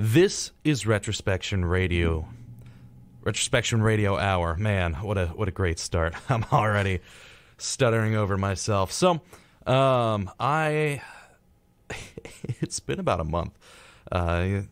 This is Retrospection Radio. Retrospection Radio Hour. Man, what a great start. I'm already stuttering over myself. So, it's been about a month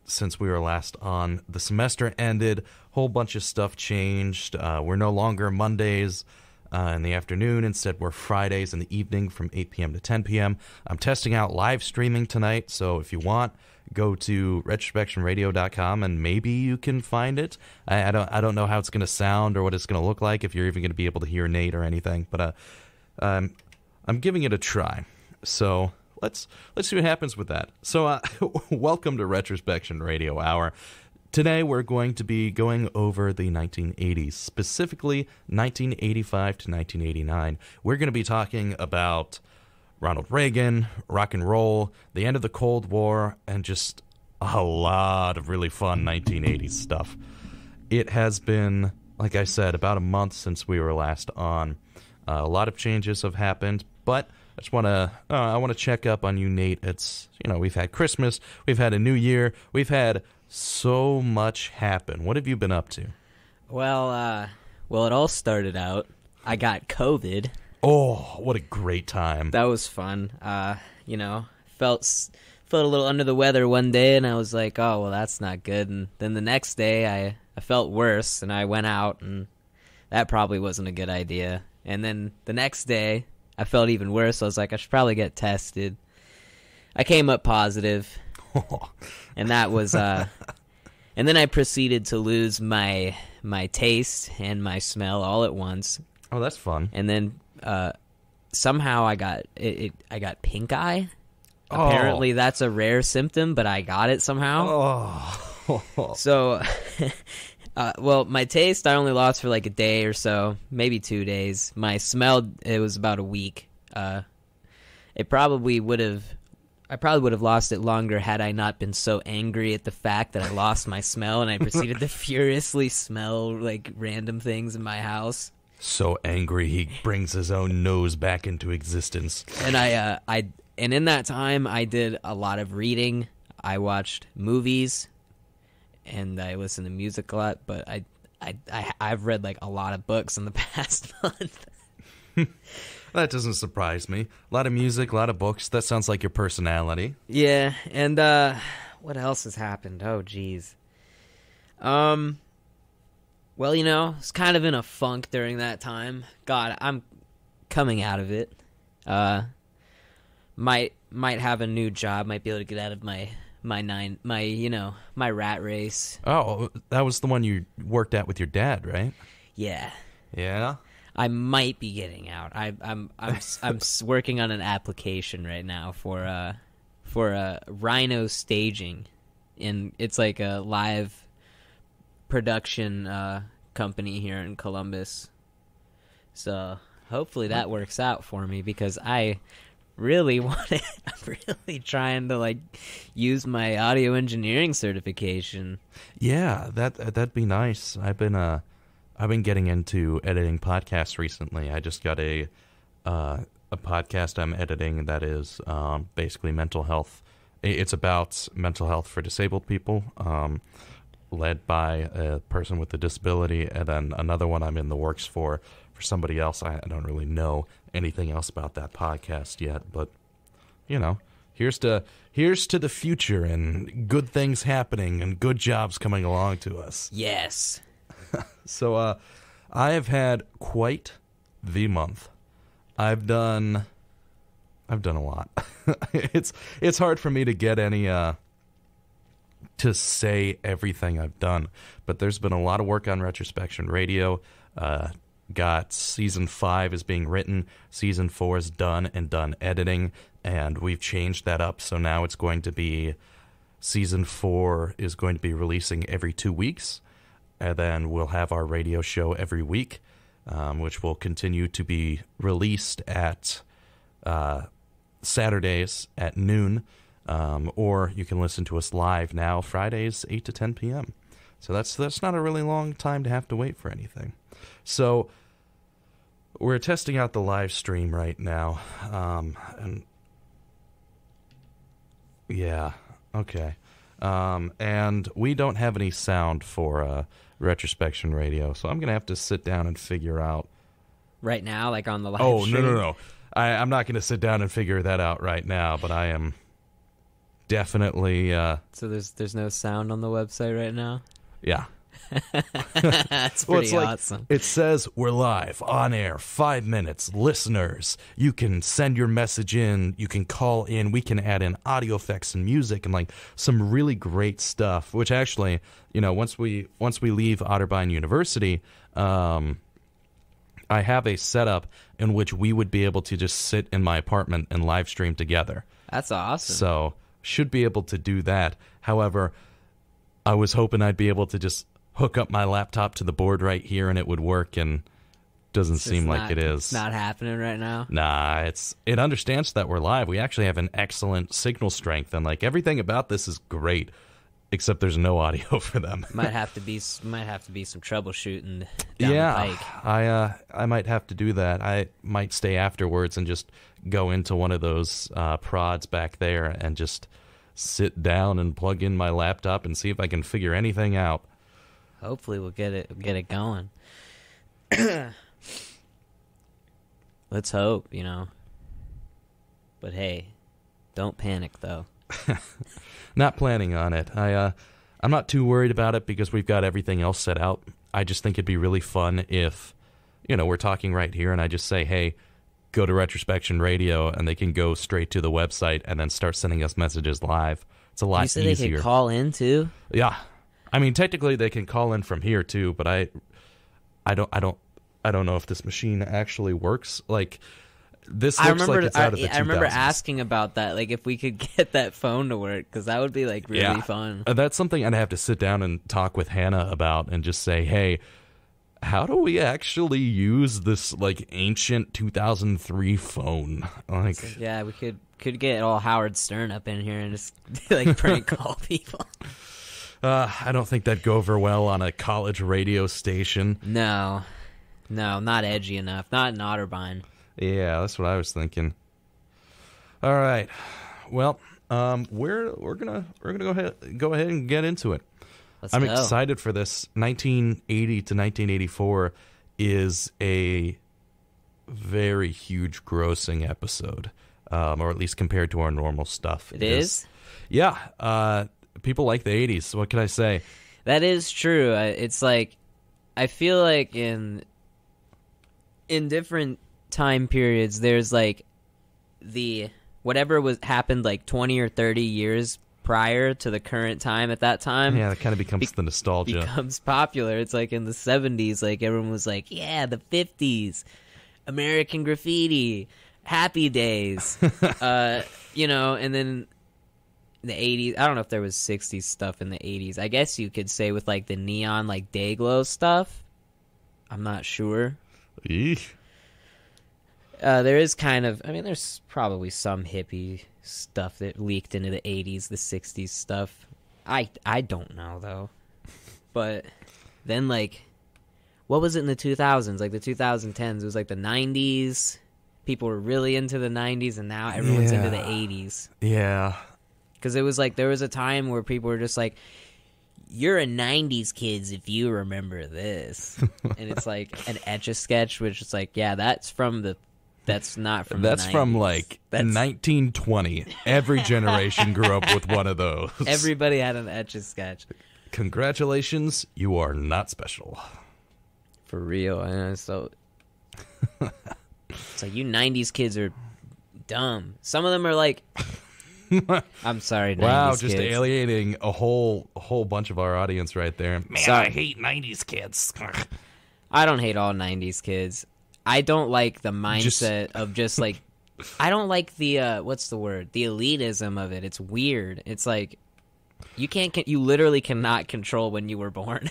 since we were last on. The semester ended. Whole bunch of stuff changed. We're no longer Mondays in the afternoon. Instead, we're Fridays in the evening from 8 p.m. to 10 p.m. I'm testing out live streaming tonight, so if you want, go to retrospectionradio.com and maybe you can find it. I don't know how it's going to sound or what it's going to look like, if you're even going to be able to hear Nate or anything, but I'm giving it a try. So let's see what happens with that. So welcome to Retrospection Radio Hour. Today we're going to be going over the 1980s, specifically 1985 to 1989. We're going to be talking about Ronald Reagan, rock and roll, the end of the Cold War, and just a lot of really fun 1980s stuff. It has been, like I said, about a month since we were last on. A lot of changes have happened, but I just want to check up on you, Nate. It's, we've had Christmas, we've had a new year, we've had so much happen. What have you been up to? Well, it all started out. I got COVID. Oh, what a great time. That was fun. Felt a little under the weather one day, and I was like, oh, well, that's not good. And then the next day, I felt worse, and I went out, and that probably wasn't a good idea. And then the next day, I felt even worse. So I was like, I should probably get tested. I came up positive, and that was... and then I proceeded to lose my taste and my smell all at once. Oh, that's fun. And then somehow I got pink eye. Oh. Apparently that's a rare symptom, but I got it somehow. Oh. So, my taste I only lost for like a day or so, maybe 2 days. My smell, it was about a week. I probably would have lost it longer had I not been so angry at the fact that I lost my smell and I proceeded to furiously smell like random things in my house. So angry he brings his own nose back into existence. And and in that time I did a lot of reading. I watched movies and I listened to music a lot, but I've read like a lot of books in the past month. That doesn't surprise me. A lot of music, a lot of books. That sounds like your personality. Yeah, and what else has happened? Oh geez. Well, it's kind of in a funk during that time. God, I'm coming out of it. Might have a new job. Might be able to get out of my rat race. Oh, that was the one you worked at with your dad, right? Yeah. Yeah. I might be getting out. I'm working on an application right now for Rhino Staging, and it's like a live production company here in Columbus. So hopefully that works out for me because I really want it. I'm really trying to use my audio engineering certification. Yeah, that'd be nice. I've been getting into editing podcasts recently. I just got a podcast I'm editing that is basically mental health. It's about mental health for disabled people. Led by a person with a disability, and then another one I'm in the works for somebody else. I don't really know anything else about that podcast yet, but here's to the future and good things happening and good jobs coming along to us. Yes. So I have had quite the month. I've done a lot. It's hard for me to get any to say everything I've done, but there's been a lot of work on Retrospection Radio. Got season 5 is being written, season 4 is done editing, and we've changed that up, so now it's going to be season 4 is going to be releasing every 2 weeks, and then we'll have our radio show every week, which will continue to be released at Saturdays at noon. Or you can listen to us live now, Fridays, 8 to 10 p.m. So that's not a really long time to have to wait for anything. So we're testing out the live stream right now. And yeah, okay. And we don't have any sound for Retrospection Radio, so I'm going to have to sit down and figure out. Right now, like on the live stream? No. I'm not going to sit down and figure that out right now, but I am definitely... So there's no sound on the website right now? Yeah. That's pretty awesome. It says we're live, on air, 5 minutes, listeners. You can send your message in, you can call in, we can add in audio effects and music and like some really great stuff, which actually, once we leave Otterbein University, I have a setup in which we would be able to just sit in my apartment and live stream together. That's awesome. So, should be able to do that. However, I was hoping I'd be able to just hook up my laptop to the board right here and it would work, and doesn't seem like it is. It's not happening right now? Nah, it understands that we're live. We actually have an excellent signal strength, and like everything about this is great, except there's no audio for them. might have to be some troubleshooting down the pike. I might have to do that. I might stay afterwards and just go into one of those prods back there and just sit down and plug in my laptop and see if I can figure anything out. Hopefully we'll get it going. Let's hope, But hey, don't panic though. Not planning on it. I'm not too worried about it because we've got everything else set out. I just think it'd be really fun if, we're talking right here and I just say, hey, go to Retrospection Radio, and they can go straight to the website and then start sending us messages live. It's a lot easier. You said they could call in too? Yeah. I mean, technically they can call in from here too, but I don't know if this machine actually works. Like, this looks like it's out of the 2000s. I remember asking about that, like if we could get that phone to work, because that would be like really fun. That's something I'd have to sit down and talk with Hannah about and just say, hey, how do we actually use this like ancient 2003 phone? Like, yeah, we could get all Howard Stern up in here and just like prank call people. I don't think that'd go over well on a college radio station. No, not edgy enough. Not in Otterbein. Yeah, that's what I was thinking. All right, well, we're gonna go ahead and get into it. I'm excited for this. 1980 to 1984 is a very huge grossing episode, or at least compared to our normal stuff. It is? Yeah. People like the 80s. What can I say? That is true. It's like, I feel like in different time periods, there's like whatever happened like 20 or 30 years prior to the current time at that time. Yeah, it kind of becomes the nostalgia. Becomes popular. It's like in the 70s, like everyone was like, yeah, the 50s, American Graffiti, Happy Days, and then the 80s. I don't know if there was 60s stuff in the 80s. I guess you could say with like the neon, like day glow stuff. I'm not sure. Eesh. There is there's probably some hippie stuff that leaked into the 80s, the 60s stuff. I don't know, though. But then, like, what was it in the 2000s? Like, the 2010s, it was like the 90s. People were really into the 90s, and now everyone's into the 80s. Yeah. Because it was like, there was a time where people were just like, you're a 90s kids if you remember this. And it's like an Etch-a-Sketch, which is like, yeah, that's not from the 90s. From like 1920. Every generation grew up with one of those. Everybody had an Etch-a-Sketch. Congratulations, you are not special. For real. I know, so it's like, you 90s kids are dumb. Some of them are like, I'm sorry, 90s wow, kids. Just alienating a whole bunch of our audience right there. Man, sorry. I hate 90s kids. I don't hate all 90s kids. I don't like the mindset of just like, I don't like the what's the word? The elitism of it. It's weird. It's like you literally cannot control when you were born.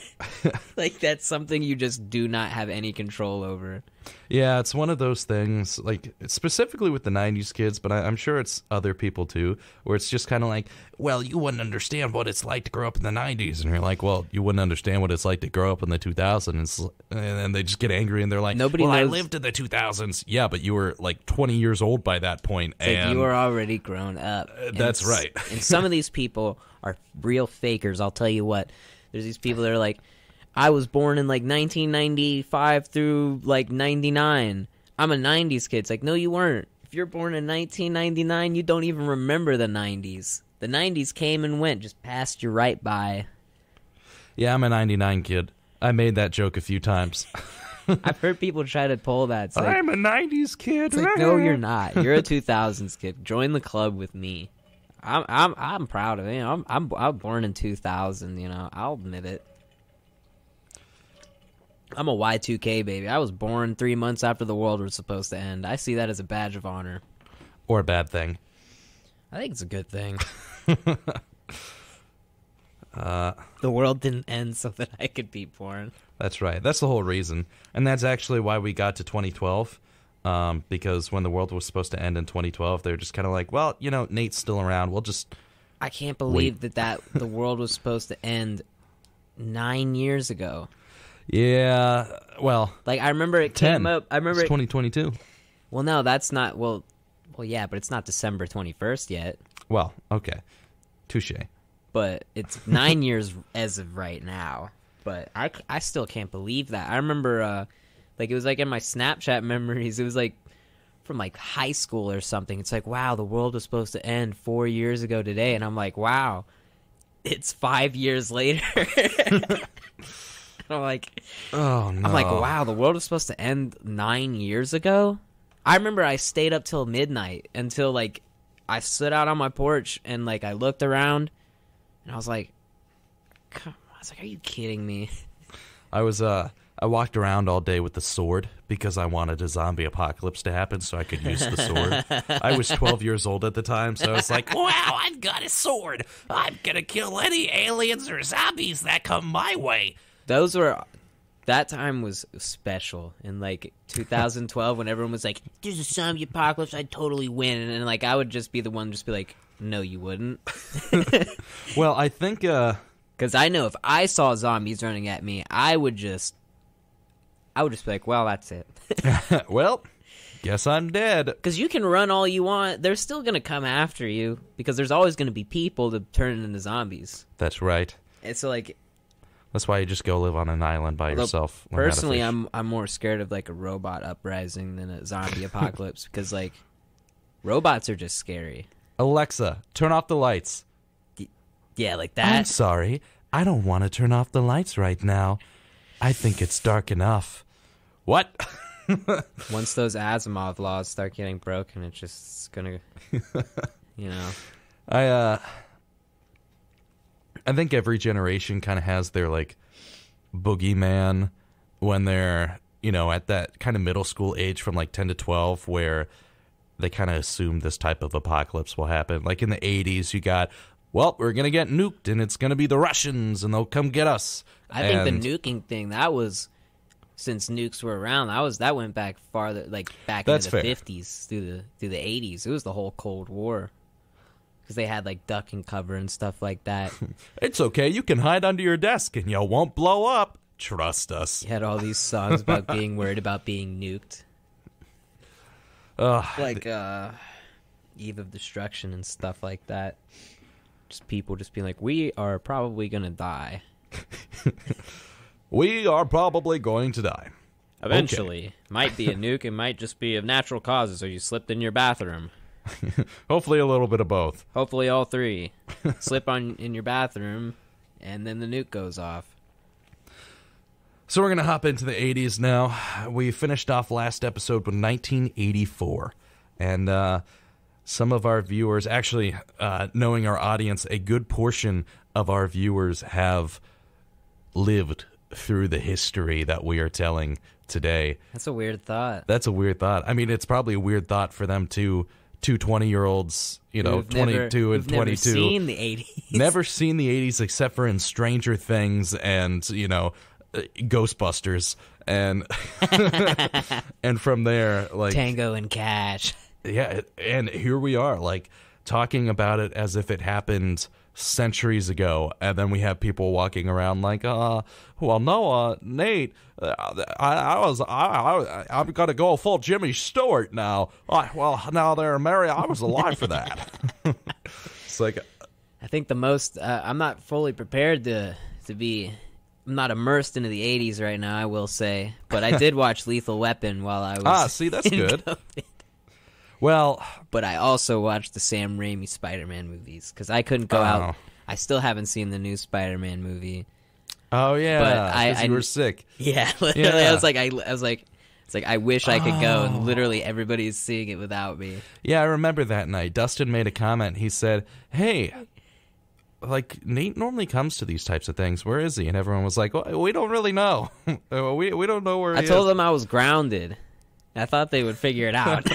Like, that's something you just do not have any control over. Yeah, it's one of those things, like, specifically with the 90s kids, but I'm sure it's other people too, where it's just kind of like, well, you wouldn't understand what it's like to grow up in the 90s. And you're like, well, you wouldn't understand what it's like to grow up in the 2000s. And they just get angry and they're like, Nobody knows. I lived in the 2000s. Yeah, but you were like 20 years old by that point. And you were already grown up. That's right. And some of these people are real fakers, I'll tell you what. There's these people that are like, I was born in like 1995 through like 99. I'm a 90s kid. It's like, no, you weren't. If you're born in 1999, you don't even remember the 90s. The 90s came and went, just passed you right by. Yeah, I'm a 99 kid. I made that joke a few times. I've heard people try to pull that. It's like, I'm a 90s kid. It's like, no, you're not. You're a 2000s kid. Join the club with me. I'm proud of it. You know, I'm born in 2000. You know, I'll admit it. I'm a Y2K baby. I was born 3 months after the world was supposed to end. I see that as a badge of honor. Or a bad thing. I think it's a good thing. The world didn't end so that I could be born. That's right. That's the whole reason. And that's actually why we got to 2012. Because when the world was supposed to end in 2012, they were just kind of like, well, you know, Nate's still around. We'll just I can't believe that the world was supposed to end 9 years ago. Yeah, well, like I remember it came up. I remember it's 2022. Well, no, that's not. Well, yeah, but it's not December 21st yet. Well, okay, touche. But it's 9 years as of right now. But I still can't believe that. I remember, like it was like in my Snapchat memories. It was like from like high school or something. It's like, wow, the world was supposed to end 4 years ago today, and I'm like, wow, it's 5 years later. I'm like, oh no! I'm like, wow, the world was supposed to end 9 years ago. I remember I stayed up till midnight until like I stood out on my porch and like I looked around and I was like, come on. I was like, are you kidding me? I walked around all day with the sword because I wanted a zombie apocalypse to happen so I could use the sword. I was 12 years old at the time, so I was like, wow, I've got a sword. I'm gonna kill any aliens or zombies that come my way. That time was special in like 2012 when everyone was like, there's a zombie apocalypse, I'd totally win. And like, I would just be the one just be like, no, you wouldn't. Well, I think, because I know if I saw zombies running at me, I would just be like, well, that's it. Well, guess I'm dead. Because you can run all you want. They're still going to come after you because there's always going to be people to turn into zombies. That's right. And so like, that's why you just go live on an island by yourself. Personally, I'm more scared of like a robot uprising than a zombie apocalypse because like robots are just scary. Alexa, turn off the lights. Yeah, like that. I'm sorry, I don't want to turn off the lights right now. I think it's dark enough. What? Once those Asimov laws start getting broken, it's just gonna, you know. I think every generation kind of has their, like, boogeyman when they're, you know, at that kind of middle school age from, like, 10 to 12 where they kind of assume this type of apocalypse will happen. Like, in the 80s, you got, well, we're going to get nuked, and it's going to be the Russians, and they'll come get us. I think the nuking thing, that was, since nukes were around, that went back farther, like, back into the 50s through the 80s. It was the whole Cold War. Because they had, like, duck and cover and stuff like that. It's okay. You can hide under your desk and you won't blow up. Trust us. You had all these songs about being worried about being nuked. Like, Eve of Destruction and stuff like that. Just people just being like, we are probably going to die. We are probably going to die. Eventually. Okay. Might be a nuke. It might just be of natural causes, or you slipped in your bathroom. Hopefully a little bit of both. Hopefully all three. Slip in your bathroom, and then the nuke goes off. So we're going to hop into the 80s now. We finished off last episode with 1984. And some of our viewers, actually, knowing our audience, a good portion of our viewers have lived through the history that we are telling today. That's a weird thought. That's a weird thought. I mean, it's probably a weird thought for them too. Two 20-year-olds, you know, 22 and 22. Never seen the 80s. Never seen the 80s except for in Stranger Things and, you know, Ghostbusters, and and from there, like Tango and Cash. Yeah, and here we are, like talking about it as if it happened centuries ago, and then we have people walking around like, well, no, Nate, I'm gonna go full Jimmy Stewart now. Well, now there, Mary, I was alive for that. It's like, I think the most I'm not fully prepared to be. I'm not immersed into the 80s right now, I will say, but I did watch Lethal Weapon while I was. See, that's good. COVID. Well, but I also watched the Sam Raimi Spider-Man movies because I couldn't go out. I still haven't seen the new Spider-Man movie. Oh yeah, but you were sick. Yeah, literally, yeah. I was like, it's like I wish I could go, and literally everybody's seeing it without me. Yeah, I remember that night. Dustin made a comment. He said, "Hey, like Nate normally comes to these types of things. Where is he?" And everyone was like, well, "We don't really know. we don't know where." I told them I was grounded. I thought they would figure it out,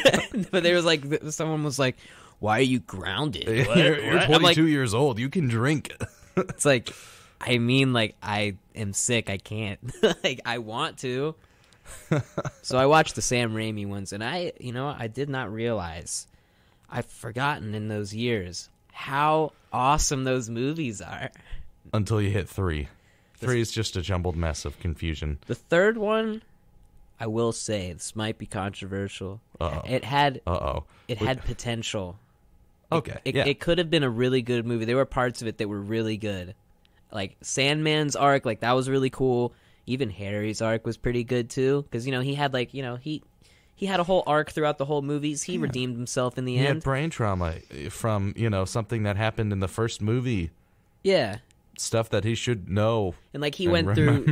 but they was like, someone was like, "Why are you grounded? You're 22 years old. You can drink." It's like, I mean, like I am sick. I can't. Like I want to. So I watched the Sam Raimi ones, and I did not realize, I've forgotten in those years how awesome those movies are. Until you hit 3. 3 is just a jumbled mess of confusion. The third one, I will say, this might be controversial. It had potential. Okay. It could have been a really good movie. There were parts of it that were really good. Like Sandman's arc, like that was really cool. Even Harry's arc was pretty good too, because he had he had a whole arc throughout the whole movies. He redeemed himself in the end. He had brain trauma from something that happened in the first movie. Yeah. Stuff that he should know. And like he went through.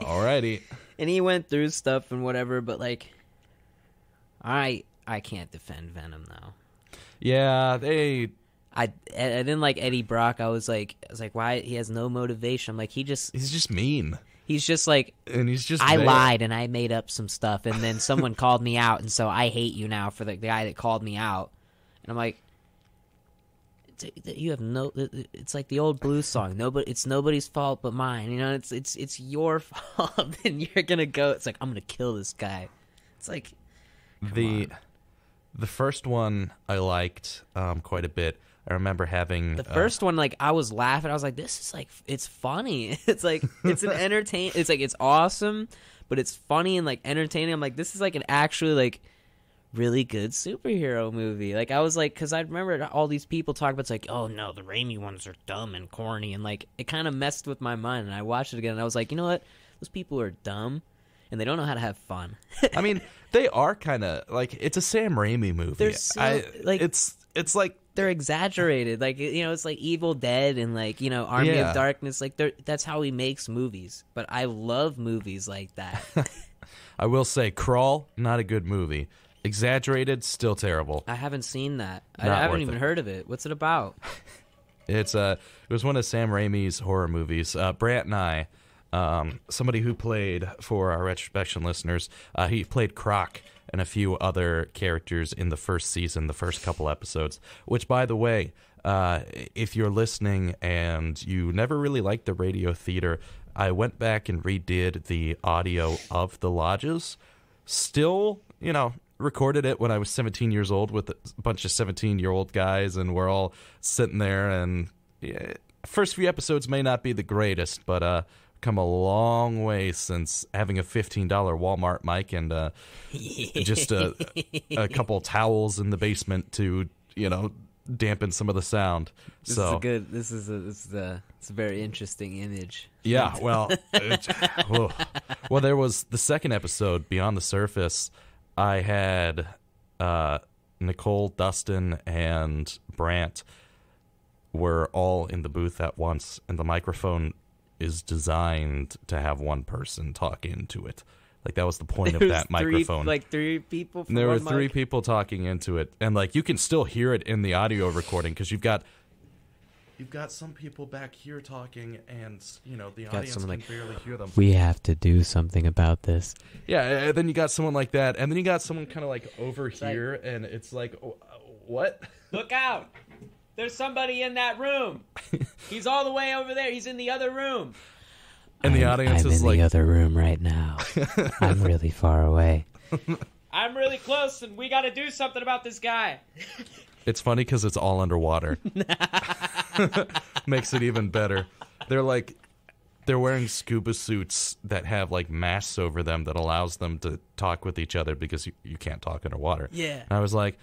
Alrighty. And he went through stuff and whatever, but like, I can't defend Venom though. Yeah, I didn't like Eddie Brock. I was like, why he has no motivation? I'm like, he's just mean. He's just like, and he's just. I lied and I made up some stuff, and then someone called me out, and so I hate you now for the guy that called me out. And I'm like, you have no. It's like the old blues song. It's nobody's fault but mine. It's your fault. And you're gonna go. It's like I'm gonna kill this guy. It's like the first one I liked quite a bit. I remember having... The first one, like, I was laughing. I was like, this is, like, it's funny. It's, like, it's an entertain... It's, like, it's awesome, but it's funny and, like, entertaining. I'm like, this is, like, an actually, like, really good superhero movie. Like, I was, like... Because I remember all these people talk about, it's like, oh, no, the Raimi ones are dumb and corny. And, like, it kind of messed with my mind. And I watched it again, and I was like, you know what? Those people are dumb, and they don't know how to have fun. I mean, they are kind of... Like, it's a Sam Raimi movie. They're so... like, it's like... They're exaggerated, like it's like Evil Dead and like Army of Darkness. Like that's how he makes movies. But I love movies like that. I will say, Crawl, not a good movie. Exaggerated, still terrible. I haven't seen that. I haven't even heard of it. What's it about? It was one of Sam Raimi's horror movies. Brant and I, somebody who played, for our Retrospection listeners, he played Croc and a few other characters in the first season, the first couple episodes, which, by the way, if you're listening and you never really liked the radio theater, I went back and redid the audio of the lodges. Still, recorded it when I was 17 years old with a bunch of 17-year-old guys, and we're all sitting there, and first few episodes may not be the greatest, but come a long way since having a $15 Walmart mic and just a couple towels in the basement to dampen some of the sound. This is a very interesting image. Yeah, well, there was the second episode, Beyond the Surface. I had Nicole, Dustin, and Brant were all in the booth at once, and the microphone is designed to have one person talk into it. Like, that was the point of that microphone. Three people. There were three people talking into it, and like you can still hear it in the audio recording because you've got some people back here talking, and the audience can barely hear them. We have to do something about this. Yeah, and then you got someone like that, and then you got someone kind of like over here, and it's like, what? Look out! There's somebody in that room. He's all the way over there. He's in the other room. And the audience is I'm in the other room right now. I'm really far away. I'm really close, and we got to do something about this guy. It's funny because it's all underwater. Makes it even better. They're wearing scuba suits that have like masks over them that allows them to talk with each other because you can't talk underwater. Yeah. And I was like,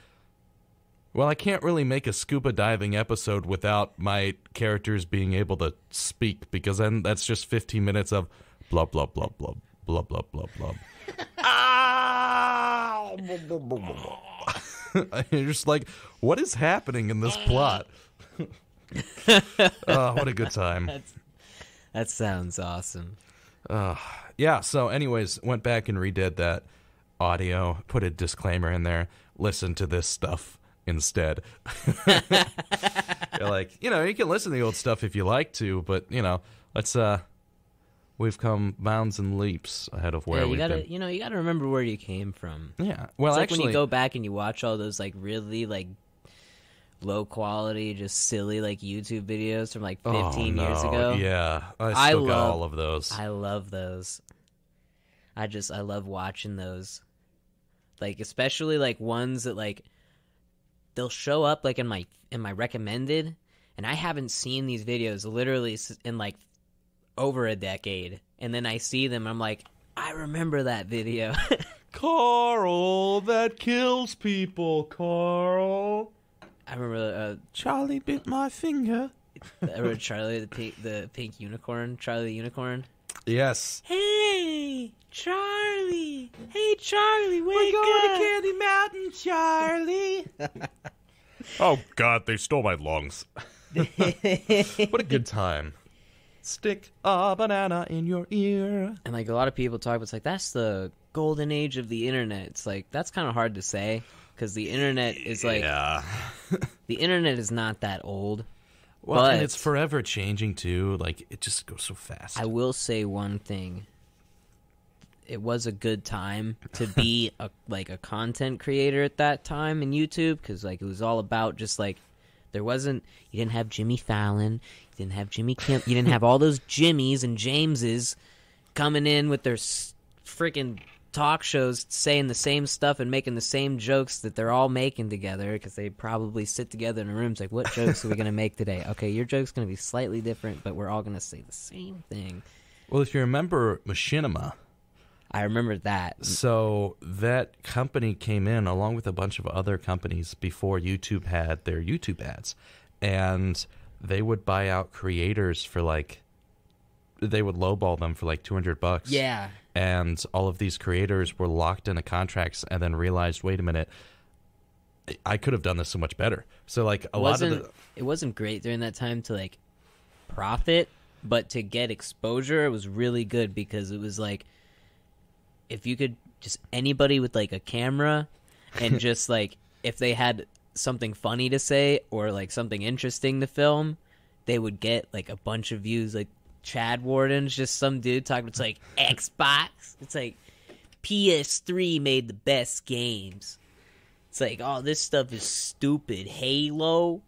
well, I can't really make a scuba diving episode without my characters being able to speak, because then that's just 15 minutes of blah, blah, blah, blah, blah, blah, blah, blah. And you're just like, what is happening in this plot? Oh, what a good time. That sounds awesome. Yeah, so anyways, went back and redid that audio, put a disclaimer in there, listen to this stuff instead. You're like, you can listen to the old stuff if you like to, but, let's, we've come mounds and leaps ahead of where we've been. You gotta remember where you came from. Yeah. Well, it's actually, like when you go back and you watch all those, like, really, like, low quality, just silly, like, YouTube videos from, like, 15 years ago. Yeah. I still got all of those. I love those. I love watching those. Like, especially, like, ones that, like, they'll show up, like, in my recommended, and I haven't seen these videos literally in, like, over a decade, and then I see them, and I'm like, I remember that video. Carl, that kills people, Carl. I remember Charlie bit my finger. I remember Charlie, the pink unicorn, Charlie the unicorn. Yes. Hey, Charlie. Hey, Charlie, wake We're going up. to Candy Mountain, Charlie. Oh, God, they stole my lungs. What a good time. Stick a banana in your ear. And, like, a lot of people talk about, it's like, that's the golden age of the internet. It's like, that's kind of hard to say, because the internet is, like, the internet is not that old. Well, but and it's forever changing, too. Like, it just goes so fast. I will say one thing. It was a good time to be a content creator at that time in YouTube, because, like, it was all about just, like, you didn't have Jimmy Fallon, you didn't have Jimmy Kimmel, you didn't have all those Jimmys and Jameses coming in with their freaking talk shows saying the same stuff and making the same jokes that they're all making together, because they probably sit together in a room. It's like, what jokes are we going to make today? Okay, your joke's going to be slightly different, but we're all going to say the same thing. Well, if you remember Machinima, I remember that. So that company came in along with a bunch of other companies before YouTube had their YouTube ads, and they would buy out creators for they would lowball them for like $200. Yeah. And all of these creators were locked into contracts and then realized, wait a minute, I could have done this so much better. So like it wasn't great during that time to like profit, but to get exposure, it was really good, because it was like, if you could just anybody with like a camera and just like, if they had something funny to say or like something interesting to film, they would get like a bunch of views. Like Chad Warden's just some dude talking, it's like Xbox, it's like PS3 made the best games. It's like, oh, this stuff is stupid. Halo.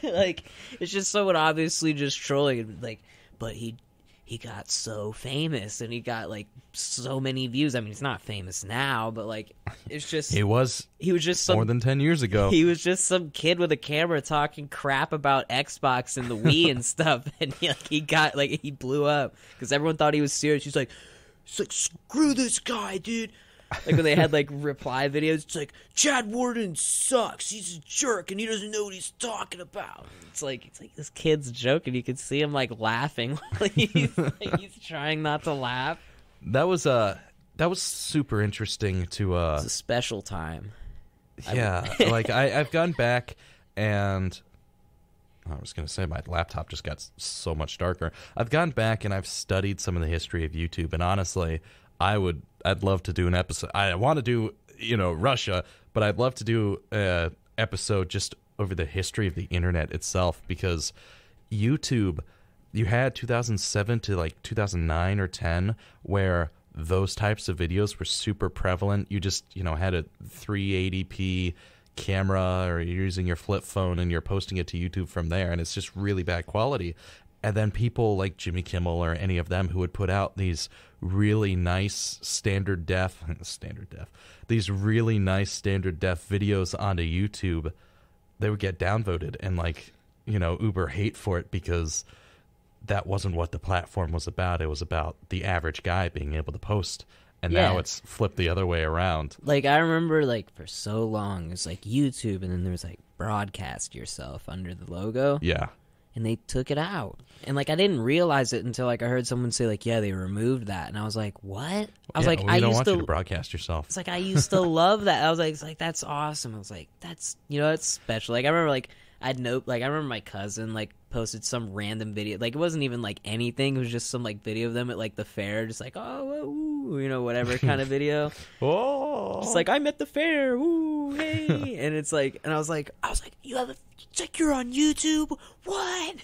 Like, it's just someone obviously just trolling, like, but he got so famous and he got like so many views. I mean, he's not famous now, but like, it's just he was just more than 10 years ago. He was just some kid with a camera talking crap about Xbox and the Wii and stuff, and he blew up because everyone thought he was serious. He's like, screw this guy, dude. Like when they had like reply videos, it's like, Chad Warden sucks. He's a jerk and he doesn't know what he's talking about. It's like this kid's joking. You can see him like laughing while he's trying not to laugh. That was super interesting to It's a special time. Yeah, like I've gone back and I was going to say my laptop just got so much darker. I've gone back and I've studied some of the history of YouTube, and honestly, I'd love to do an episode. I want to do, Russia, but I'd love to do an episode just over the history of the internet itself, because YouTube, you had 2007 to like 2009 or 10 where those types of videos were super prevalent. You just, had a 380p camera, or you're using your flip phone and you're posting it to YouTube from there, and it's just really bad quality. And then people like Jimmy Kimmel or any of them who would put out these really nice these really nice standard def videos onto YouTube, they would get downvoted and like, you know, uber hate for it because that wasn't what the platform was about. It was about the average guy being able to post. And now it's flipped the other way around. Like, I remember, like, for so long, it was, like, YouTube, and then there was, like, broadcast yourself under the logo. Yeah. And they took it out. And, like, I didn't realize it until, like, I heard someone say, like, yeah, they removed that. And I was like, what? I was like, I don't want you to broadcast yourself. It's like, I used to love that. I was like, it's like, that's awesome. I was like, that's, you know, it's special. Like, I remember, like, I remember my cousin, like, posted some random video. Like, it wasn't even, like, anything. It was just some, like, video of them at, like, the fair. Just like, oh, ooh, you know, whatever kind of video. Oh. It's like, I'm at the fair. Ooh, hey. And it's like, and I was like, it's like, you're on YouTube? What?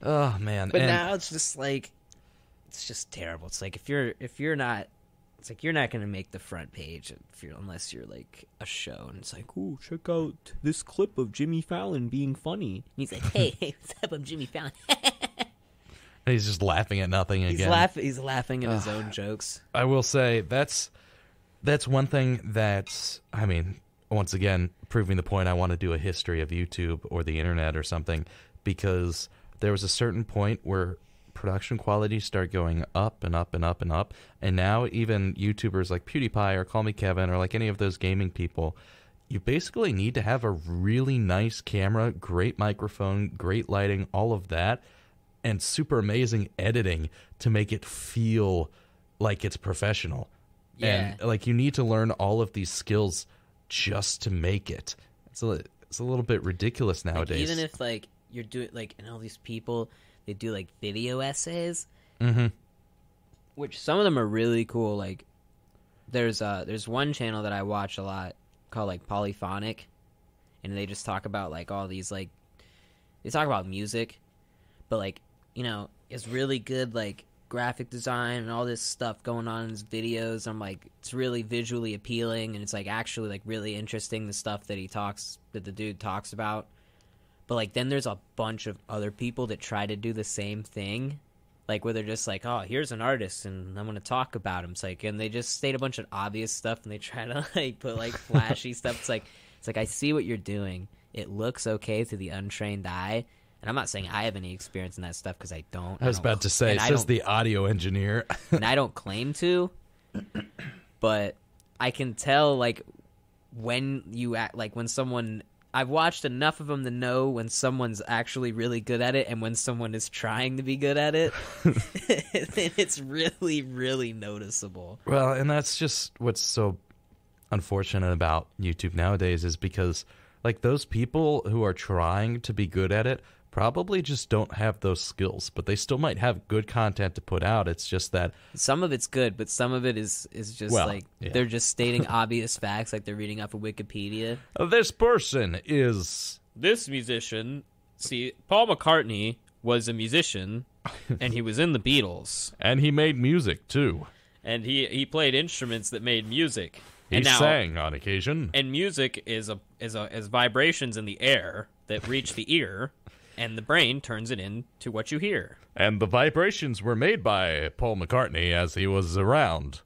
Oh, man. But now it's just, like, it's just terrible. It's like, if you're not, it's like, you're not going to make the front page unless you're, like, a show. And it's like, ooh, check out this clip of Jimmy Fallon being funny. And he's like, hey, what's up? I'm Jimmy Fallon. And he's just laughing at nothing again. He's laughing at his own jokes. I will say, that's one thing that, I mean, once again, proving the point, I want to do a history of YouTube or the internet or something, because there was a certain point where production quality started going up and up and up and up, and now even YouTubers like PewDiePie or Call Me Kevin or like any of those gaming people, you basically need to have a really nice camera, great microphone, great lighting, all of that, and super amazing editing to make it feel like it's professional. Yeah. And like, you need to learn all of these skills just to make it. It's a little bit ridiculous nowadays. Like, even if, like, you're doing, like, and all these people, they do, like, video essays, which some of them are really cool. Like, there's one channel that I watch a lot called, like, Polyphonic, and they just talk about, like, all these, like, they talk about music, but, like, you know, it's really good, like, graphic design and all this stuff going on in his videos. I'm like, it's really visually appealing, and it's, like, actually, like, really interesting, the stuff that the dude talks about. But, like, then there's a bunch of other people that try to do the same thing. Like, where they're just like, oh, here's an artist, and I'm going to talk about him. It's like, and they just state a bunch of obvious stuff, and they try to, like, put, like, flashy stuff. It's like, I see what you're doing. It looks okay to the untrained eye. And I'm not saying I have any experience in that stuff, because I don't. I was about to say, says the audio engineer. And I don't claim to. But I can tell, like, when you act, like, when someone... I've watched enough of them to know when someone's actually really good at it and when someone is trying to be good at it. And it's really, really noticeable. Well, and that's just what's so unfortunate about YouTube nowadays, is because, like, those people who are trying to be good at it probably just don't have those skills, but they still might have good content to put out. It's just that some of it's good, but some of it is just they're just stating obvious facts, like they're reading off of Wikipedia. This person is this musician. See, Paul McCartney was a musician, and he was in the Beatles, and he made music too, and he played instruments that made music. He sang on occasion, and music is vibrations in the air that reach the ear. And the brain turns it into what you hear. And the vibrations were made by Paul McCartney as he was around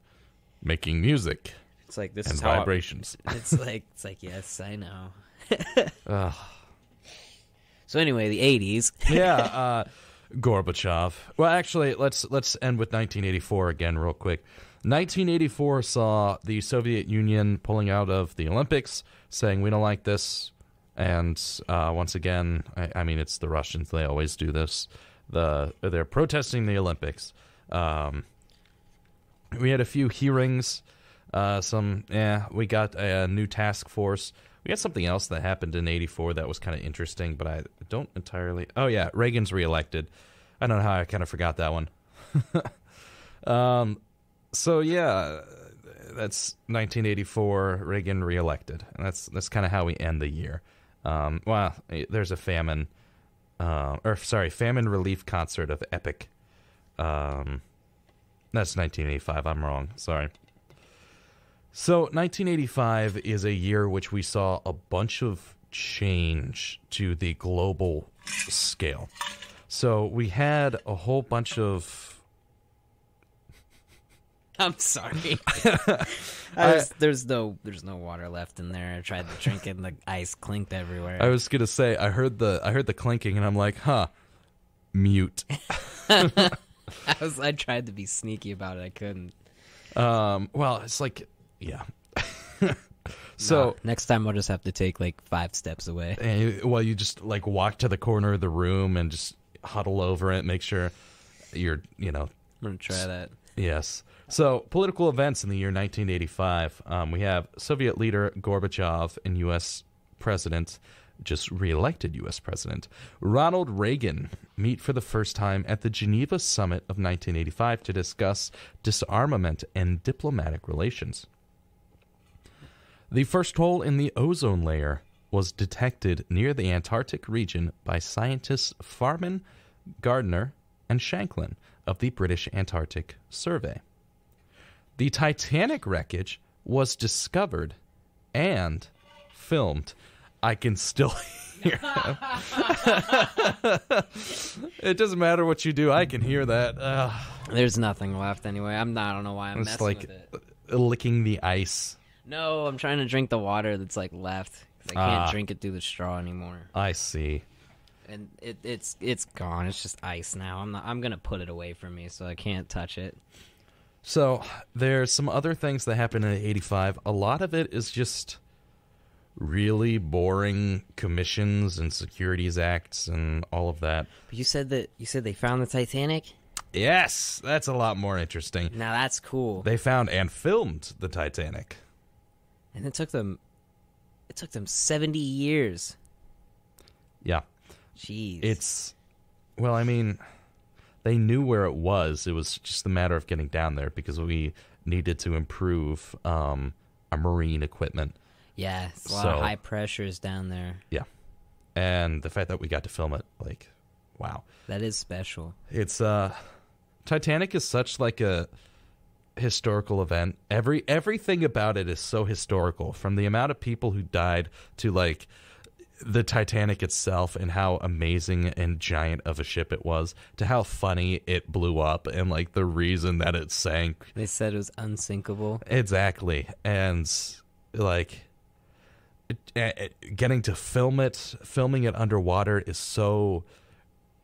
making music. It's like this and is how vibrations. It's like yes, I know. So anyway, the 80s. Yeah, Gorbachev. Well, actually, let's end with 1984 again, real quick. 1984 saw the Soviet Union pulling out of the Olympics, saying we don't like this. And once again, I mean, it's the Russians. They always do this. They're protesting the Olympics. We had a few hearings. We got a new task force. We had something else that happened in 84 that was kind of interesting, but I don't entirely... Oh, yeah, Reagan's reelected. I don't know how I kind of forgot that one. So, yeah, that's 1984, Reagan reelected. And that's kind of how we end the year. Well, there's a famine relief concert of Epic. That's 1985. I'm wrong. Sorry. So 1985 is a year which we saw a bunch of change to the global scale. So we had a whole bunch of... I'm sorry. There's no water left in there. I tried to drink it and the ice clinked everywhere. I was gonna say I heard the clinking and I'm like, mute. I tried to be sneaky about it. I couldn't. Well, it's like, yeah. So next time I'll just have to take like 5 steps away. You just like walk to the corner of the room and just huddle over it, make sure you're, I'm gonna try that. Yes. So political events in the year 1985. We have Soviet leader Gorbachev and U.S. President, just re-elected U.S. President Ronald Reagan meet for the first time at the Geneva Summit of 1985 to discuss disarmament and diplomatic relations. The first hole in the ozone layer was detected near the Antarctic region by scientists Farman, Gardner, and Shanklin of the British Antarctic Survey. The Titanic wreckage was discovered and filmed. I can still hear them. It doesn't matter what you do. I can hear that. There's nothing left anyway. I don't know why I'm messing with it. Licking the ice. No, I'm trying to drink the water that's like left. I can't drink it through the straw anymore. I see. And it's gone. It's just ice now. I'm gonna put it away from me so I can't touch it. So there's some other things that happened in '85. A lot of it is just really boring commissions and securities acts and all of that. But you said they found the Titanic? Yes, that's a lot more interesting. Now that's cool. They found and filmed the Titanic. And it took them 70 years. Yeah. Jeez. They knew where it was. It was just a matter of getting down there because we needed to improve our marine equipment. Yeah, it's a lot of high pressures down there. Yeah. And the fact that we got to film it, like, wow. That is special. It's Titanic is such like a historical event. Everything about it is so historical, from the amount of people who died to like the Titanic itself and how amazing and giant of a ship it was, to how funny it blew up and like the reason that it sank. They said it was unsinkable. Exactly. And like getting to filming it underwater is so,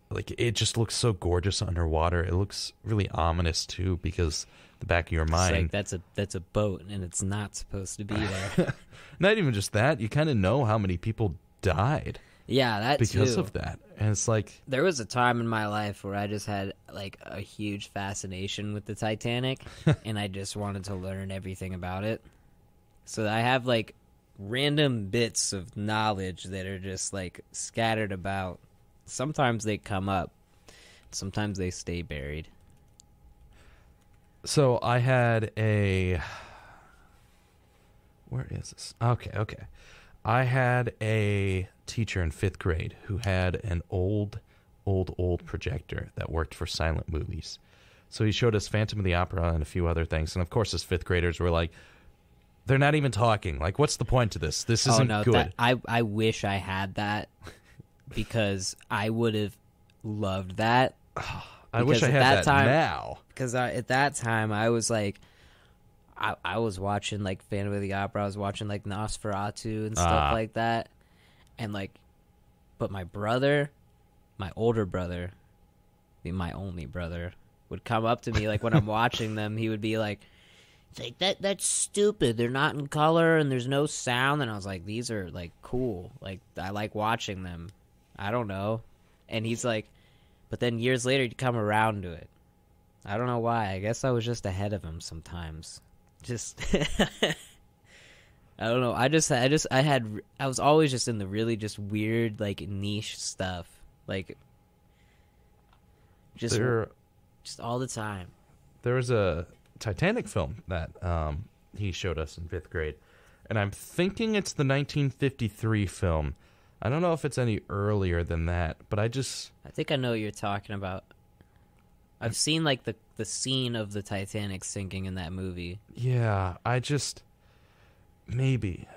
like, it just looks so gorgeous underwater. It looks really ominous too, because the back of your mind, it's like that's a boat and it's not supposed to be there. Not even just that, you kind of know how many people died. Yeah, that because too. of that. And it's like, there was a time in my life where I just had like a huge fascination with the Titanic and I just wanted to learn everything about it. So I have like random bits of knowledge that are just like scattered about. Sometimes they come up, sometimes they stay buried. So I had a... Where is this? Okay. I had a teacher in 5th grade who had an old projector that worked for silent movies. So he showed us Phantom of the Opera and a few other things. And of course, as 5th graders were like, they're not even talking. Like, what's the point to this? This isn't good. I wish I had that because I would have loved that. I wish I had that now. Because at that time, I was like, I was watching like Phantom of the Opera. I was watching like Nosferatu and stuff like that. And like, but my brother, my older brother, my only brother, would come up to me like when I'm watching them. He would be like, it's like that's stupid. They're not in color and there's no sound. And I was like, these are like cool. Like I like watching them. I don't know. And he's like, but then years later he'd come around to it. I don't know why. I guess I was just ahead of him sometimes. Just I don't know. I was always just in the really just weird like niche stuff. Like just all the time. There was a Titanic film that he showed us in 5th grade, and I'm thinking it's the 1953 film. I don't know if it's any earlier than that, but I think I know what you're talking about. I've seen like the scene of the Titanic sinking in that movie. Yeah, maybe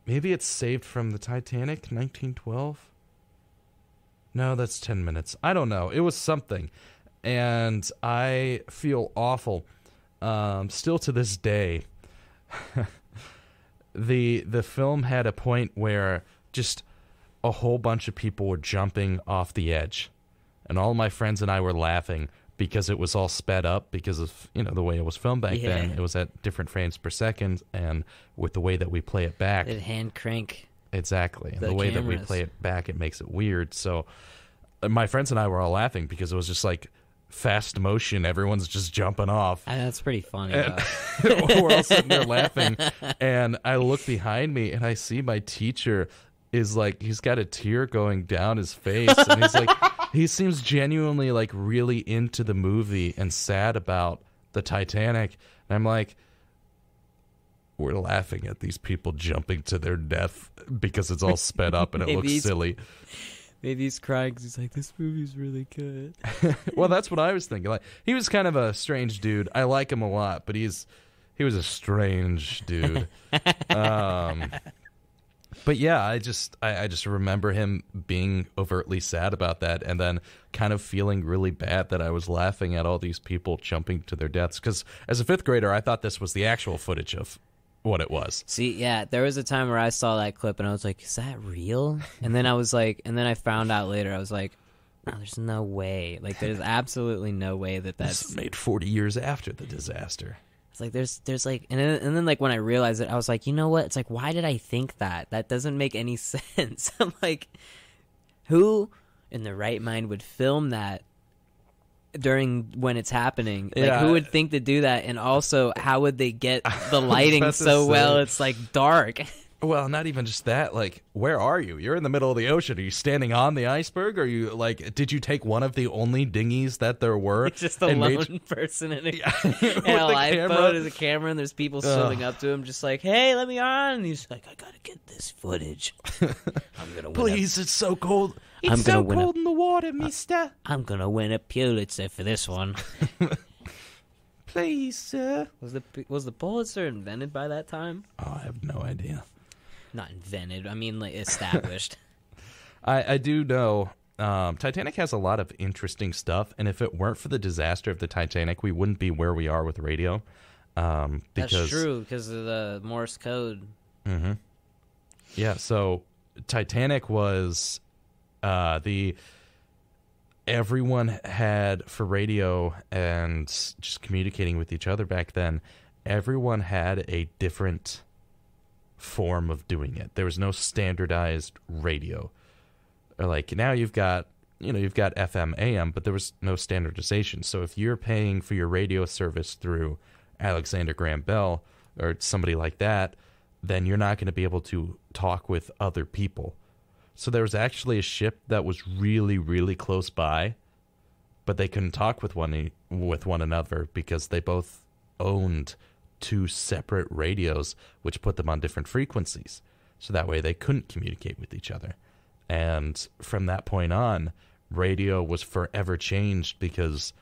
it's Saved from the Titanic, 1912. No, that's 10 minutes. I don't know. It was something. And I feel awful. Still to this day. The film had a point where just a whole bunch of people were jumping off the edge. And all my friends and I were laughing because it was all sped up because of, the way it was filmed back then. It was at different frames per second, and with the way that we play it back. It hand crank. Exactly. The way that we play it back, it makes it weird. So my friends and I were all laughing because it was just like fast motion. Everyone's just jumping off. That's pretty funny. We're all sitting there laughing. And I look behind me and I see my teacher is like, he's got a tear going down his face. And he's like, he seems genuinely like really into the movie and sad about the Titanic. And I'm like, we're laughing at these people jumping to their death because it's all sped up and it looks silly. Maybe he's crying because he's like, this movie's really good. Well, that's what I was thinking. Like, he was kind of a strange dude. I like him a lot, but he was a strange dude. But yeah, I just remember him being overtly sad about that, and then kind of feeling really bad that I was laughing at all these people jumping to their deaths. Because as a fifth grader, I thought this was the actual footage of what it was. See, yeah, there was a time where I saw that clip and I was like, is that real? And then I was like, and then I found out later, I was like, no, there's no way. Like, there's absolutely no way that's made 40 years after the disaster. It's like, there's like, and then like when I realized it, I was like, you know what? It's like, why did I think that? That doesn't make any sense. I'm like, who in their right mind would film that during when it's happening? Like, who would think to do that? And also, how would they get the lighting so well? It's like dark. Well, not even just that. Like, where are you? You're in the middle of the ocean. Are you standing on the iceberg? Are you like? Did you take one of the only dinghies that there were? It's just a lone person in a lifeboat as a camera, and there's people swimming up to him, just like, "Hey, let me on." And he's like, "I gotta get this footage. I'm gonna win. Please, it's so cold. It's so cold in the water, mister. I'm gonna win a Pulitzer for this one." Please, sir. Was the Pulitzer invented by that time? Oh, I have no idea. Not invented. I mean, like, established. I do know Titanic has a lot of interesting stuff, and if it weren't for the disaster of the Titanic, we wouldn't be where we are with radio. That's true, because of the Morse code. Mm-hmm. Yeah, so Titanic was everyone had, for radio and just communicating with each other back then, everyone had a different form of doing it. There was no standardized radio. Or like now you've got FM, AM, but there was no standardization. So if you're paying for your radio service through Alexander Graham Bell or somebody like that, then you're not going to be able to talk with other people. So there was actually a ship that was really, really close by, but they couldn't talk with one another because they both owned two separate radios, which put them on different frequencies. So that way they couldn't communicate with each other. And from that point on, radio was forever changed because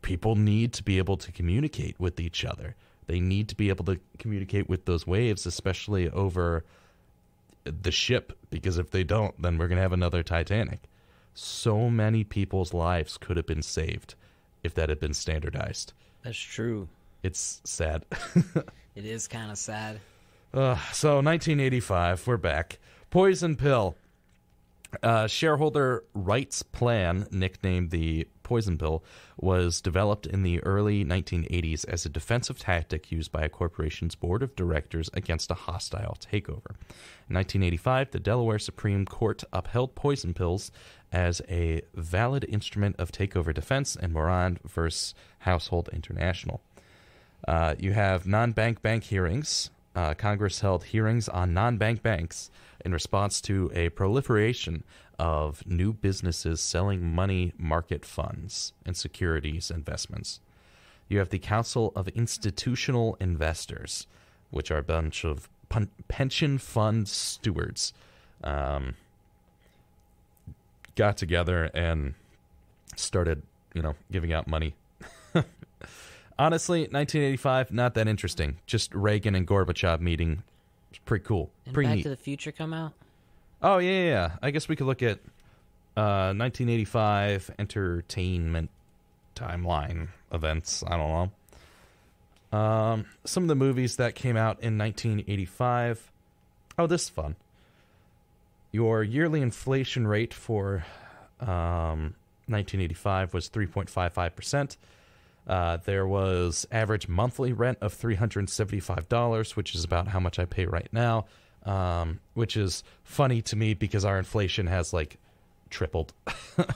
people need to be able to communicate with each other. They need to be able to communicate with those waves, especially over the ship, because if they don't, then we're going to have another Titanic. So many people's lives could have been saved if that had been standardized. That's true. It's sad. It is kind of sad. So 1985, we're back. Poison pill. Shareholder rights plan, nicknamed the poison pill, was developed in the early 1980s as a defensive tactic used by a corporation's board of directors against a hostile takeover. In 1985, the Delaware Supreme Court upheld poison pills as a valid instrument of takeover defense in Moran v. Household International. You have non-bank bank hearings. Congress held hearings on non-bank banks in response to a proliferation of new businesses selling money market funds and securities investments. You have the Council of Institutional Investors, which are a bunch of pension fund stewards, got together and started, giving out money. Honestly, 1985, not that interesting. Just Reagan and Gorbachev meeting. It's pretty cool. And pretty Back neat. to the Future come out? Oh, yeah. I guess we could look at 1985 entertainment timeline events. I don't know. Some of the movies that came out in 1985. Oh, this is fun. Your yearly inflation rate for 1985 was 3.55%. There was average monthly rent of $375, which is about how much I pay right now, which is funny to me because our inflation has like tripled.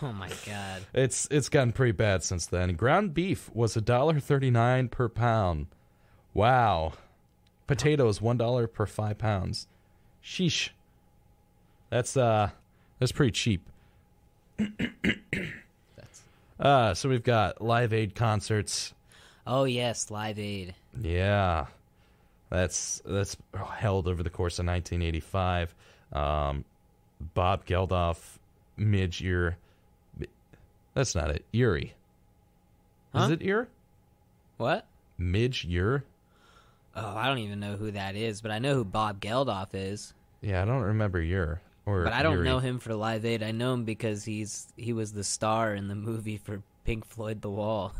Oh my god. It's gotten pretty bad since then. Ground beef was $1.39 per pound. Wow. Potatoes $1 per 5 pounds. Sheesh. That's pretty cheap. So we've got Live Aid concerts. Oh yes, Live Aid. Yeah. That's held over the course of 1985. Bob Geldof, Midge-Ear. That's not it. Yuri. Huh? Is it Ear? What? Midge-Ear? Oh, I don't even know who that is, but I know who Bob Geldof is. Yeah, I don't remember Ear. But I don't Yuri. know him for Live Aid. I know him because he was the star in the movie for Pink Floyd The Wall.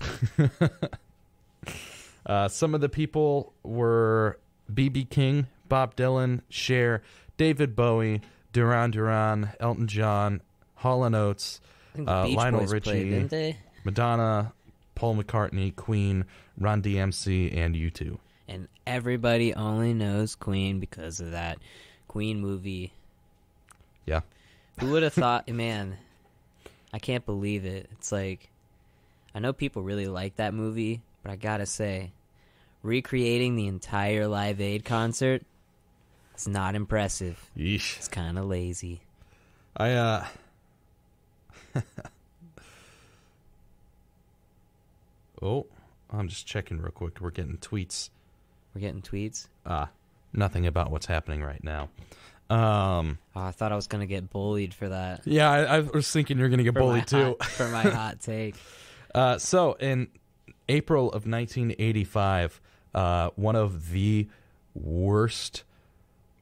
Some of the people were B.B. King, Bob Dylan, Cher, David Bowie, Duran Duran, Elton John, Hall & Oates, I think the Beach Lionel Boys Richie, played, didn't they? Madonna, Paul McCartney, Queen, Run DMC, and U2. And everybody only knows Queen because of that Queen movie. Yeah. Who would have thought, man, I can't believe it. It's like, I know people really like that movie, but I gotta say, recreating the entire Live Aid concert, it's not impressive. Yeesh. It's kind of lazy. Oh, I'm just checking real quick. We're getting tweets. We're getting tweets? Nothing about what's happening right now. I thought I was going to get bullied for that. Yeah, I was thinking you're going to get bullied too. For my hot take. So in April of 1985, one of the worst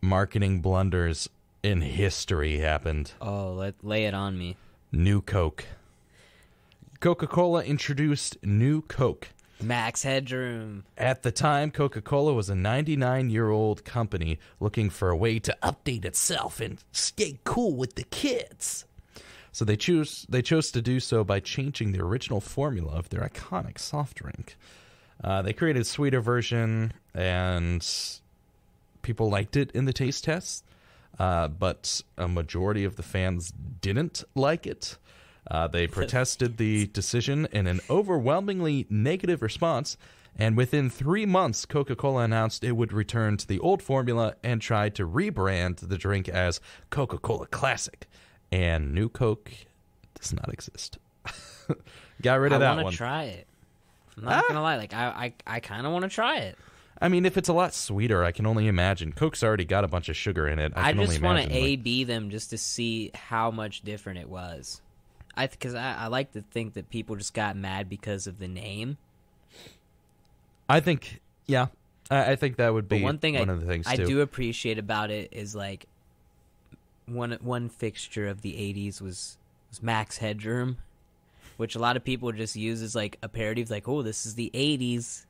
marketing blunders in history happened. Oh, lay it on me. New Coke. Coca-Cola introduced New Coke. Max Headroom. At the time, Coca-Cola was a 99-year-old company looking for a way to update itself and stay cool with the kids. So they chose to do so by changing the original formula of their iconic soft drink. They created a sweeter version, and people liked it in the taste tests, but a majority of the fans didn't like it. They protested the decision in an overwhelmingly negative response, and within 3 months, Coca-Cola announced it would return to the old formula and tried to rebrand the drink as Coca-Cola Classic. And New Coke does not exist. Got rid of that one. I want to try it. I'm not going to lie. Like, I kind of want to try it. I mean, if it's a lot sweeter, I can only imagine. Coke's already got a bunch of sugar in it. I just want to A-B them just to see how much different it was. Because I like to think that people just got mad because of the name. I think, yeah. I think that would be one thing of the things, too. I do appreciate about it is, like, one fixture of the 80s was Max Headroom, which a lot of people just use as, like, a parody of, like, oh, this is the 80s.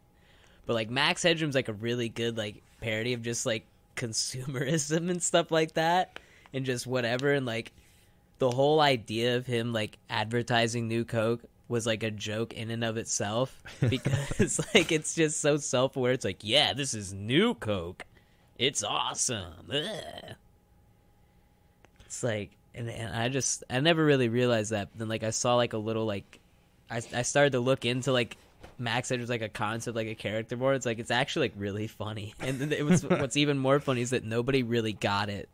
But, like, Max Headroom's, like, a really good, like, parody of just, like, consumerism and stuff like that. And just whatever. And, like, the whole idea of him, like, advertising New Coke was, like, a joke in and of itself. Because, like, it's just so self-aware. It's like, yeah, this is New Coke. It's awesome. Ugh. It's like, and I never really realized that. But then, like, I saw, like, a little, like, I started to look into, like, Max Headroom's, like, a concept, like, a character more. It's like, it's actually, like, really funny. And then it was, what's even more funny is that nobody really got it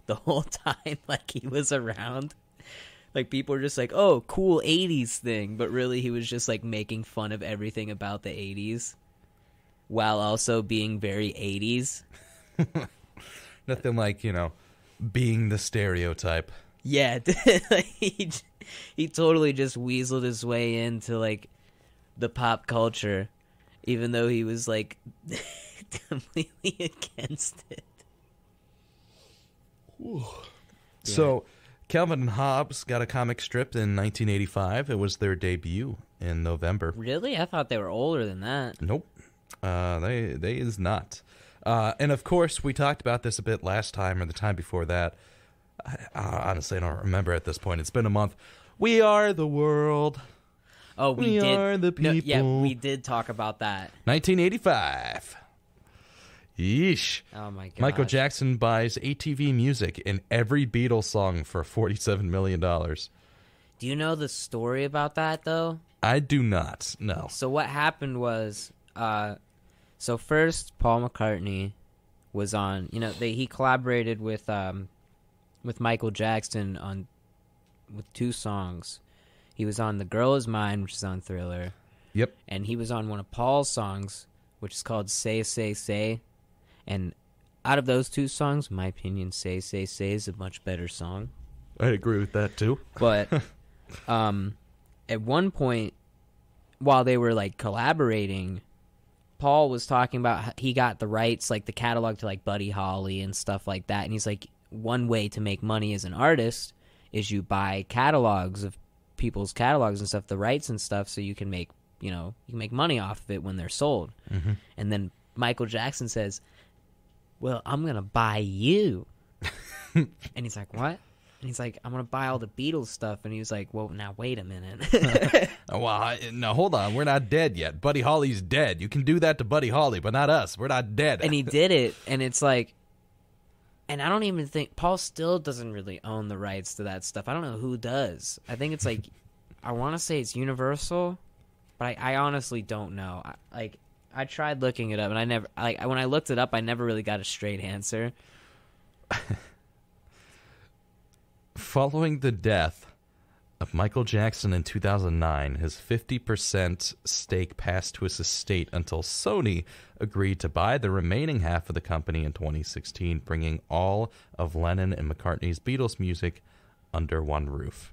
the whole time, like, he was around. Like, people were just like, oh, cool 80s thing. But really, he was just, like, making fun of everything about the 80s while also being very 80s. Nothing like, being the stereotype. Yeah, he totally just weaseled his way into, like, the pop culture, even though he was, like, completely against it. Ooh. So, Calvin and Hobbes got a comic strip in 1985. It was their debut in November. Really? I thought they were older than that. Nope. They is not. And of course, we talked about this a bit last time or the time before that. Honestly, I don't remember at this point. It's been a month. We Are the World. Oh, we are the people. No, yeah, we did talk about that. 1985. Yeesh. Oh, my God. Michael Jackson buys ATV Music in every Beatles song for $47 million. Do you know the story about that, though? I do not, no. So what happened was, so first Paul McCartney was on, he collaborated with Michael Jackson with 2 songs. He was on The Girl Is Mine, which is on Thriller. Yep. And he was on one of Paul's songs, which is called Say, Say, Say. And out of those 2 songs, in my opinion, Say, Say, Say is a much better song. I agree with that, too. But at one point, while they were, collaborating, Paul was talking about how he got the rights, the catalog to, Buddy Holly and stuff like that. And he's like, one way to make money as an artist is you buy catalogs of people's catalogs and stuff, the rights and stuff, so you can make, you can make money off of it when they're sold. Mm-hmm. And then Michael Jackson says, well, I'm going to buy you. And he's like, what? And he's like, I'm going to buy all the Beatles stuff. And he was like, well, now wait a minute. Well, no, hold on. We're not dead yet. Buddy Holly's dead. You can do that to Buddy Holly, but not us. We're not dead. And he did it. And it's like, and I don't even think, Paul still doesn't really own the rights to that stuff. I don't know who does. I think it's I want to say it's Universal, but I honestly don't know. I tried looking it up, and I never, when I looked it up, I never really got a straight answer. Following the death of Michael Jackson in 2009, his 50% stake passed to his estate until Sony agreed to buy the remaining half of the company in 2016, bringing all of Lennon and McCartney's Beatles music under one roof.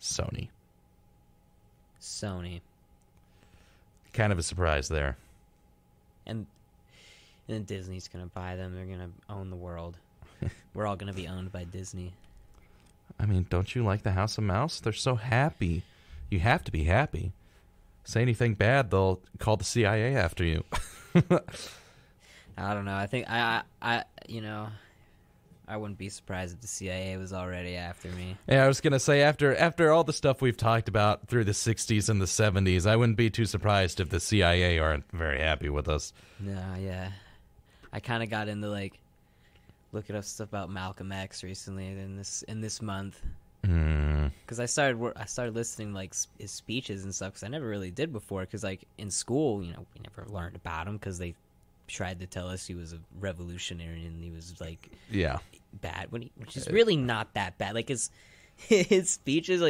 Sony. Kind of a surprise there. And then Disney's going to buy them. They're going to own the world. We're all going to be owned by Disney. I mean, don't you like the House of Mouse? They're so happy. You have to be happy. Say anything bad, they'll call the CIA after you. I don't know. I think I wouldn't be surprised if the CIA was already after me. Yeah, I was going to say, after all the stuff we've talked about through the 60s and the 70s, I wouldn't be too surprised if the CIA aren't very happy with us. No, yeah. I kind of got into, looking up stuff about Malcolm X recently in this month. Because I started listening, his speeches and stuff, because I never really did before, because, in school, we never learned about him, because they tried to tell us he was a revolutionary and he was bad, which is really not that bad. His speeches,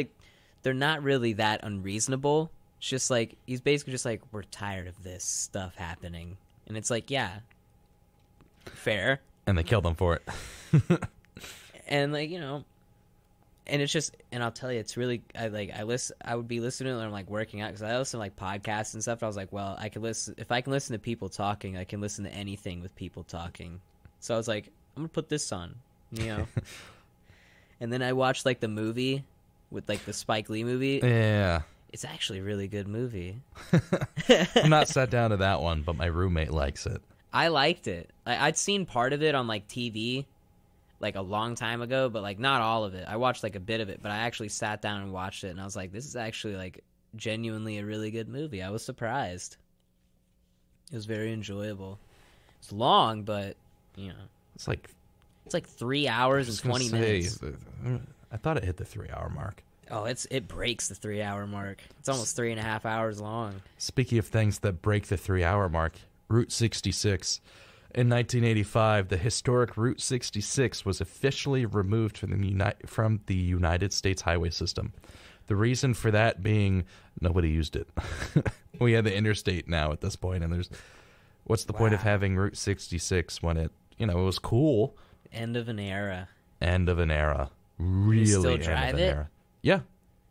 they're not really that unreasonable. It's just he's basically just we're tired of this stuff happening, and it's yeah, fair. And they killed him for it. And and it's just, and I'll tell you, it's really, I would be listening to it when I'm working out, because I listen to podcasts and stuff. I was like, well, I could listen, if I can listen to people talking, I can listen to anything with people talking. So I was like, I'm gonna put this on, And then I watched the movie with the Spike Lee movie. Yeah, it's actually a really good movie. I'm not sat down to that one, but my roommate likes it. I liked it. I'd seen part of it on TV a long time ago, but not all of it. I watched a bit of it, but I actually sat down and watched it, and I was like, this is actually genuinely a really good movie. I was surprised. It was very enjoyable. It's long, but it's like 3 hours and 20 minutes. I thought it hit the 3-hour mark. Oh, it breaks the 3-hour mark. It's almost 3.5 hours long. Speaking of things that break the 3-hour mark, Route 66. In 1985, the historic Route 66 was officially removed from the United States highway system. The reason for that being nobody used it. We have the interstate now at this point, and what's the point of having Route 66 when it was cool? End of an era. End of an era. Really, you still end drive of an it? era. Yeah.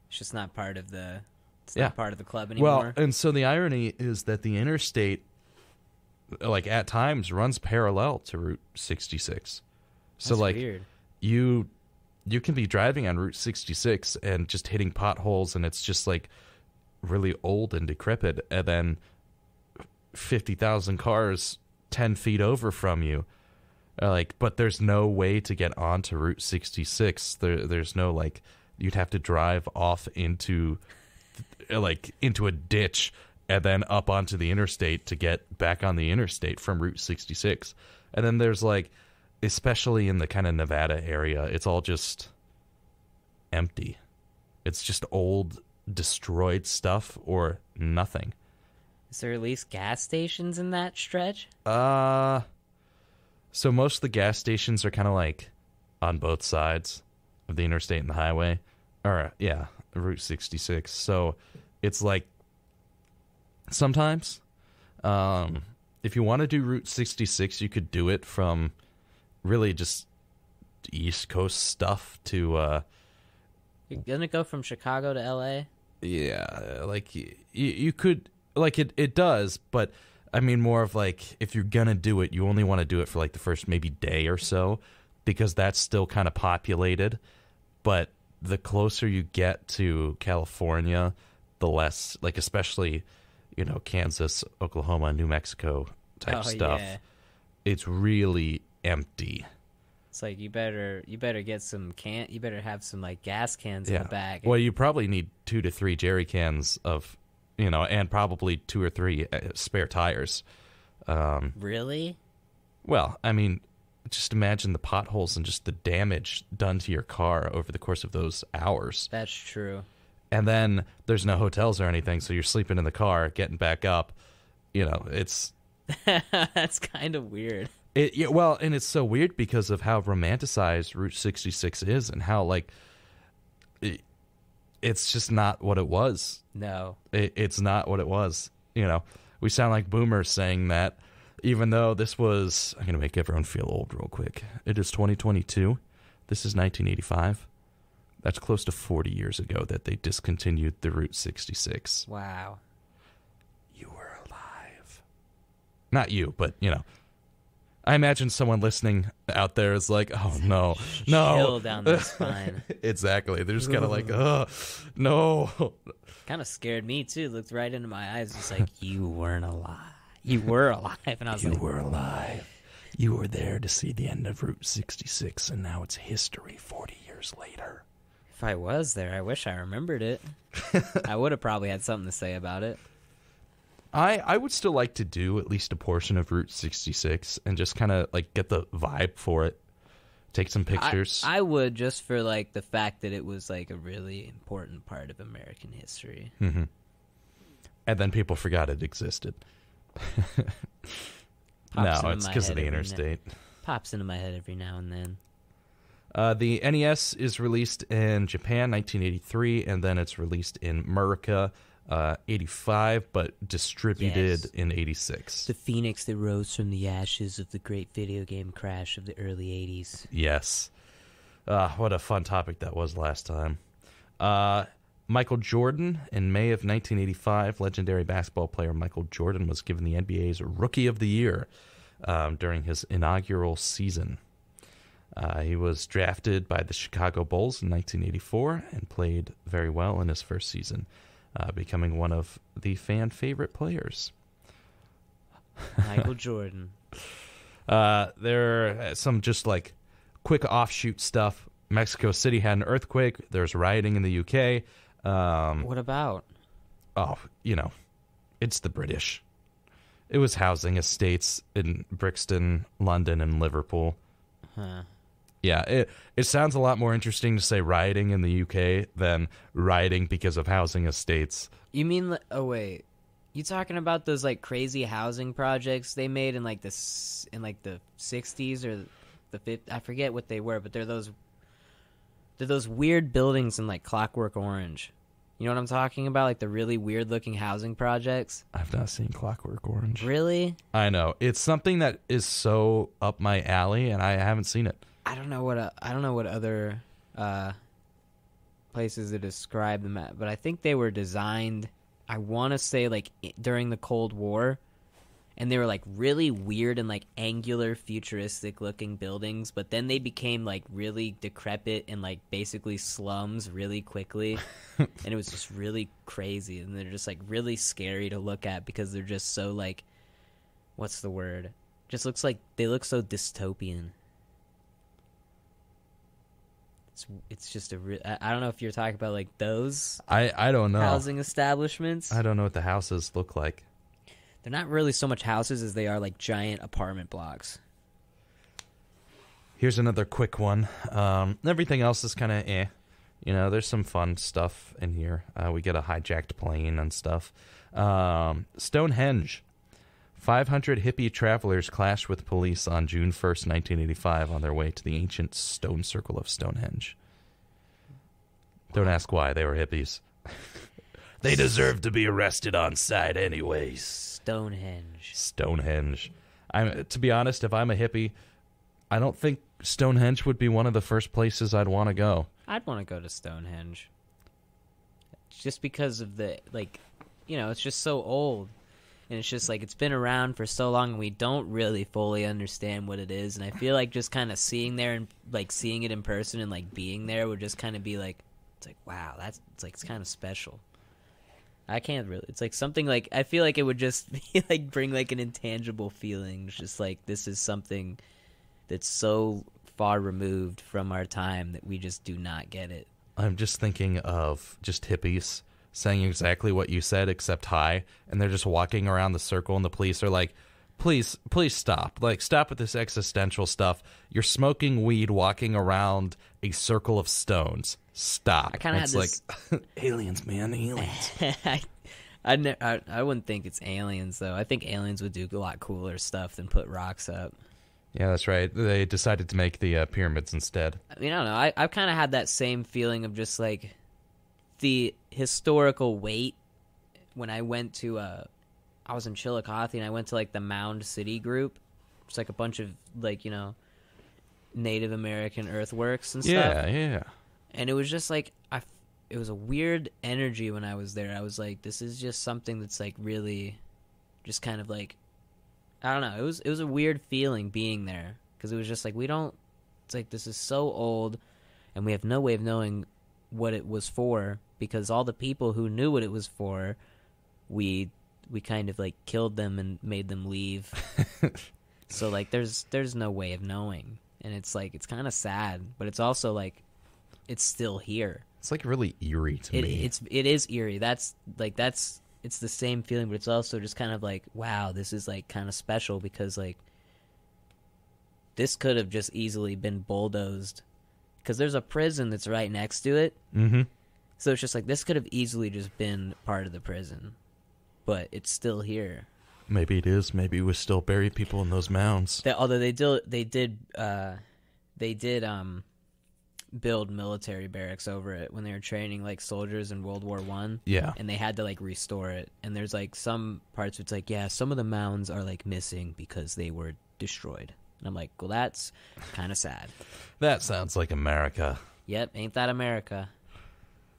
It's just not part of the. It's not part of the club anymore. Well, and so the irony is that the interstate, at times, runs parallel to Route 66. So That's weird. you can be driving on Route 66 and just hitting potholes, and it's just like really old and decrepit, and then 50,000 cars 10 feet over from you. But there's no way to get onto Route 66. There's no, like, you'd have to drive off into a ditch and then up onto the interstate to get back on the interstate from Route 66. And then there's, like, especially in the kind of Nevada area, it's all just empty. It's just old, destroyed stuff or nothing. Is there at least gas stations in that stretch? So most of the gas stations are kind of like on both sides of the interstate and the highway. Or, yeah, Route 66. So it's like sometimes if you want to do Route 66, you could do it from really just East Coast stuff to... You're going to go from Chicago to L.A.? Yeah, like you could... Like, it does, but... I mean, more of like, if you're going to do it, you only want to do it for like the first maybe day or so, because that's still kind of populated. But the closer you get to California, the less, like, especially, Kansas, Oklahoma, New Mexico type stuff. Yeah. It's really empty. It's like you better get some you better have some like gas cans in the back. Well, you probably need 2 to 3 jerry cans of, and probably 2 or 3 spare tires. Really? Well, I mean, just imagine the potholes and just the damage done to your car over the course of those hours. That's true. And then there's no hotels or anything, so you're sleeping in the car, getting back up. It's... That's kind of weird. Well, and it's so weird because of how romanticized Route 66 is and how, like... It's just not what it was. No. It's not what it was. We sound like boomers saying that, even though this was... I'm going to make everyone feel old real quick. It is 2022. This is 1985. That's close to 40 years ago that they discontinued the Route 66. Wow. You were alive. Not you, but, I imagine someone listening out there is like, oh, no. Chill down the spine. Exactly. They're just kind of like, oh, no. Kind of scared me, too. Looked right into my eyes. It's like, you weren't alive. You were alive. And I was like, you were alive. You were there to see the end of Route 66, and now it's history 40 years later. If I was there, I wish I remembered it. I would have probably had something to say about it. I would still like to do at least a portion of Route 66 and just kind of like get the vibe for it. Take some pictures. I would, just for like the fact that it was like a really important part of American history. Mm-hmm. And then people forgot it existed. No, it's because of the interstate. Pops into my head every now and then. The NES is released in Japan, 1983, and then it's released in America, 85, but distributed in 86. The phoenix that rose from the ashes of the great video game crash of the early 80s. Yes. What a fun topic that was last time. Michael Jordan, in May of 1985, legendary basketball player Michael Jordan was given the NBA's Rookie of the Year during his inaugural season. He was drafted by the Chicago Bulls in 1984 and played very well in his first season, becoming one of the fan favorite players. Michael Jordan. There are some just like quick offshoot stuff. Mexico City had an earthquake. There's rioting in the UK. What about? Oh, it's the British. It was housing estates in Brixton, London, and Liverpool. Huh. Yeah, it sounds a lot more interesting to say rioting in the UK than rioting because of housing estates. You mean? Oh wait, you talking about those like crazy housing projects they made in like the 60s or the 50s? I forget what they were, but they're those weird buildings in like Clockwork Orange. You know what I'm talking about? Like the really weird looking housing projects. I've not seen Clockwork Orange. Really? I know. It's something that is so up my alley, and I haven't seen it. I don't know what other places to describe them at, but I think they were designed, I want to say, like during the Cold War, and they were like really weird and like angular, futuristic looking buildings, but then they became like really decrepit and like basically slums really quickly. And it was just really crazy, and they're just like really scary to look at because they're just so like, what's the word? Just looks like they look so dystopian. It's just I don't know if you're talking about like those I don't know housing establishments. I don't know what the houses look like. They're not really so much houses as they are like giant apartment blocks. Here's another quick one. Everything else is kind of eh. You know, there's some fun stuff in here. We get a hijacked plane and stuff. Stonehenge. 500 hippie travelers clashed with police on June 1st, 1985 on their way to the ancient stone circle of Stonehenge. Don't ask why. They were hippies. They deserve to be arrested on sight anyways. Stonehenge. To be honest, if I'm a hippie, I don't think Stonehenge would be one of the first places I'd want to go. I'd want to go to Stonehenge. Just because of the, like, you know, it's just so old. And it's just like it's been around for so long and we don't really fully understand what it is. And I feel like just kind of seeing there and like seeing it in person and like being there would just kind of be like, it's like, wow, it's like, it's kind of special. I can't really, it's like something like, I feel like it would just be like bring like an intangible feeling. It's just like, this is something that's so far removed from our time that we just do not get it. I'm just thinking of just hippies saying exactly what you said except hi, and they're just walking around the circle and the police are like, please stop. Like, stop with this existential stuff. You're smoking weed walking around a circle of stones. Stop. I kind of had this... like, aliens, man, aliens. I wouldn't think it's aliens, though. I think aliens would do a lot cooler stuff than put rocks up. Yeah, that's right. They decided to make the pyramids instead. I mean, I don't know. I've kind of had that same feeling of just, like, the historical weight when I went to I was in Chillicothe and I went to like the Mound City group. It's like a bunch of like, you know, Native American earthworks and stuff. Yeah. And it was just like it was a weird energy when I was there. I was like, this is just something that's like really just kind of like, I don't know. It was a weird feeling being there because it was just like it's like this is so old and we have no way of knowing what it was for, because all the people who knew what it was for, we kind of like killed them and made them leave. So like there's no way of knowing, and it's like it's kind of sad, but it's also like it's still here. It's like really eerie to me. It is eerie. It's the same feeling, but it's also just kind of like, wow, this is like kind of special because like this could have just easily been bulldozed. Because there's a prison that's right next to it. Mm-hmm. So it's just like, this could have easily just been part of the prison. But it's still here. Maybe it is. Maybe we still bury people in those mounds. Although they did build military barracks over it when they were training like soldiers in World War I. Yeah. And they had to like restore it. And there's like some parts where it's like, yeah, some of the mounds are like missing because they were destroyed. And I'm like, well, that's kind of sad. That sounds like America. Yep, ain't that America?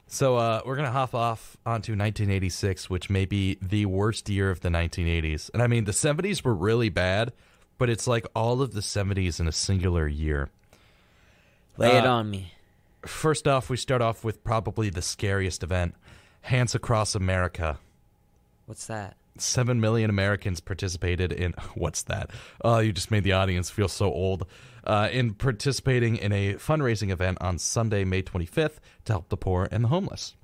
So we're going to hop off onto 1986, which may be the worst year of the 1980s. And I mean, the 70s were really bad, but it's like all of the 70s in a singular year. Lay it on me. First off, we start off with probably the scariest event, Hands Across America. What's that? 7 million Americans participated in... What's that? Oh, you just made the audience feel so old. In participating in a fundraising event on Sunday, May 25th, to help the poor and the homeless.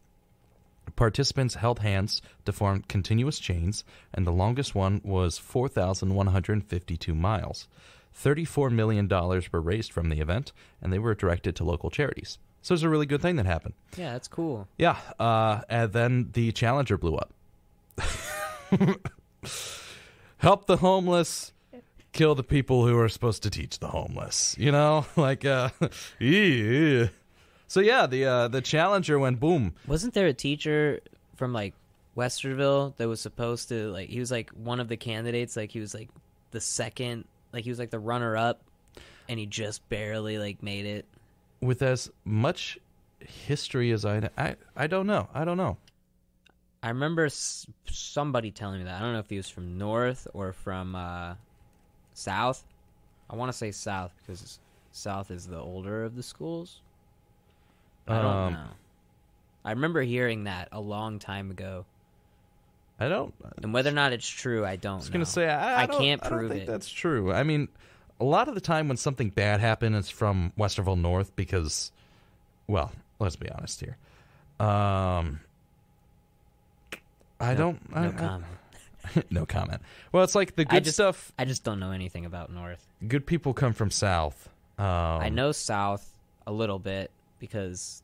Participants held hands to form continuous chains, and the longest one was 4,152 miles. $34 million were raised from the event, and they were directed to local charities. So it's a really good thing that happened. Yeah, that's cool. Yeah, and then the Challenger blew up. Help the homeless, kill the people who are supposed to teach the homeless. You know, like yeah. So yeah, the Challenger went boom. Wasn't there a teacher from like Westerville that was supposed to like he was like one of the candidates, like he was like the second, like he was like the runner up, and he just barely like made it. With as much history as I don't know. I remember somebody telling me that. I don't know if he was from North or from South. I want to say South because South is the older of the schools. I don't know. I remember hearing that a long time ago. I don't. And whether or not it's true, I don't know. I was going to say, I can't prove I don't think it. that's true. I mean, a lot of the time when something bad happens, it's from Westerville North because, well, let's be honest here. No comment. No comment. Well, it's like the good stuff. I just don't know anything about North. Good people come from South. I know South a little bit because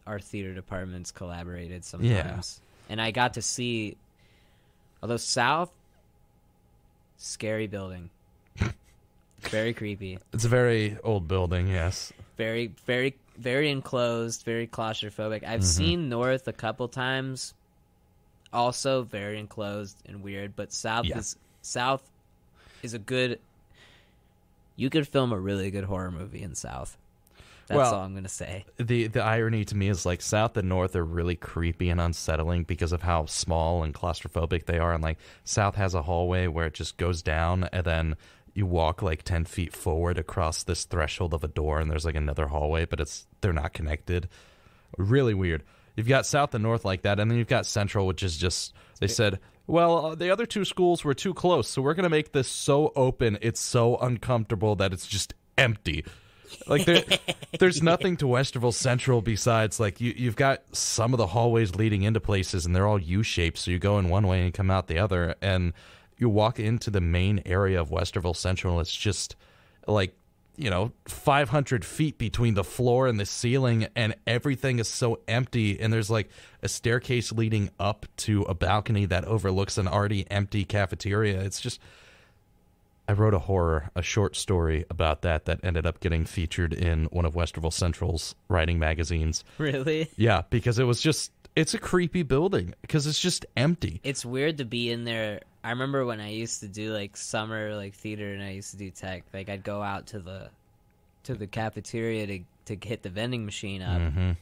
our theater departments collaborated sometimes. Yeah. And I got to see, although South, scary building. Very creepy. It's a very old building, yes. Very, very, very enclosed, very claustrophobic. I've seen North a couple times. Also very enclosed and weird, but South is a good. You could film a really good horror movie in South. That's all I'm gonna say. The irony to me is like South and North are really creepy and unsettling because of how small and claustrophobic they are. And like South has a hallway where it just goes down, and then you walk like 10 feet forward across this threshold of a door, and there's like another hallway, but they're not connected. Really weird. You've got South and North like that, and then you've got Central, which is just, they said, well, the other two schools were too close, so we're going to make this so open, it's so uncomfortable that it's just empty. Like, there's nothing to Westerville Central besides, like, you've got some of the hallways leading into places, and they're all U-shaped, so you go in one way and come out the other, and you walk into the main area of Westerville Central, it's just, like, 500 feet between the floor and the ceiling, and everything is so empty, and there's like a staircase leading up to a balcony that overlooks an already empty cafeteria. It's just, I wrote a short story about that ended up getting featured in one of Westerville Central's writing magazines. Really? Yeah, because it's a creepy building because it's just empty. It's weird to be in there. I remember when I used to do like summer like theater and I used to do tech, like I'd go out to the cafeteria to hit the vending machine up. Mm-hmm. And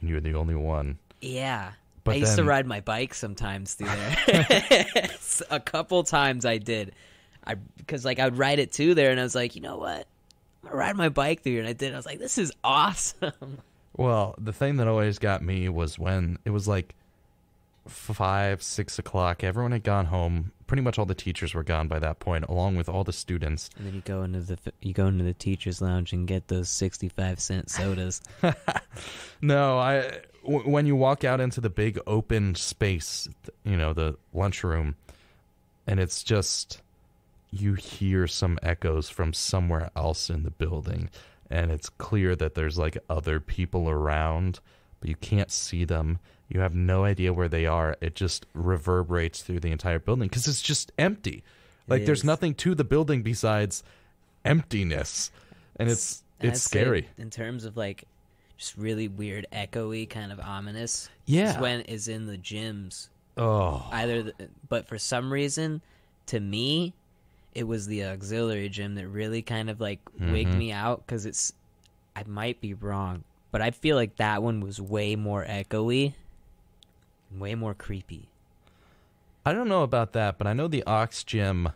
you were the only one. Yeah. But I used to ride my bike sometimes through there. A couple times I did. Because like I would ride it to there and I was like, you know what? I'm going to ride my bike through here. And I did. I was like, this is awesome. Well, the thing that always got me was when it was like 5, 6 o'clock. Everyone had gone home. Pretty much all the teachers were gone by that point, along with all the students. And then you go into the teachers' lounge and get those 65-cent sodas. No, when you walk out into the big open space, the lunchroom, and it's just you hear some echoes from somewhere else in the building, and it's clear that there's like other people around, but you can't see them. You have no idea where they are. It just reverberates through the entire building because it's just empty. Like there's nothing to the building besides emptiness, and it's scary. In terms of like just really weird, echoey, kind of ominous. Yeah, is when is in the gyms. Oh, but for some reason, to me, it was the auxiliary gym that really kind of like wigged me out because I might be wrong, but I feel like that one was way more echoey. Way more creepy. I don't know about that, but I know the aux gym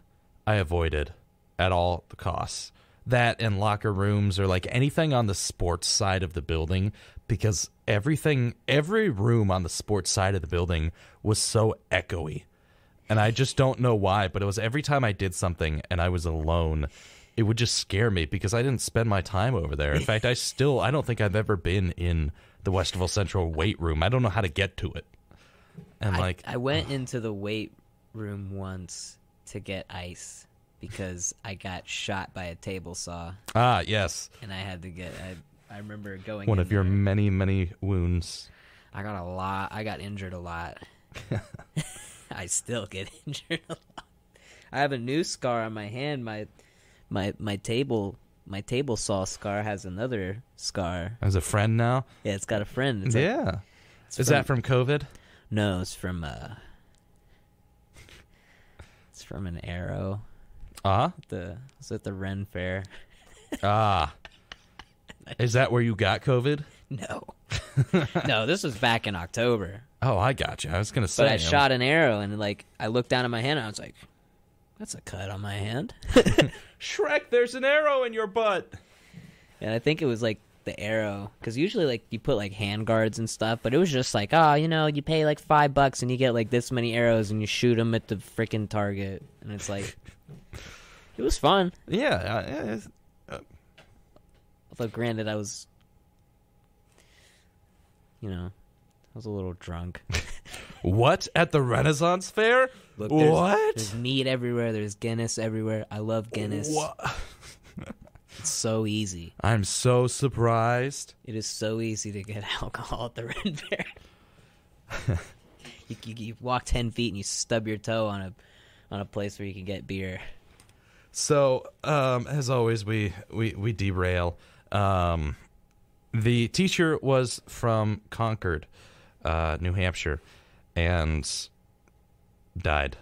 I avoided at all the costs. That and locker rooms or like anything on the sports side of the building, because every room on the sports side of the building was so echoey. And I just don't know why, but it was every time I did something and I was alone, it would just scare me because I didn't spend my time over there. In fact, I don't think I've ever been in the Westerville Central weight room. I don't know how to get to it. And I went into the weight room once to get ice because I got shot by a table saw. Ah, yes. And I had to I remember going one in of your many, many wounds. I got injured a lot. I still get injured a lot. I have a new scar on my hand. My table saw scar has another scar. As a friend now? Yeah, it's got a friend. Is that from COVID? No, it's from an arrow. It's at the Ren Fair. Is that where you got COVID? No. No, this was back in October. Oh, I got you. I was gonna say. But I shot an arrow, and like I looked down at my hand, and I was like, "That's a cut on my hand." Shrek, there's an arrow in your butt. And I think it was like the arrow, because usually like you put like hand guards and stuff, but it was just like, oh, you know, you pay like $5 and you get like this many arrows and you shoot them at the freaking target, and it's like, it was fun. Yeah. Although granted, I was, you know, I was a little drunk. What? At the Renaissance Fair? Look, what? There's meat everywhere. There's Guinness everywhere. I love Guinness. What? It's so easy. I'm so surprised. It is so easy to get alcohol at the Ren Fair. you walk 10 feet and you stub your toe on a place where you can get beer. So, as always, we derail. The teacher was from Concord, New Hampshire, and died.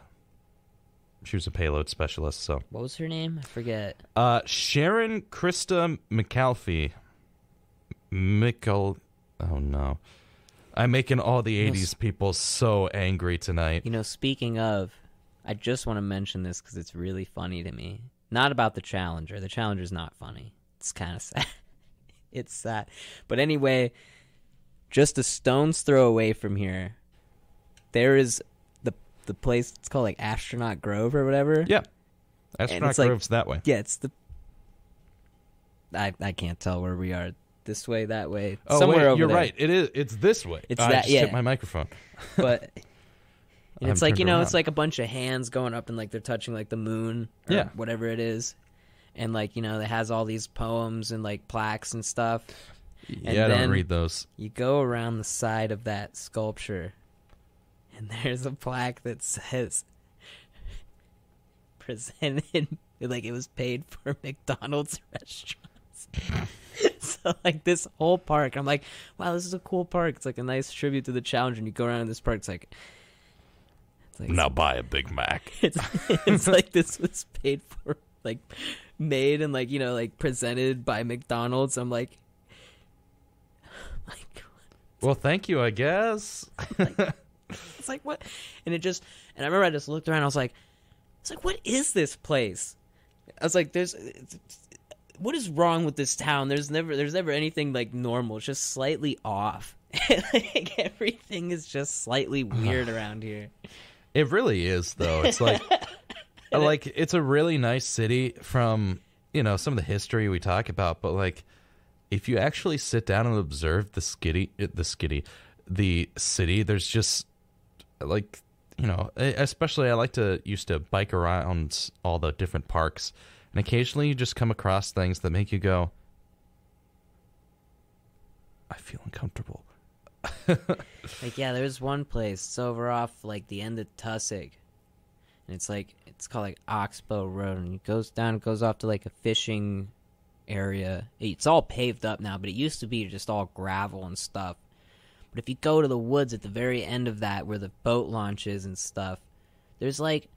She was a payload specialist. So, what was her name? I forget. Sharon Krista McAlfee. Oh no, I'm making all the '80s people so angry tonight. You know, speaking of, I just want to mention this because it's really funny to me. Not about the Challenger. The Challenger's not funny. It's kind of sad. It's sad. But anyway, just a stone's throw away from here, there is the place. It's called like Astronaut Grove or whatever. Yeah, Astronaut Grove's that way. Yeah, it's the. I can't tell where we are. This way, that way. Oh, somewhere wait, over you're there. right. It is. It's this way. It's I that. just Yeah. hit my microphone. But and it's like, you know, around. it's like a bunch of hands going up and like they're touching like the moon or Yeah. whatever it is. And like, you know, it has all these poems and like plaques and stuff. Yeah, And I don't then read those. You go around the side of that sculpture and there's a plaque that says presented, like it was paid for McDonald's restaurants. So like this whole park, I'm like, wow, this is a cool park. It's like a nice tribute to the Challenger. And you go around in this park, it's like Now buy a Big Mac. It's like this was paid for, like made and like, you know, like presented by McDonald's. I'm like, Well, thank you, I guess. it's like what? And I remember I just looked around. I was like, what is this place? I was like, what is wrong with this town? There's never anything like normal. It's just slightly off. Like everything is just slightly weird around here. It really is, though. It's like, it's a really nice city from, you know, some of the history we talk about, but like, if you actually sit down and observe the city, there's just like, you know, especially I used to bike around all the different parks, and occasionally you just come across things that make you go, I feel uncomfortable. Like, yeah, there's one place. It's over off like the end of Tussock, and it's called like Oxbow Road, and it goes off to like a fishing area. It's all paved up now, but it used to be just all gravel and stuff. But if you go to the woods at the very end of that, where the boat launch is and stuff, there's like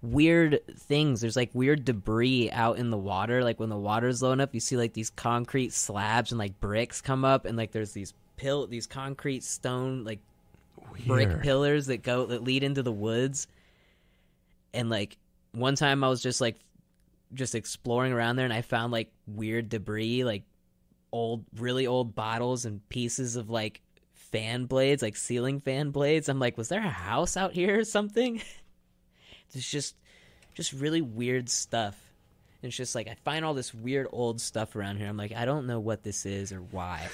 weird things. There's like weird debris out in the water. Like when the water's low enough, you see like these concrete slabs and like bricks come up, and like there's these concrete stone like brick pillars that lead into the woods. And like one time I was just exploring around there, and I found like weird debris, like really old bottles and pieces of like fan blades, like ceiling fan blades. I'm like, was there a house out here or something? It's just really weird stuff. And it's just like, I find all this weird old stuff around here. I'm like, I don't know what this is or why.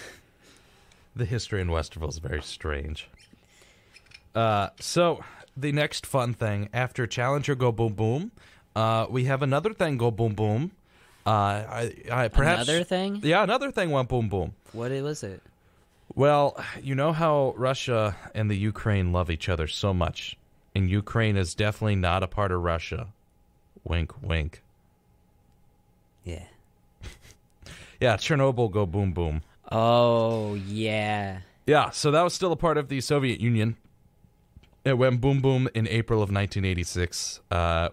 The history in Westerville is very strange. So the next fun thing after Challenger go boom boom, we have another thing go boom boom. Perhaps another thing? Yeah, another thing went boom boom. What was it? Well, you know how Russia and the Ukraine love each other so much, and Ukraine is definitely not a part of Russia. Wink, wink. Yeah. Yeah, Chernobyl go boom boom. Oh, yeah. Yeah, so that was still a part of the Soviet Union. It went boom boom in April of 1986,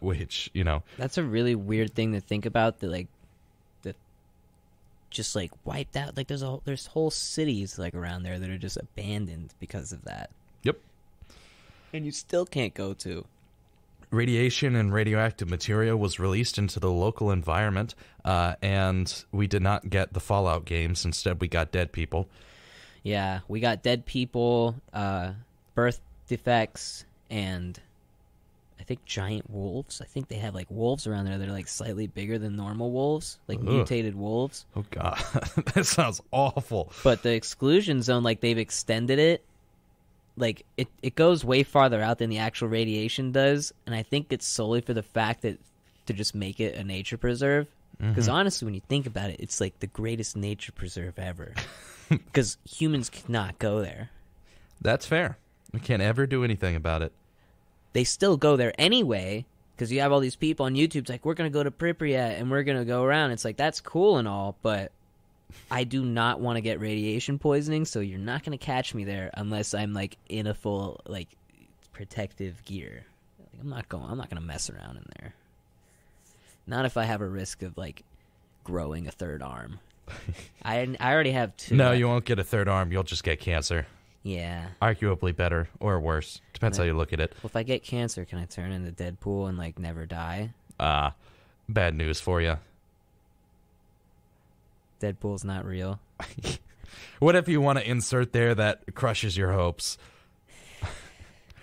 which, you know. That's a really weird thing to think about, that just like wiped out. Like there's whole cities like around there that are just abandoned because of that. Yep. And you still can't go to. Radiation and radioactive material was released into the local environment, and we did not get the Fallout games. Instead, we got dead people. Yeah, we got dead people, birth defects, and I think giant wolves. I think they have like wolves around there that are like slightly bigger than normal wolves, like mutated wolves. Oh god, that sounds awful. But the exclusion zone, like they've extended it, like it goes way farther out than the actual radiation does, and I think it's solely for the fact that to just make it a nature preserve. Because honestly, when you think about it, it's like the greatest nature preserve ever. Because humans cannot go there. That's fair. We can't ever do anything about it. They still go there anyway, because you have all these people on YouTube. It's like, we're going to go to Pripyat, and we're going to go around. It's like, that's cool and all, but I do not want to get radiation poisoning, so you're not going to catch me there unless I'm, like, in a full, like, protective gear. Like, I'm not going to mess around in there. Not if I have a risk of, like, growing a third arm. I already have 2. No, you won't get a third arm. You'll just get cancer. Yeah. Arguably better or worse. Depends how you look at it. Well, if I get cancer, can I turn into Deadpool and, like, never die? Bad news for you. Deadpool's not real. What if you want to insert there that crushes your hopes?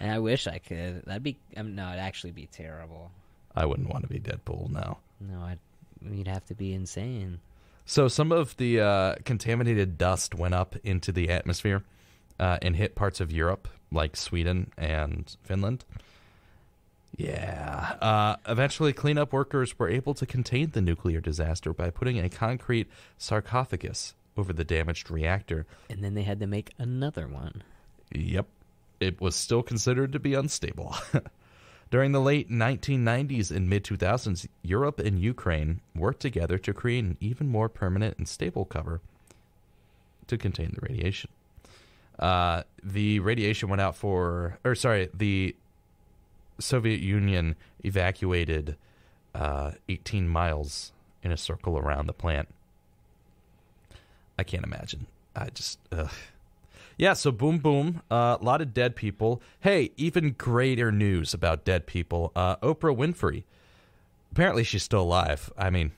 And I wish I could. That'd be... no, it'd actually be terrible. I wouldn't want to be Deadpool, no. No, you'd have to be insane. So some of the contaminated dust went up into the atmosphere and hit parts of Europe, like Sweden and Finland. Yeah. Eventually, cleanup workers were able to contain the nuclear disaster by putting a concrete sarcophagus over the damaged reactor. And then they had to make another one. Yep. It was still considered to be unstable. During the late 1990s and mid-2000s, Europe and Ukraine worked together to create an even more permanent and stable cover to contain the radiation. The radiation went out the Soviet Union evacuated 18 miles in a circle around the plant. I can't imagine. Yeah, so boom, boom. A lot of dead people. Hey, even greater news about dead people. Oprah Winfrey. Apparently she's still alive. I mean,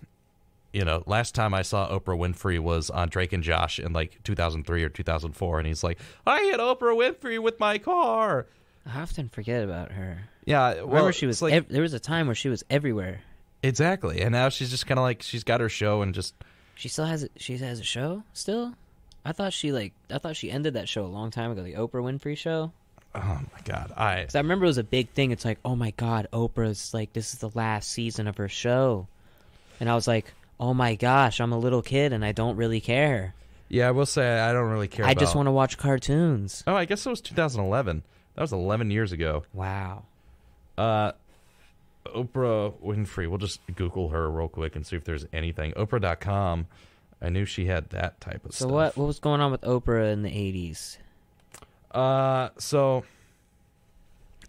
last time I saw Oprah Winfrey was on Drake and Josh in like 2003 or 2004, and he's like, I hit Oprah Winfrey with my car. I often forget about her. Yeah, well, remember she was like, there was a time where she was everywhere. Exactly, and now she's just kind of like, she's got her show and just... She still has it. She has a show still? I thought she ended that show a long time ago, the Oprah Winfrey show. Oh my god. 'Cause I remember it was a big thing. It's like, oh my god, Oprah's like, this is the last season of her show. And I was like, oh my gosh, I'm a little kid and I don't really care. Yeah, I will say I don't really care I just want to watch cartoons. Oh, I guess it was 2011. That was 11 years ago. Wow. Oprah Winfrey. We'll just Google her real quick and see if there's anything. Oprah.com. I knew she had that type of stuff. So what was going on with Oprah in the 80s? So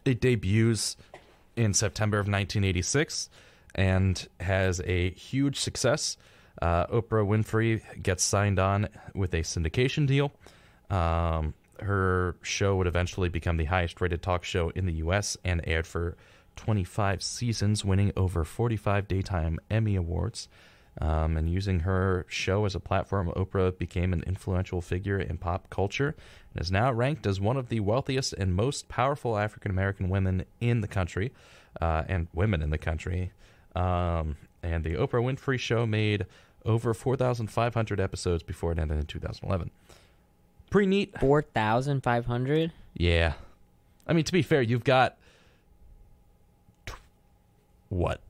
it debuts in September of 1986 and has a huge success. Oprah Winfrey gets signed on with a syndication deal. Her show would eventually become the highest-rated talk show in the U.S. and aired for 25 seasons, winning over 45 Daytime Emmy Awards. And using her show as a platform, Oprah became an influential figure in pop culture and is now ranked as one of the wealthiest and most powerful African-American women in the country, and women in the country. And the Oprah Winfrey Show made over 4,500 episodes before it ended in 2011. Pretty neat. 4,500? Yeah. I mean, to be fair, you've got... what?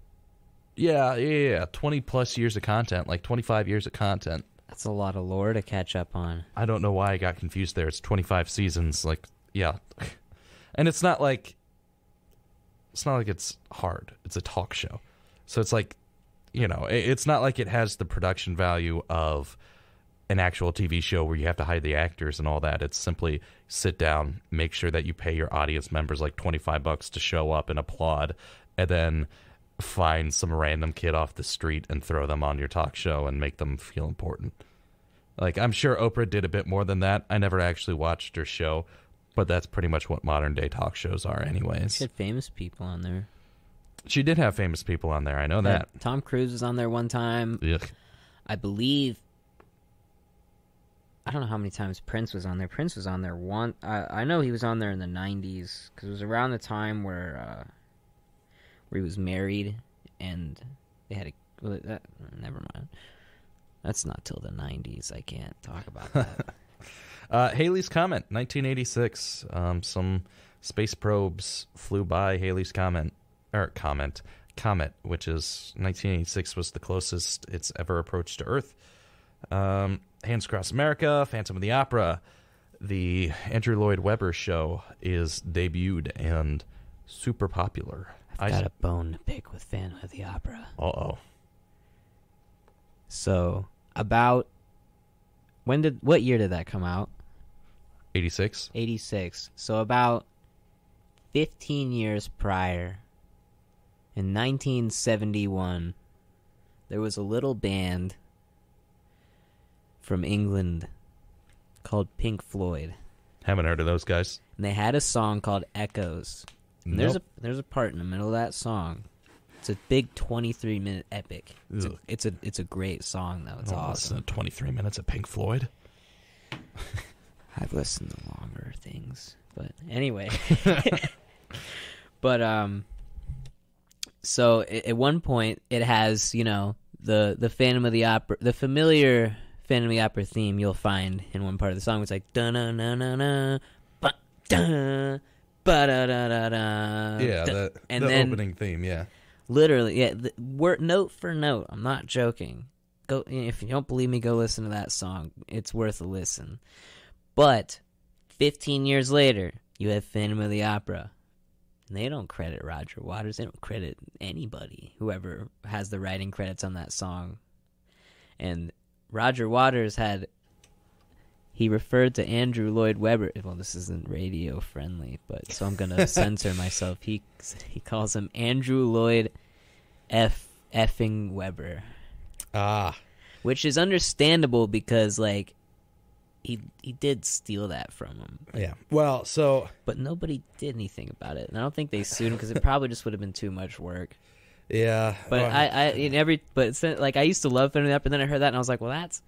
Yeah, 20-plus years of content, like 25 years of content. That's a lot of lore to catch up on. I don't know why I got confused there. It's 25 seasons, like, yeah. And it's not like it's hard. It's a talk show. So it's like, it's not like it has the production value of an actual TV show where you have to hide the actors and all that. It's simply sit down, make sure that you pay your audience members like $25 to show up and applaud, and then find some random kid off the street and throw them on your talk show and make them feel important. Like, I'm sure Oprah did a bit more than that. I never actually watched her show, But that's pretty much what modern day talk shows are anyways. She had famous people on there. She did have famous people on there. I know that. Tom Cruise was on there one time. Yuck. I believe... I don't know how many times Prince was on there. Prince was on there one... I know he was on there in the 90s, because it was around the time where he was married, and they had a... Well, never mind. That's not till the 90s. I can't talk about that. Halley's Comet, 1986. Some space probes flew by Halley's Comet, which is 1986 was the closest it's ever approached to Earth. Hands Across America, Phantom of the Opera. The Andrew Lloyd Webber show is debuted and super popular. I've got a bone to pick with Phantom of the Opera. Uh-oh. So, what year did that come out? 86. 86. So about 15 years prior, in 1971, there was a little band from England called Pink Floyd. Haven't heard of those guys. And they had a song called Echoes. And there's a part in the middle of that song. It's a big 23-minute epic. It's a great song though. It's awesome. Listen to 23 minutes of Pink Floyd. I've listened to longer things, but anyway. But so at one point it has the Phantom of the Opera, the familiar Phantom of the Opera theme you'll find in one part of the song. It's like da na na na na ba da ba da da da da. Yeah, the opening theme. Yeah, literally, yeah, word note for note. I'm not joking. Go if you don't believe me, go listen to that song. It's worth a listen. But 15 years later, you have Phantom of the Opera. And they don't credit Roger Waters. They don't credit anybody, whoever has the writing credits on that song. And Roger Waters he referred to Andrew Lloyd Webber. Well, this isn't radio friendly, but so I'm going to censor myself. He calls him Andrew Lloyd effing Webber. Ah. Which is understandable because, like, he did steal that from him. Yeah. Well, so... But nobody did anything about it. And I don't think they sued him because it probably just would have been too much work. Yeah. But I used to love Phantom of the Opera, and then I heard that and I was like, that's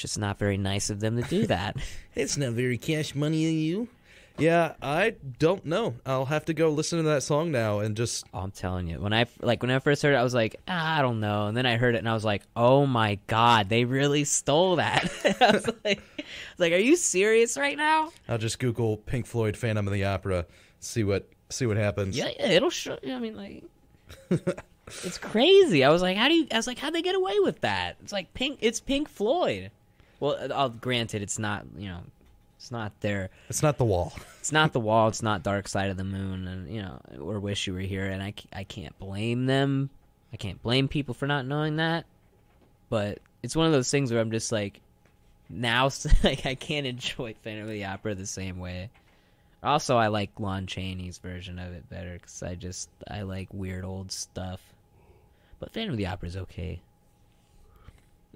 just not very nice of them to do that. It's not very cash money of you. Yeah, I don't know. I'll have to go listen to that song now and just... Oh, I'm telling you. When I first heard it, I was like, I don't know. And then I heard it and I was like, oh my God, they really stole that. I was like, are you serious right now? I'll just Google Pink Floyd Phantom of the Opera, see what happens. Yeah, it'll show. I mean, like, it's crazy. I was like, how'd they get away with that? It's like it's Pink Floyd. Well, granted, it's not, it's not there. It's not The Wall. It's not The Wall. It's not Dark Side of the Moon, and or Wish You Were Here. And I can't blame them. I can't blame people for not knowing that. But it's one of those things where I'm just like, now, like, I can't enjoy Phantom of the Opera the same way. Also, I like Lon Chaney's version of it better because I like weird old stuff. But Phantom of the Opera is okay.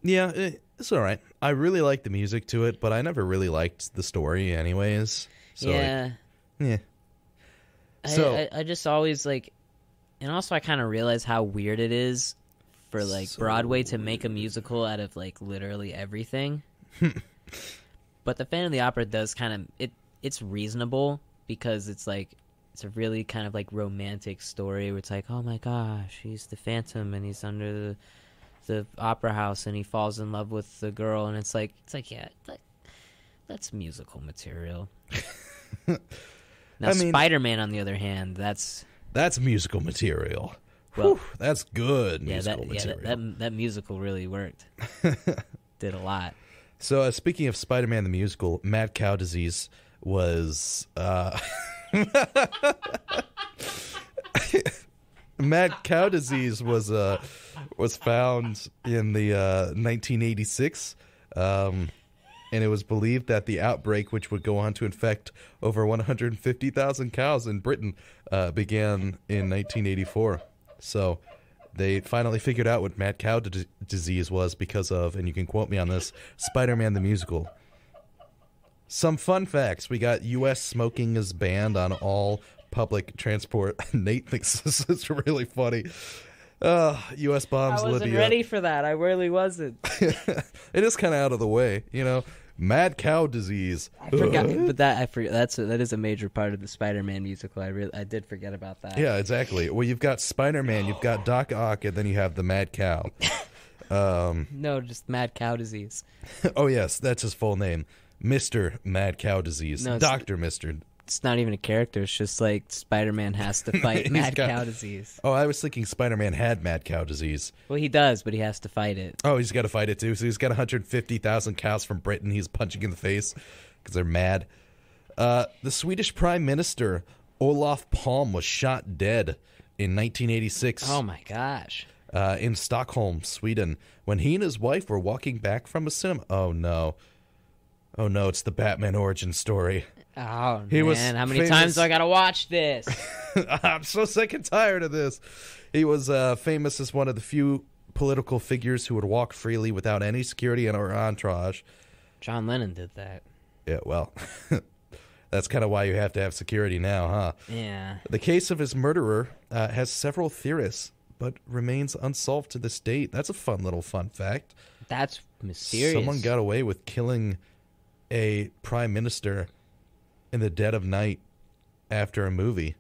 Yeah, it's all right. I really like the music to it, but I never really liked the story anyways. So yeah. Yeah. So I just always like... And also I kind of realize how weird it is for like Broadway to make a musical out of like literally everything. But the Phantom of the Opera does kind of... It's reasonable because it's like... It's a really kind of like romantic story where it's like, oh my gosh, he's the Phantom and he's under the opera house and he falls in love with the girl, and it's like yeah, that's musical material. Now, Spider-Man, on the other hand, that's musical material. Well, whew, that's good musical material. That musical really worked. Did a lot. So, speaking of Spider-Man the musical, mad cow disease was mad cow disease was found in the 1986, and it was believed that the outbreak, which would go on to infect over 150,000 cows in Britain, began in 1984. So they finally figured out what mad cow disease was because of, and you can quote me on this, Spider-Man the musical. Some fun facts. We got U.S. smoking is banned on all public transport. Nate thinks this is really funny. U.S. bombs Libya. I wasn't ready for that. I really wasn't. It is kind of out of the way, you know. Mad cow disease. I forgot, but that is a major part of the Spider-Man musical. I did forget about that. Yeah, exactly. Well, you've got Spider-Man, you've got Doc Ock, and then you have the Mad Cow. No, just mad cow disease. Oh yes, that's his full name, Mr. Mad Cow Disease. No, Dr. Mr. It's not even a character. It's just like Spider-Man has to fight mad cow disease. Oh, I was thinking Spider-Man had mad cow disease. Well, he does, but he has to fight it. Oh, he's got to fight it too. So he's got 150,000 cows from Britain he's punching in the face because they're mad. The Swedish Prime Minister Olof Palme was shot dead in 1986. Oh my gosh. In Stockholm, Sweden, when he and his wife were walking back from a cinema. Oh no, it's the Batman origin story. Oh, man, how many times do I gotta watch this? I'm so sick and tired of this. He was famous as one of the few political figures who would walk freely without any security in our entourage. John Lennon did that. Yeah, well, that's kind of why you have to have security now, huh? Yeah. The case of his murderer has several theorists, but remains unsolved to this date. That's a fun little fun fact. That's mysterious. Someone got away with killing a prime minister in the dead of night after a movie.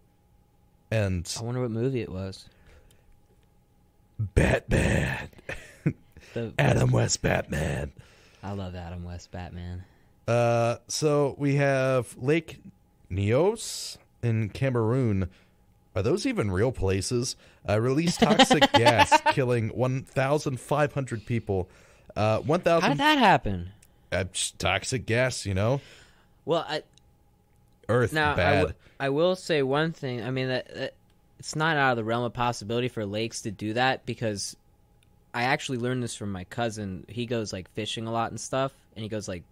And I wonder what movie it was. Batman. Adam West Batman. I love Adam West Batman. So we have Lake Nyos in Cameroon. Are those even real places? Released toxic gas, killing 1,500 people. 1,000. How did that happen? Toxic gas, you know. Well, Earth bad. I will say one thing. I mean, that it's not out of the realm of possibility for lakes to do that, because I actually learned this from my cousin. He goes like fishing a lot and stuff, and he goes like,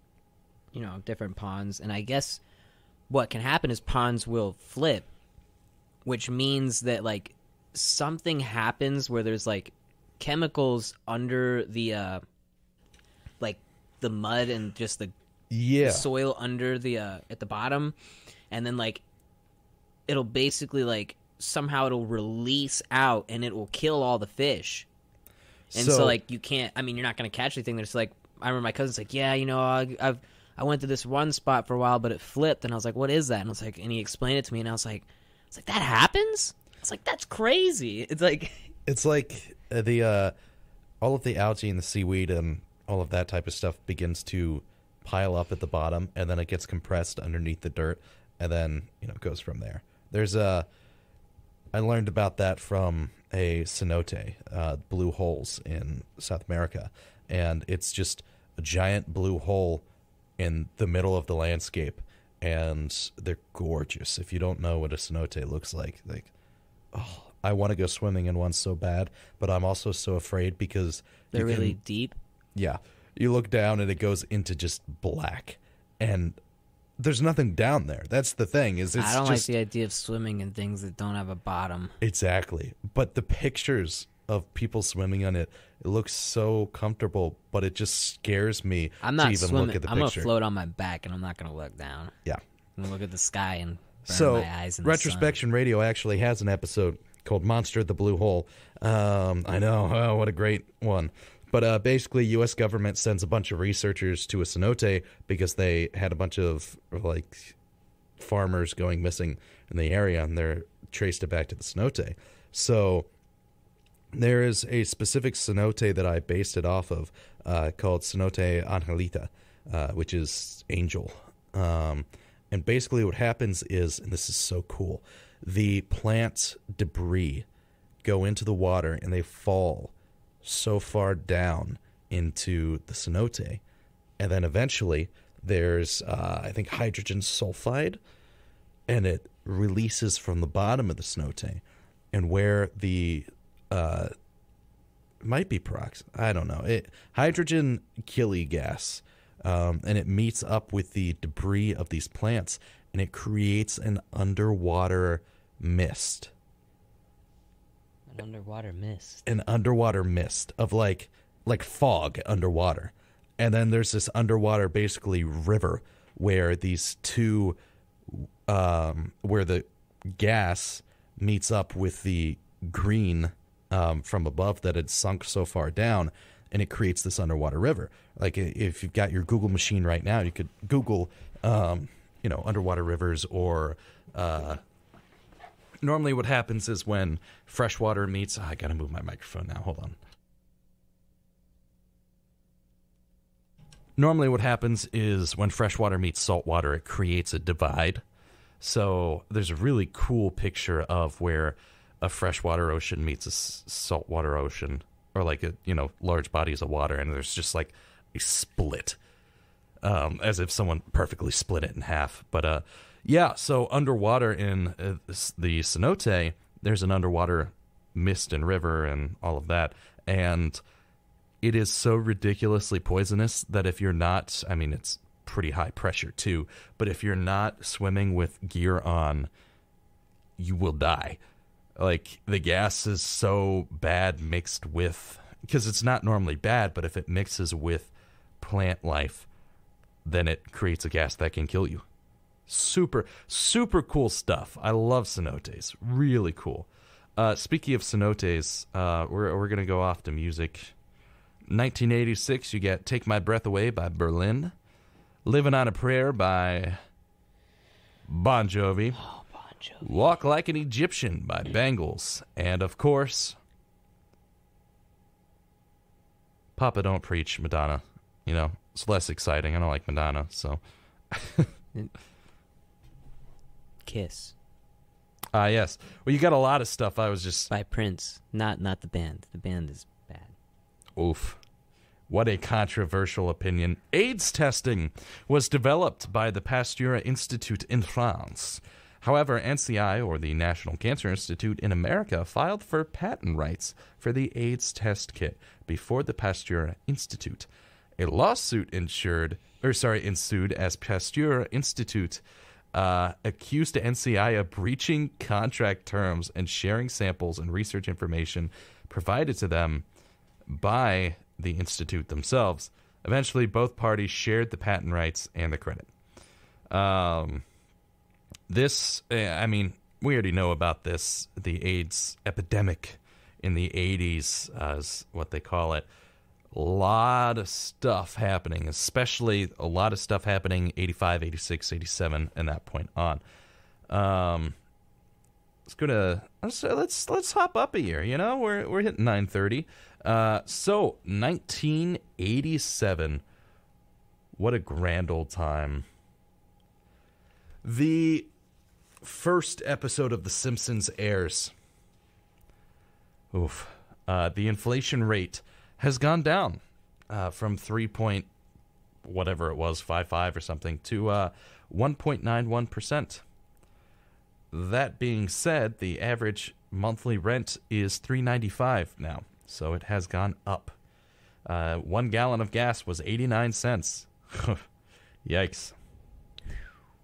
you know, different ponds. And I guess what can happen is ponds will flip, which means that like something happens where there's like chemicals under the like the mud and just the soil under the at the bottom, and then like it'll basically like somehow it'll release out and it will kill all the fish. And so like you can't, I mean, you're not going to catch anything. There's like, I remember my cousin's like, yeah, you know, I went to this one spot for a while, but it flipped. And I was like, what is that? And I was like, and he explained it to me, and I was like, that happens? I was like, that's crazy. It's like the all of the algae and the seaweed and all of that type of stuff begins to pile up at the bottom, and then it gets compressed underneath the dirt, and then, you know, it goes from there. I learned about that from a cenote, blue holes in South America, and it's just a giant blue hole in the middle of the landscape, and they're gorgeous. If you don't know what a cenote looks like, oh, I want to go swimming in one so bad, but I'm also so afraid because they're really deep. Yeah, you look down and it goes into just black, and there's nothing down there. That's the thing. I don't like the idea of swimming in things that don't have a bottom. Exactly. But the pictures of people swimming on it looks so comfortable, but it just scares me to even swimming. Look at the I'm picture. I'm going to float on my back, and I'm not going to look down. Yeah. I'm going to look at the sky and burn my eyes in Retrospection Radio actually has an episode called Monster at the Blue Hole. I know. Oh, what a great one. But basically, U.S. government sends a bunch of researchers to a cenote because they had a bunch of like farmers going missing in the area, and they're traced it back to the cenote. So there is a specific cenote that I based it off of called Cenote Angelita, which is angel. And basically what happens is, and this is so cool, the plant debris go into the water and they fall so far down into the cenote, and then eventually there's I think hydrogen sulfide, and it releases from the bottom of the cenote, and where the might be I don't know, hydrogen killy gas, and it meets up with the debris of these plants, and it creates an underwater mist. An underwater mist of like fog underwater. And then there's this underwater basically river where these two, where the gas meets up with the green from above that had sunk so far down, and it creates this underwater river. Like if you've got your Google machine right now, you could Google, underwater rivers or. Normally what happens is when fresh water meets... I got to move my microphone now. Hold on. Normally what happens is when fresh water meets salt water, it creates a divide. So there's a really cool picture of where a freshwater ocean meets a saltwater ocean, or like large bodies of water, and there's just like a split, as if someone perfectly split it in half. But so underwater in the cenote, there's an underwater mist and river and all of that, and it is so ridiculously poisonous that if you're not, I mean, it's pretty high pressure too, but if you're not swimming with gear on, you will die. Like, the gas is so bad mixed with, because it's not normally bad, but if it mixes with plant life, then it creates a gas that can kill you. Super, super cool stuff. I love cenotes. Really cool. Speaking of cenotes, we're going to go off to music. 1986, you get Take My Breath Away by Berlin. Livin' on a Prayer by Bon Jovi. Oh, Bon Jovi. Walk Like an Egyptian by Bangles. And, of course, Papa Don't Preach, Madonna. It's less exciting. I don't like Madonna, so... Kiss. Yes. Well, you got a lot of stuff. I was just... By Prince. Not the band. The band is bad. Oof. What a controversial opinion. AIDS testing was developed by the Pasteur Institute in France. However, NCI, or the National Cancer Institute in America, filed for patent rights for the AIDS test kit before the Pasteur Institute. A lawsuit ensued as Pasteur Institute accused NCI of breaching contract terms and sharing samples and research information provided to them by the institute themselves. Eventually, both parties shared the patent rights and the credit. We already know about this. The AIDS epidemic in the 80s is what they call it. A lot of stuff happening, especially a lot of stuff happening 85, 86, 87, and that point on. Let's hop up a year. We're hitting 9:30. So 1987. What a grand old time. The first episode of The Simpsons airs. Oof. The inflation rate has gone down from 3.55 or something to 1.91%. That being said, the average monthly rent is $3.95 now, so it has gone up. 1 gallon of gas was 89 cents. Yikes.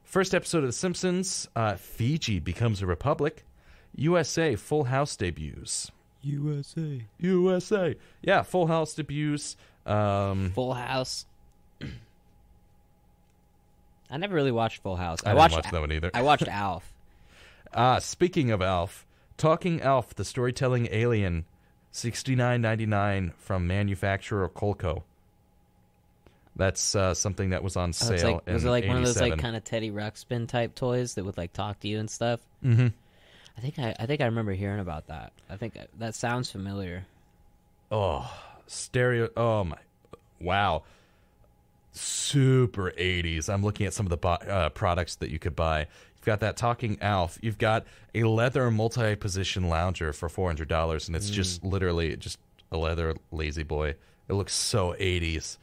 First episode of The Simpsons, Fiji becomes a republic. USA Full House debuts. USA. Yeah, Full House debuts. Full House. I never really watched Full House. I didn't watch that one either. I watched Alf. Speaking of Alf, Talking Alf, the storytelling alien, $69.99 from manufacturer Colco. That's something that was on sale. Was it like 87. one of those like kind of Teddy Ruxpin type toys that would like talk to you and stuff? Mm-hmm. I think I remember hearing about that. I think that sounds familiar. Oh, stereo. Oh my, wow. Super 80s. I'm looking at some of the products that you could buy. You've got that Talking Alf. You've got a leather multi-position lounger for $400, and it's just literally just a leather lazy boy. It looks so 80s.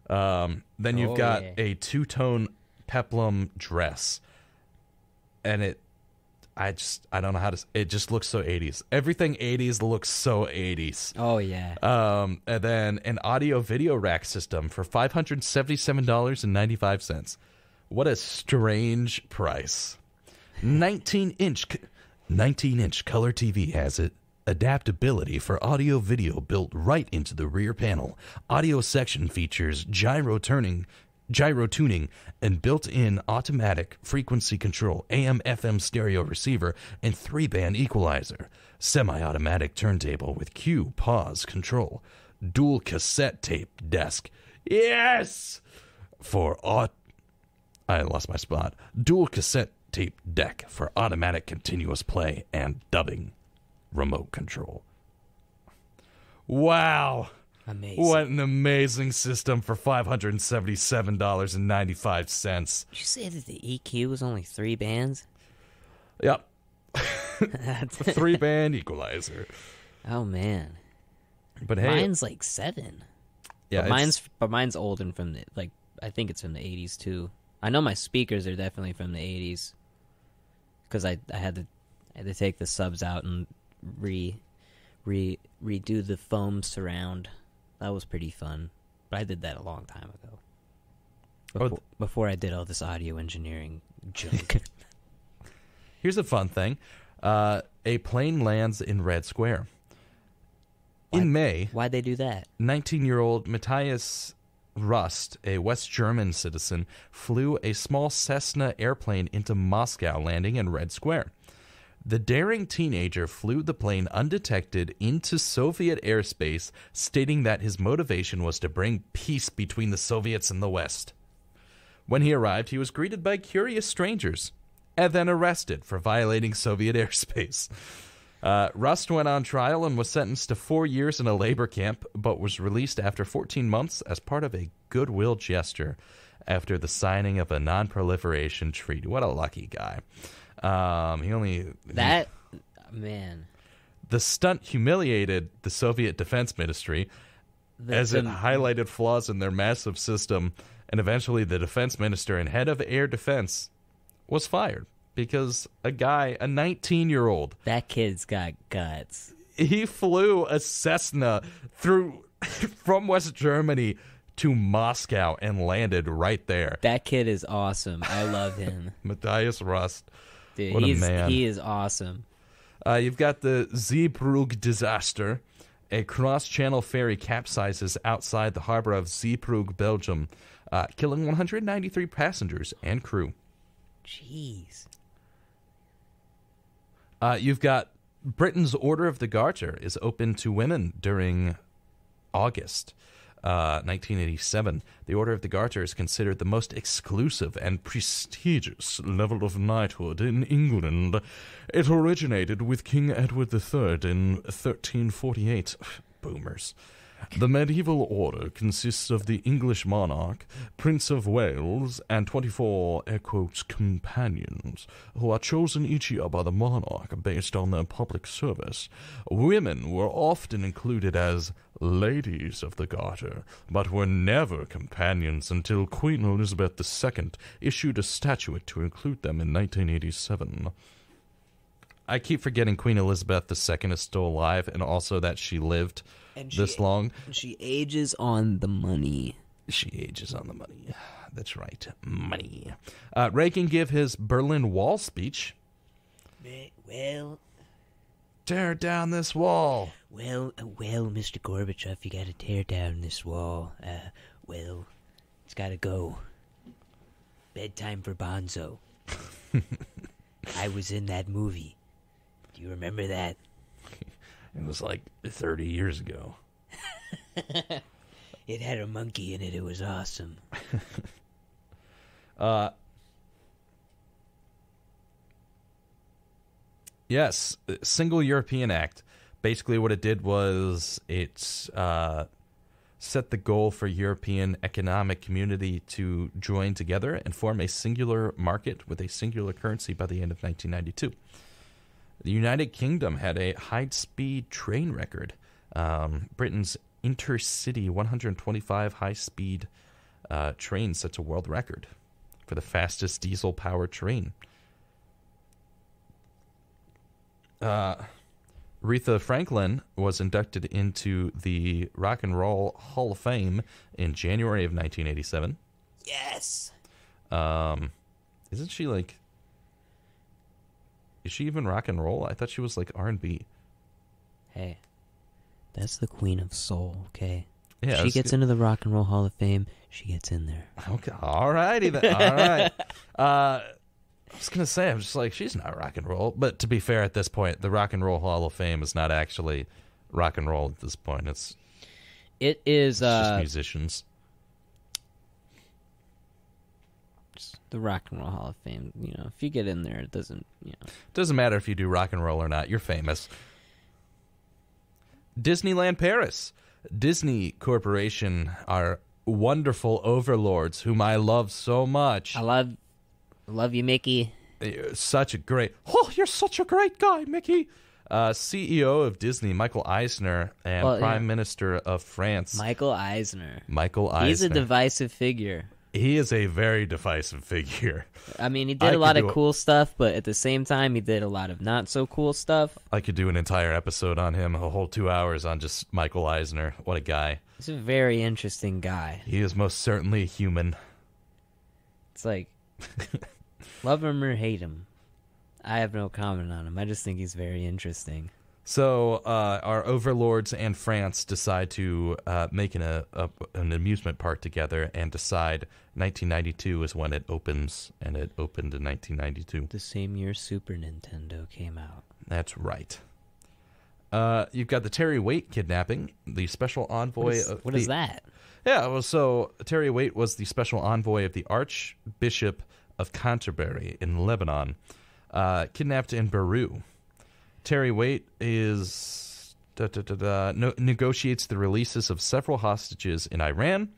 Then you've got a two-tone peplum dress, and I don't know how to. It just looks so 80s. Everything 80s looks so 80s. Oh yeah. And then an audio video rack system for $577.95. What a strange price. 19-inch color TV has it. Adaptability for audio video built right into the rear panel. Audio section features gyro tuning gyro tuning, and built-in automatic frequency control, AM/FM stereo receiver, and 3-band equalizer. Semi-automatic turntable with cue, pause, control. Dual cassette tape desk. Yes! I lost my spot. Dual cassette tape deck for automatic continuous play and dubbing. Remote control. Wow. Amazing. What an amazing system for $577.95. Did you say that the EQ was only 3 bands? Yep. 3-band equalizer. Oh, man. But hey, mine's like 7. Yeah, but mine's old and from the, like, I think it's from the 80s too. I know my speakers are definitely from the 80s because I had to take the subs out and redo the foam surround. That was pretty fun, but I did that a long time ago. Before I did all this audio engineering junk. Here's a fun thing: a plane lands in Red Square. In May, why'd they do that? 19-year-old Matthias Rust, a West German citizen, flew a small Cessna airplane into Moscow, landing in Red Square. The daring teenager flew the plane undetected into Soviet airspace, stating that his motivation was to bring peace between the Soviets and the West. When he arrived, he was greeted by curious strangers and then arrested for violating Soviet airspace. Rust went on trial and was sentenced to 4 years in a labor camp, but was released after 14 months as part of a goodwill gesture after the signing of a non-proliferation treaty. What a lucky guy. Man. The stunt humiliated the Soviet Defense Ministry as it highlighted flaws in their massive system, and eventually the defense minister and head of air defense was fired. Because a 19-year-old... That kid's got guts. He flew a Cessna from West Germany to Moscow and landed right there. That kid is awesome. I love him. Matthias Rust. Dude, what a man. He is awesome. You've got the Zeebrugge disaster. A cross-channel ferry capsizes outside the harbor of Zeebrugge, Belgium, killing 193 passengers and crew. Jeez. You've got Britain's Order of the Garter is open to women during August 1987. The Order of the Garter is considered the most exclusive and prestigious level of knighthood in England. It originated with King Edward III in 1348. Boomers. The medieval order consists of the English monarch, Prince of Wales, and 24, air quotes, companions, who are chosen each year by the monarch based on their public service. Women were often included as ladies of the Garter, but were never companions until Queen Elizabeth II issued a statute to include them in 1987. I keep forgetting Queen Elizabeth II is still alive, and also that she lived this long. She ages on the money. She ages on the money. That's right. Money. Reagan gave his Berlin Wall speech. Well... Tear down this wall. Well, Mr. Gorbachev, you gotta tear down this wall. It's gotta go. Bedtime for Bonzo. I was in that movie. Do you remember that? It was like 30 years ago. It had a monkey in it. It was awesome. Yes, Single European Act. Basically what it did was it set the goal for European Economic Community to join together and form a singular market with a singular currency by the end of 1992. The United Kingdom had a high-speed train record. Britain's intercity 125 high-speed train sets a world record for the fastest diesel-powered train. Aretha Franklin was inducted into the Rock and Roll Hall of Fame in January of 1987. Yes! Isn't she like... Is she even rock and roll? I thought she was like R&B. Hey, that's the Queen of Soul, okay? Yeah, she gets into the Rock and Roll Hall of Fame. She gets in there. Okay, all righty then. All right. I was gonna say, I'm just like, she's not rock and roll. But to be fair, at this point, the Rock and Roll Hall of Fame is not actually rock and roll at this point. It is just musicians. The Rock and Roll Hall of Fame. You know, if you get in there, it doesn't. You know, doesn't matter if you do rock and roll or not. You're famous. Disneyland Paris. Disney Corporation are wonderful overlords whom I love so much. I love you, Mickey. You're such a great guy, Mickey. CEO of Disney, Michael Eisner, and Prime Minister of France. Michael Eisner. He's a divisive figure. He is a very divisive figure. I mean, he did a lot of cool stuff, but at the same time, he did a lot of not so cool stuff. I could do an entire episode on him, a whole 2 hours on just Michael Eisner. What a guy. He's a very interesting guy. He is most certainly human. It's like, love him or hate him. I have no comment on him. I just think he's very interesting. So our overlords and France decide to make an amusement park together and decide 1992 is when it opens, and it opened in 1992. The same year Super Nintendo came out. That's right. You've got the Terry Waite kidnapping, the special envoy. What is that? Yeah, well, so Terry Waite was the special envoy of the Archbishop of Canterbury in Lebanon, kidnapped in Beirut. Terry Waite negotiates the releases of several hostages in Iran,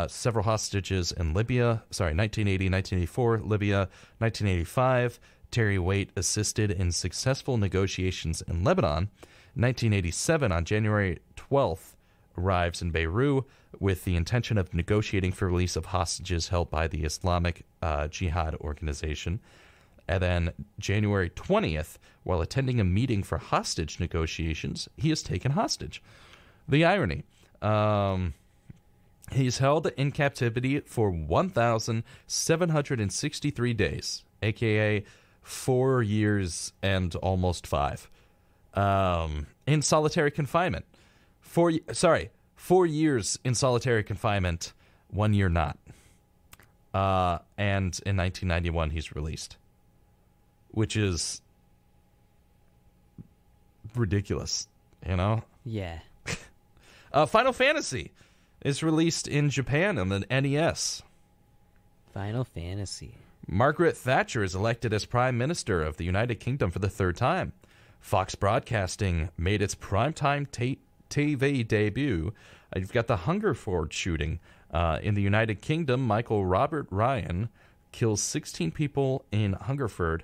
several hostages in Libya. 1980, 1984, Libya, 1985. Terry Waite assisted in successful negotiations in Lebanon. 1987, on January 12th, arrives in Beirut with the intention of negotiating for release of hostages held by the Islamic Jihad organization. And then January 20th, while attending a meeting for hostage negotiations, he is taken hostage. The irony. He's held in captivity for 1,763 days, a.k.a. 4 years and almost 5, in solitary confinement. 4 years in solitary confinement, 1 year not. And in 1991, he's released, which is ridiculous, you know? Yeah. Final Fantasy is released in Japan on the NES. Final Fantasy. Margaret Thatcher is elected as Prime Minister of the United Kingdom for the third time. Fox Broadcasting made its primetime TV debut. You've got the Hungerford shooting. In the United Kingdom, Michael Robert Ryan kills 16 people in Hungerford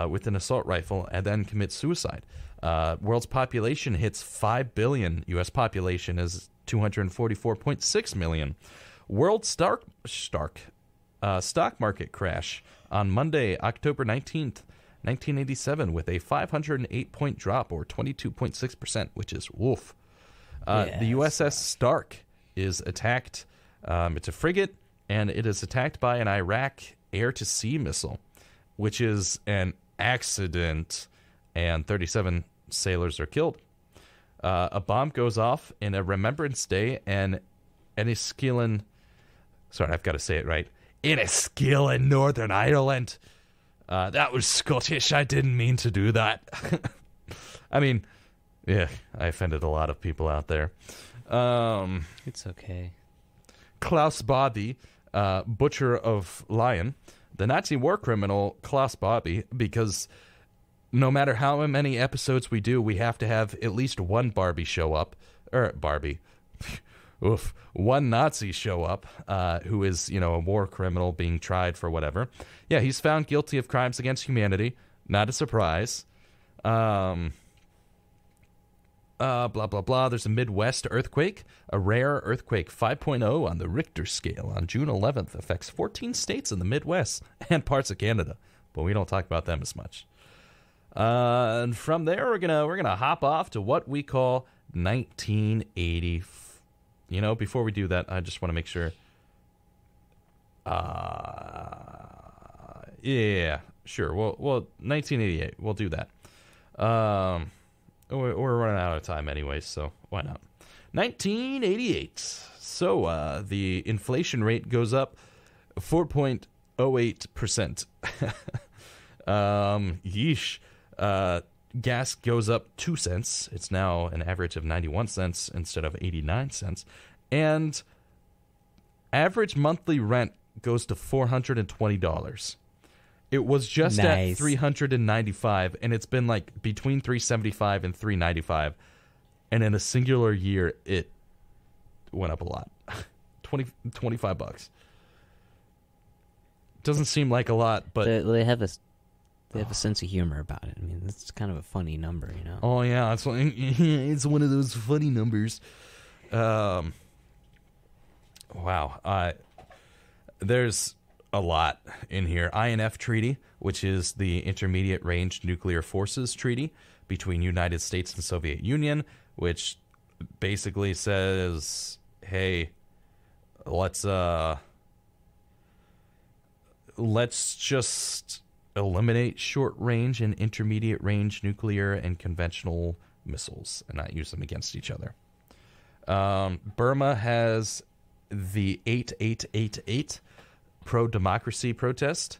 with an assault rifle and then commits suicide. World's population hits 5 billion. U.S. population is 244.6 million. World stock market crash on Monday, October 19th, 1987, with a 508-point drop, or 22.6%, which is woof. The USS Stark is attacked. It's a frigate, and it is attacked by an Iraq air-to-sea missile, which is an accident, and 37 sailors are killed. A bomb goes off in a Remembrance Day, and Enniskillen... Sorry, I've got to say it right. Enniskillen, Northern Ireland. That was Scottish. I didn't mean to do that. I mean, yeah, I offended a lot of people out there. It's okay. Klaus Bobby, Butcher of Lion, the Nazi war criminal Klaus Bobby, because no matter how many episodes we do, we have to have at least one Barbie show up. One Nazi show up, who is, a war criminal being tried for whatever. Yeah, he's found guilty of crimes against humanity. Not a surprise. Blah, blah, blah. There's a Midwest earthquake. A rare earthquake 5.0 on the Richter scale on June 11th affects 14 states in the Midwest and parts of Canada. But we don't talk about them as much. And from there, we're gonna hop off to what we call 1980. Before we do that, I just want to make sure. Yeah, sure. Well, 1988. We'll do that. We're running out of time anyway, so why not? 1988. So the inflation rate goes up 4.08%. Yeesh. Gas goes up 2 cents. It's now an average of 91 cents instead of 89 cents. And average monthly rent goes to $420. It was just at $395, and it's been like between $375 and $395. And in a singular year, it went up a lot. $25. Doesn't seem like a lot, but they have a sense of humor about it. I mean, it's kind of a funny number, you know. Oh yeah, it's one of those funny numbers. Wow. There's a lot in here. Inf Treaty, which is the Intermediate Range Nuclear Forces Treaty between United States and Soviet Union, which basically says, hey, let's just eliminate short-range and intermediate-range nuclear and conventional missiles and not use them against each other. Burma has the 8888 pro-democracy protest.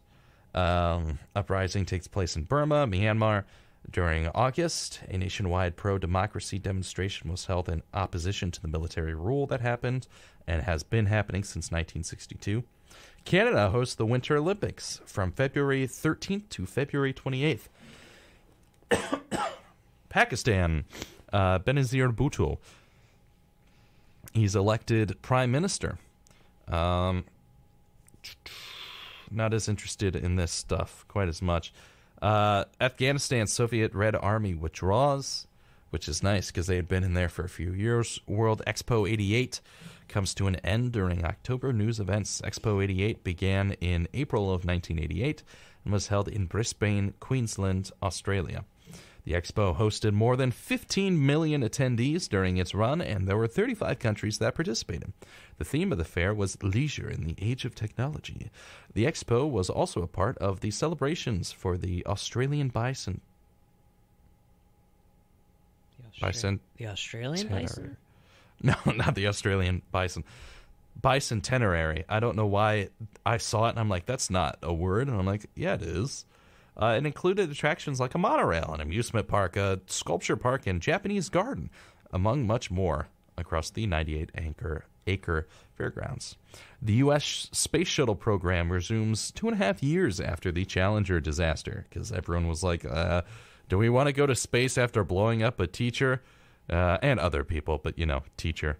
Uprising takes place in Burma, Myanmar. During August, a nationwide pro-democracy demonstration was held in opposition to the military rule that happened and has been happening since 1962. Canada hosts the Winter Olympics from February 13th to February 28th. Pakistan, Benazir Bhutto. He's elected prime minister. Not as interested in this stuff quite as much. Afghanistan, Soviet Red Army withdraws, which is nice because they had been in there for a few years. World Expo 88 comes to an end during October news events. Expo 88 began in April of 1988 and was held in Brisbane, Queensland, Australia. The Expo hosted more than 15 million attendees during its run, and there were 35 countries that participated. The theme of the fair was Leisure in the Age of Technology. The Expo was also a part of the celebrations for the Australian bison. The Australian bison? No, not the Australian bison. Bicentenary. I don't know why I saw it, and I'm like, that's not a word. And I'm like, yeah, it is. It included attractions like a monorail, an amusement park, a sculpture park, and Japanese garden, among much more, across the 98-acre fairgrounds. The U.S. space shuttle program resumes 2.5 years after the Challenger disaster, because everyone was like, do we want to go to space after blowing up a teacher? And other people, but, teacher.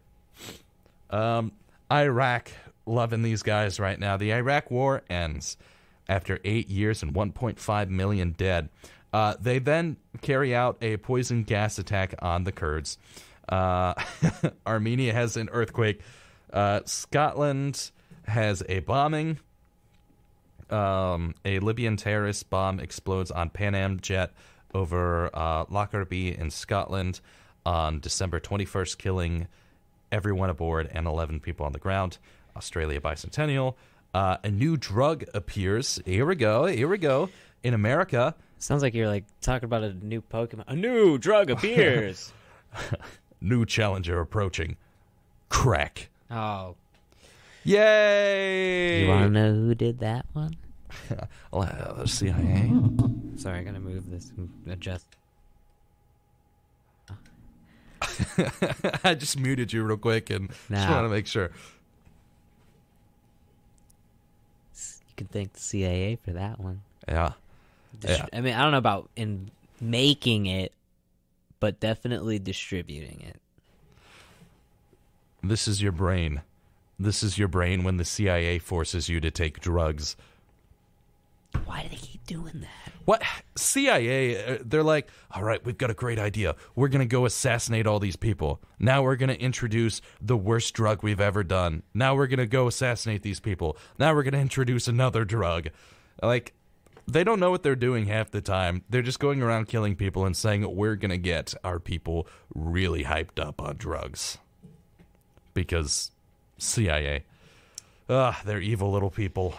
Iraq, loving these guys right now. The Iraq war ends after 8 years and 1.5 million dead. They then carry out a poison gas attack on the Kurds. Armenia has an earthquake. Scotland has a bombing. A Libyan terrorist bomb explodes on Pan Am jet over Lockerbie in Scotland on December 21st, killing everyone aboard and 11 people on the ground. Australia bicentennial. A new drug appears. Here we go. In America. Sounds like you're talking about a new Pokemon. A new drug appears. New challenger approaching. Crack. Oh. Yay! You want to know who did that one? The CIA. Sorry, I gotta move this and adjust. I just muted you real quick and just want to make sure. You can thank the CIA for that one. Yeah. I mean, I don't know about in making it, but definitely distributing it. This is your brain. This is your brain when the CIA forces you to take drugs. Why do they keep doing that? What? CIA, they're like, all right, we've got a great idea. We're going to go assassinate all these people. Now we're going to introduce the worst drug we've ever done. Now we're going to go assassinate these people. Now we're going to introduce another drug. They don't know what they're doing half the time. They're just going around killing people and saying we're going to get our people really hyped up on drugs. Because CIA. They're evil little people.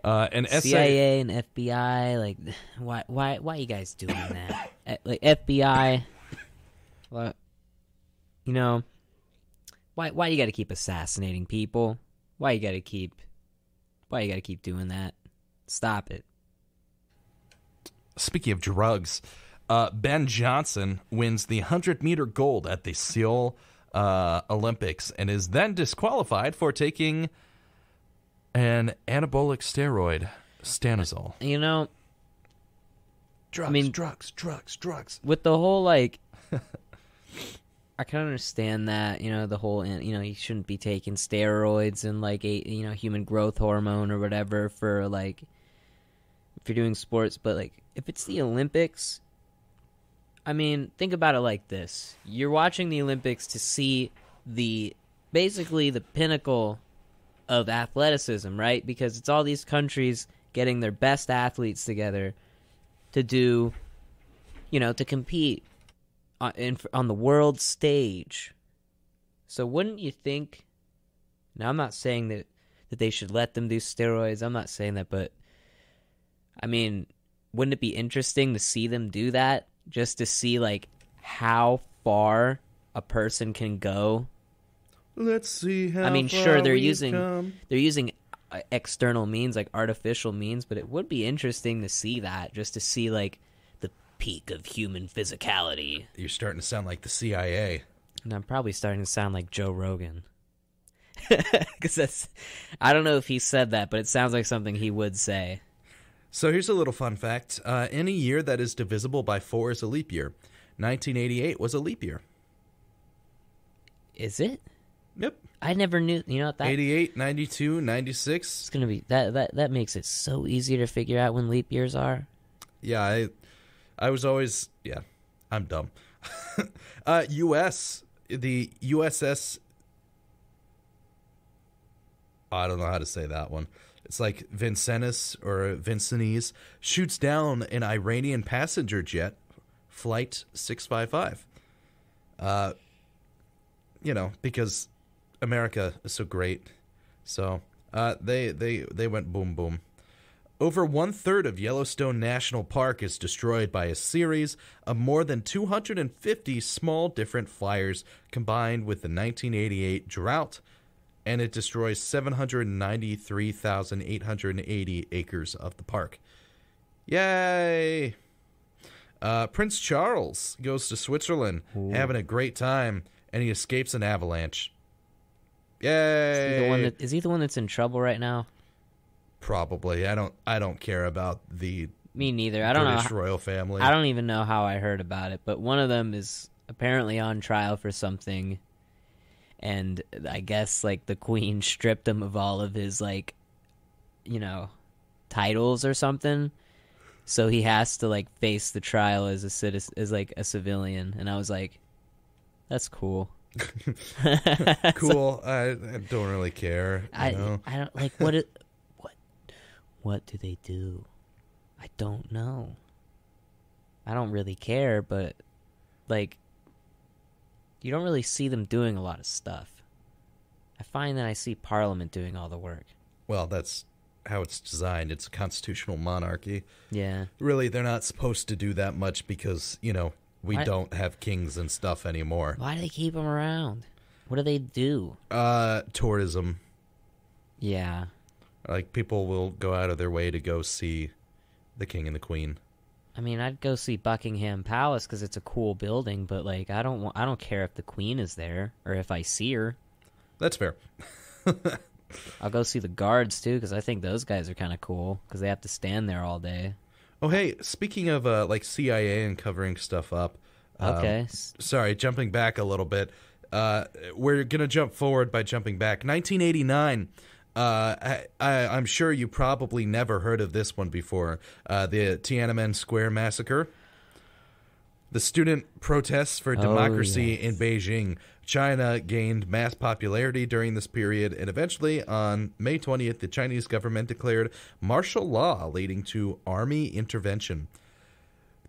And CIA and FBI, why are you guys doing that? FBI, you know, why you got to keep assassinating people? Why you got to keep doing that? Stop it. Speaking of drugs, Ben Johnson wins the 100-meter gold at the Seoul Olympics and is then disqualified for taking an anabolic steroid, stanozol. You know, drugs. With the whole, like, I can understand that, you know, the whole, you know, you shouldn't be taking steroids and, like, human growth hormone or whatever for, like, if you're doing sports. But, like, if it's the Olympics, I mean, think about it like this. You're watching the Olympics to see basically the pinnacle of athleticism, right? Because it's all these countries getting their best athletes together to do, you know, to compete on the world stage. So wouldn't you think, now I'm not saying that they should let them do steroids, I'm not saying that, but I mean, wouldn't it be interesting to see them do that, just to see, like, how far a person can go? Let's see how I mean, far sure, they're we've using come. external means, like artificial means, but it would be interesting to see that, just to see, like, the peak of human physicality. You're starting to sound like the CIA. And I'm probably starting to sound like Joe Rogan. Because I don't know if he said that, but it sounds like something he would say. So here's a little fun fact. Any year that is divisible by 4 is a leap year. 1988 was a leap year. Is it? Yep. I never knew, you know, that 88, 92, 96. it's going to be, that makes it so easy to figure out when leap years are. Yeah, I was always, yeah, I'm dumb. The USS, I don't know how to say that one. It's like Vincennes or Vincennes shoots down an Iranian passenger jet, Flight 655. You know, because America is so great. So they went boom, boom. Over 1/3 of Yellowstone National Park is destroyed by a series of more than 250 small different fires combined with the 1988 drought, and it destroys 793,880 acres of the park. Yay! Prince Charles goes to Switzerland, having a great time, and he escapes an avalanche. Yay! Is he the one that's in trouble right now? Probably. I don't care about the Me neither. I don't British know. royal family. I don't even know how I heard about it, but one of them is apparently on trial for something, and I guess, like, the Queen stripped him of all of his, like, you know, titles or something, so he has to, like, face the trial as a citizen, as, like, a civilian. And I was like, that's cool. Cool. I don't really care. I don't like what do they do? I don't know. I don't really care, but, like, you don't really see them doing a lot of stuff. I find that I see Parliament doing all the work. Well, that's how it's designed. It's a constitutional monarchy. Yeah. Really, they're not supposed to do that much because, you know, we don't have kings and stuff anymore. Why do they keep them around? What do they do? Tourism. Yeah. Like, people will go out of their way to go see the king and the queen. I mean, I'd go see Buckingham Palace because it's a cool building, but, like, I don't care if the queen is there or if I see her. That's fair. I'll go see the guards too because I think those guys are kind of cool because they have to stand there all day. Oh, hey, speaking of, like, CIA and covering stuff up. Okay. Sorry, jumping back a little bit. We're going to jump forward by jumping back. 1989. I'm sure you probably never heard of this one before. The Tiananmen Square Massacre. The student protests for democracy in Beijing. China gained mass popularity during this period, and eventually, on May 20th, the Chinese government declared martial law, leading to army intervention.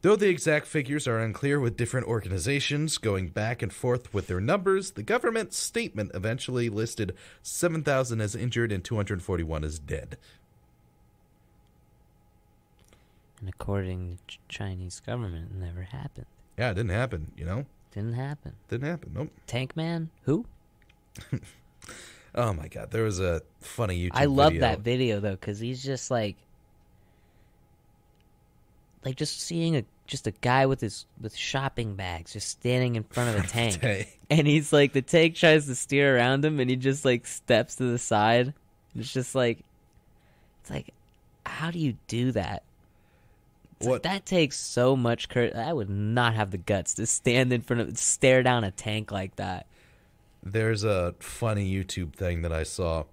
Though the exact figures are unclear, with different organizations going back and forth with their numbers, the government statement eventually listed 7,000 as injured and 241 as dead. And according to the Chinese government, it never happened. Yeah, it didn't happen, you know? Didn't happen. Nope. Tank Man? Who? Oh my god, there was a funny YouTube video. I love that video though, because he's just like just seeing a guy with shopping bags just standing in front of a tank. And he's like, the tank tries to steer around him and he just like steps to the side. It's just like, how do you do that? Like, that takes so much courage. I would not have the guts to stand in front of, stare down a tank like that. There's a funny YouTube thing that I saw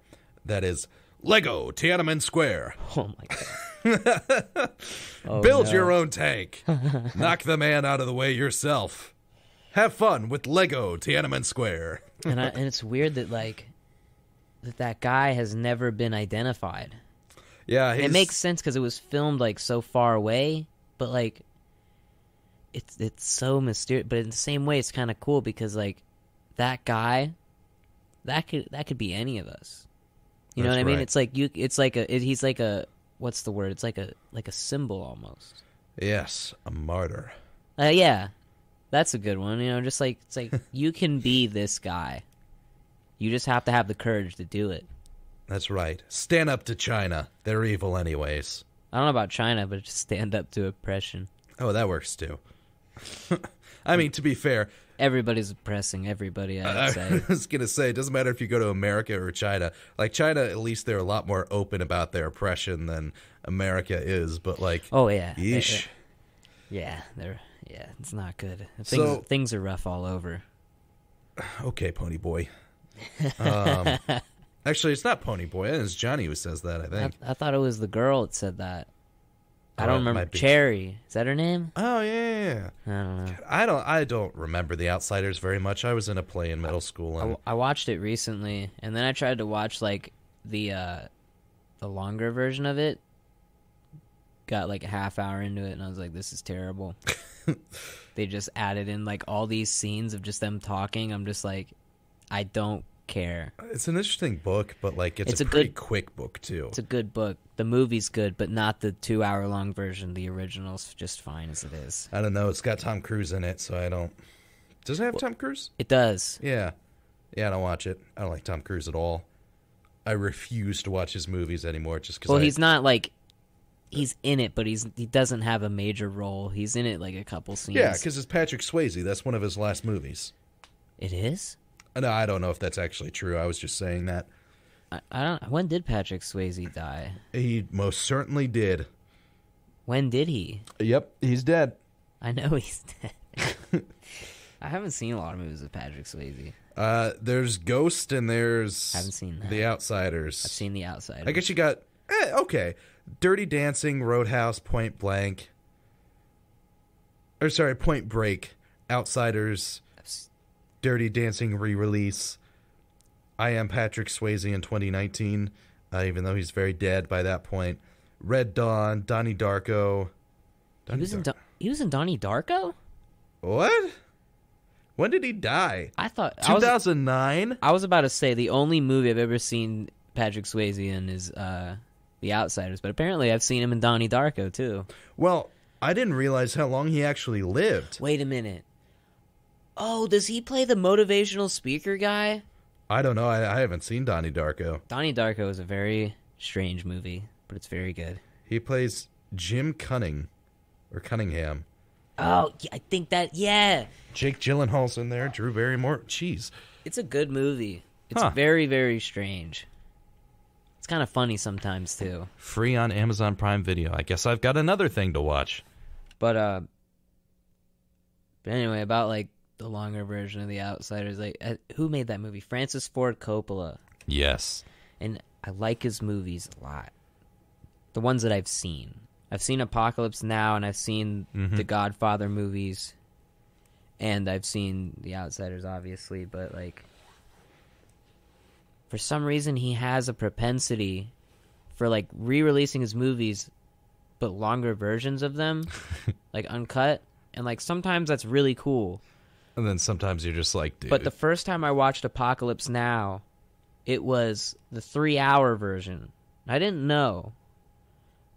that is Lego Tiananmen Square. Oh my god. Build your own tank. Knock the man out of the way yourself. Have fun with Lego Tiananmen Square. And it's weird that that guy has never been identified. Yeah, it makes sense because it was filmed like so far away, but like it's so mysterious. But in the same way, it's kind of cool because like that guy, that could be any of us. You know what I mean? It's like he's like a what's the word? It's like a symbol almost. Yes, a martyr. Yeah, that's a good one. You know, just like it's like you can be this guy. You just have to have the courage to do it. That's right. Stand up to China. They're evil anyways. I don't know about China, but just stand up to oppression. Oh, that works too. I mean, to be fair, everybody's oppressing everybody, I'd say. I was going to say, it doesn't matter if you go to America or China. Like, China, at least they're a lot more open about their oppression than America is, but like... Oh, yeah. Yeesh. Yeah, it's not good. Things are rough all over. Okay, Pony Boy. Actually, it's not Pony Boy. It's Johnny who says that, I think. I thought it was the girl that said that. I don't remember. Cherry. Is that her name? Oh, yeah. I don't know. God, I don't remember The Outsiders very much. I was in a play in middle school. And... I watched it recently, and then I tried to watch like the longer version of it. Got like a half hour into it, and I was like, this is terrible. They just added in like all these scenes of just them talking. I'm just like, I don't care. It's an interesting book, but like it's a pretty quick book too. It's a good book. The movie's good, but not the 2-hour-long version. The original's just fine as it is. I don't know. It's got Tom Cruise in it, so I don't... Does it have Tom Cruise? It does. Yeah. Yeah, I don't watch it. I don't like Tom Cruise at all. I refuse to watch his movies anymore just because he's not like... He's in it, but he doesn't have a major role. He's in it like a couple scenes. Yeah, because it's Patrick Swayze. That's one of his last movies. It is? No, I don't know if that's actually true. I was just saying that. I don't. When did Patrick Swayze die? He most certainly did. When did he? Yep, he's dead. I know he's dead. I haven't seen a lot of movies with Patrick Swayze. There's Ghost and there's... I haven't seen that. The Outsiders. I've seen The Outsiders. I guess you got... okay. Dirty Dancing, Roadhouse, Point Blank. Or sorry, Point Break, Outsiders... Dirty Dancing re-release. I Am Patrick Swayze in 2019, even though he's very dead by that point. Red Dawn, Donnie Darko. He was in Donnie Darko? What? When did he die? I thought 2009. I was about to say the only movie I've ever seen Patrick Swayze in is The Outsiders, but apparently I've seen him in Donnie Darko too. Well, I didn't realize how long he actually lived. Wait a minute. Oh, does he play the motivational speaker guy? I don't know. I haven't seen Donnie Darko. Donnie Darko is a very strange movie, but it's very good. He plays Jim Cunningham. Oh, yeah, I think that, yeah. Jake Gyllenhaal's in there. Drew Barrymore. Jeez. It's a good movie. It's very, very strange. It's kind of funny sometimes, too. Free on Amazon Prime Video. I guess I've got another thing to watch. But anyway, about, like, the longer version of The Outsiders, like, who made that movie? Francis Ford Coppola. Yes. And I like his movies a lot. The ones that I've seen. I've seen Apocalypse Now, and I've seen the Godfather movies, and I've seen The Outsiders, obviously, but, like, for some reason he has a propensity for, like, re-releasing his movies, but longer versions of them, like, uncut, and, like, sometimes that's really cool. And then sometimes you're just like, dude. But the first time I watched Apocalypse Now, it was the 3-hour version. I didn't know.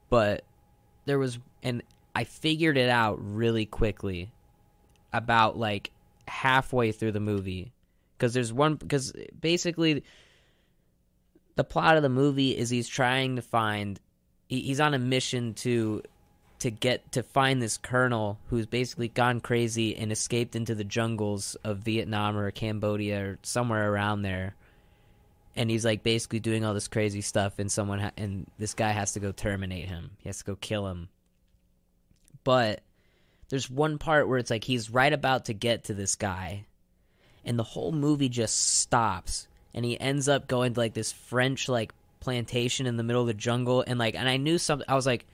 But there was... And I figured it out really quickly about, like, halfway through the movie. Because basically the plot of the movie is he's trying to find, he's on a mission to find this colonel who's basically gone crazy and escaped into the jungles of Vietnam or Cambodia or somewhere around there. And he's like basically doing all this crazy stuff, and and this guy has to go terminate him. He has to go kill him. But there's one part where it's like he's right about to get to this guy, and the whole movie just stops, and he ends up going to like this French like plantation in the middle of the jungle, and I knew something. I was like,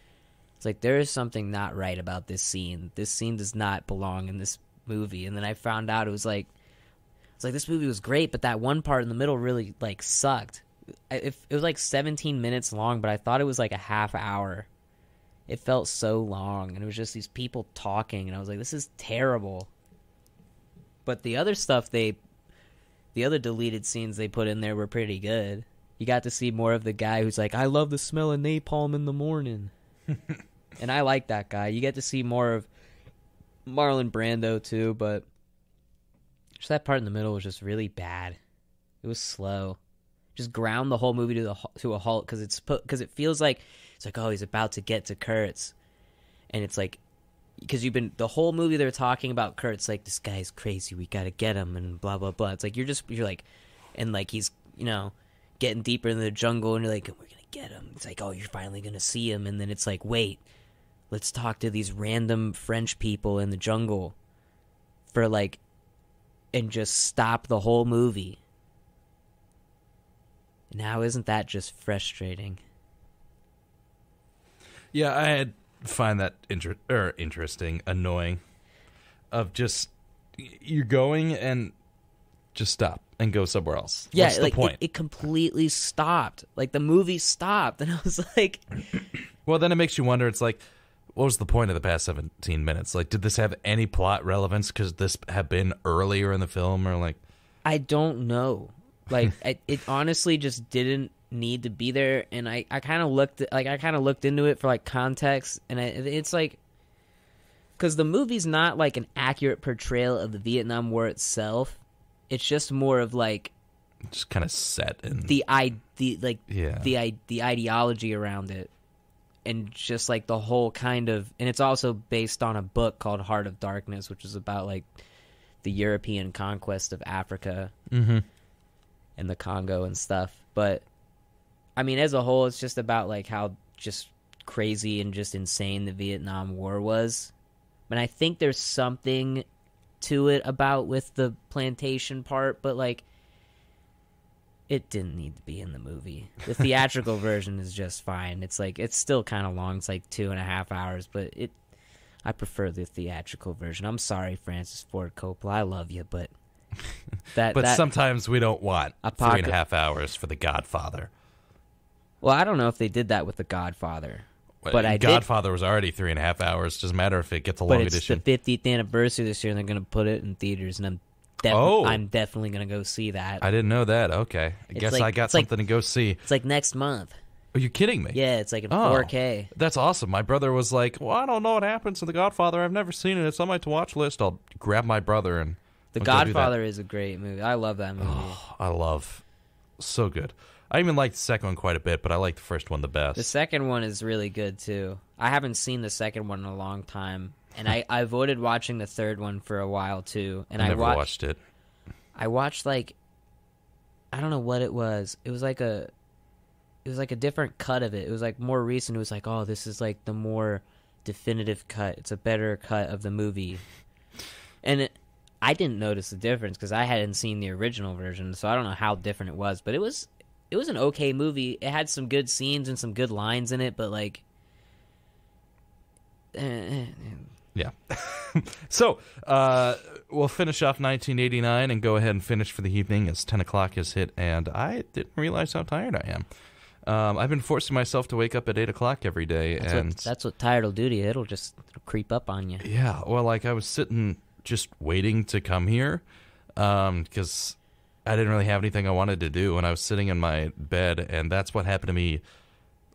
it's like there is something not right about this scene. This scene does not belong in this movie. And then I found out it's like this movie was great, but that one part in the middle really like sucked. It was like 17 minutes long, but I thought it was like a half hour. It felt so long, and it was just these people talking, and I was like, this is terrible. But the other stuff the other deleted scenes they put in there were pretty good. You got to see more of the guy who's like, I love the smell of napalm in the morning. And I like that guy. You get to see more of Marlon Brando too, but just that part in the middle was just really bad. It was slow. Just ground the whole movie to a halt because it feels like it's like, oh, he's about to get to Kurtz, and it's like because the whole movie they're talking about Kurtz, like this guy's crazy, we gotta get him, and blah blah blah. It's like you're like, and like he's getting deeper into the jungle, and you're like, we're gonna get him. It's like, oh, you're finally gonna see him, and then it's like, wait, let's talk to these random French people in the jungle for like, and just stop the whole movie. Now, isn't that just frustrating? Yeah, I find that interesting, annoying. Of just you're going and just stop and go somewhere else. Yeah, what's the point? It completely stopped. Like the movie stopped, and I was like, well, then it makes you wonder. It's like, what was the point of the past 17 minutes? Like, did this have any plot relevance? Because this had been earlier in the film, or like, I don't know. Like, it honestly just didn't need to be there, and I kind of looked into it for like context, and it's like, because the movie's not like an accurate portrayal of the Vietnam War itself. It's just more of like, just kind of set in the ideology around it, and just like the whole kind of, and it's also based on a book called Heart of Darkness, which is about like the European conquest of Africa. Mm-hmm. And the Congo and stuff. But I mean, as a whole, it's just about like how just crazy and just insane the Vietnam War was. But I think there's something to it about with the plantation part, but like it didn't need to be in the movie. The theatrical version is just fine. It's like, it's still kind of long. It's like 2.5 hours, but I prefer the theatrical version. I'm sorry, Francis Ford Coppola. I love you, but sometimes we don't want 3.5 hours for The Godfather. Well, I don't know if they did that with The Godfather. But Godfather was already 3.5 hours. Doesn't matter if it gets a long edition. But it's the 50th anniversary this year, and they're going to put it in theaters, and I'm definitely going to go see that. I didn't know that. Okay. I guess I got something to go see. It's like next month. Are you kidding me? Yeah, it's like in 4K. That's awesome. My brother was like, well, I don't know what happens to The Godfather. I've never seen it. It's on my to-watch list. I'll grab my brother and... The Godfather is a great movie. I love that movie. Oh, so good. I even liked the second one quite a bit, but I like the first one the best. The second one is really good too. I haven't seen the second one in a long time, and I avoided watching the third one for a while too. And I never watched it. I watched like, I don't know what it was. It was like a different cut of it. It was like more recent. It was like, oh, this is like the more definitive cut. It's a better cut of the movie, and I didn't notice the difference because I hadn't seen the original version, so I don't know how different it was. But it was an okay movie. It had some good scenes and some good lines in it, but like, yeah. So we'll finish off 1989 and go ahead and finish for the evening as 10 o'clock has hit, and I didn't realize how tired I am. I've been forcing myself to wake up at 8 o'clock every day, that's what tired will do to you. It'll creep up on you. Yeah. Well, like I was sitting just waiting to come here because I didn't really have anything I wanted to do, and I was sitting in my bed, and that's what happened to me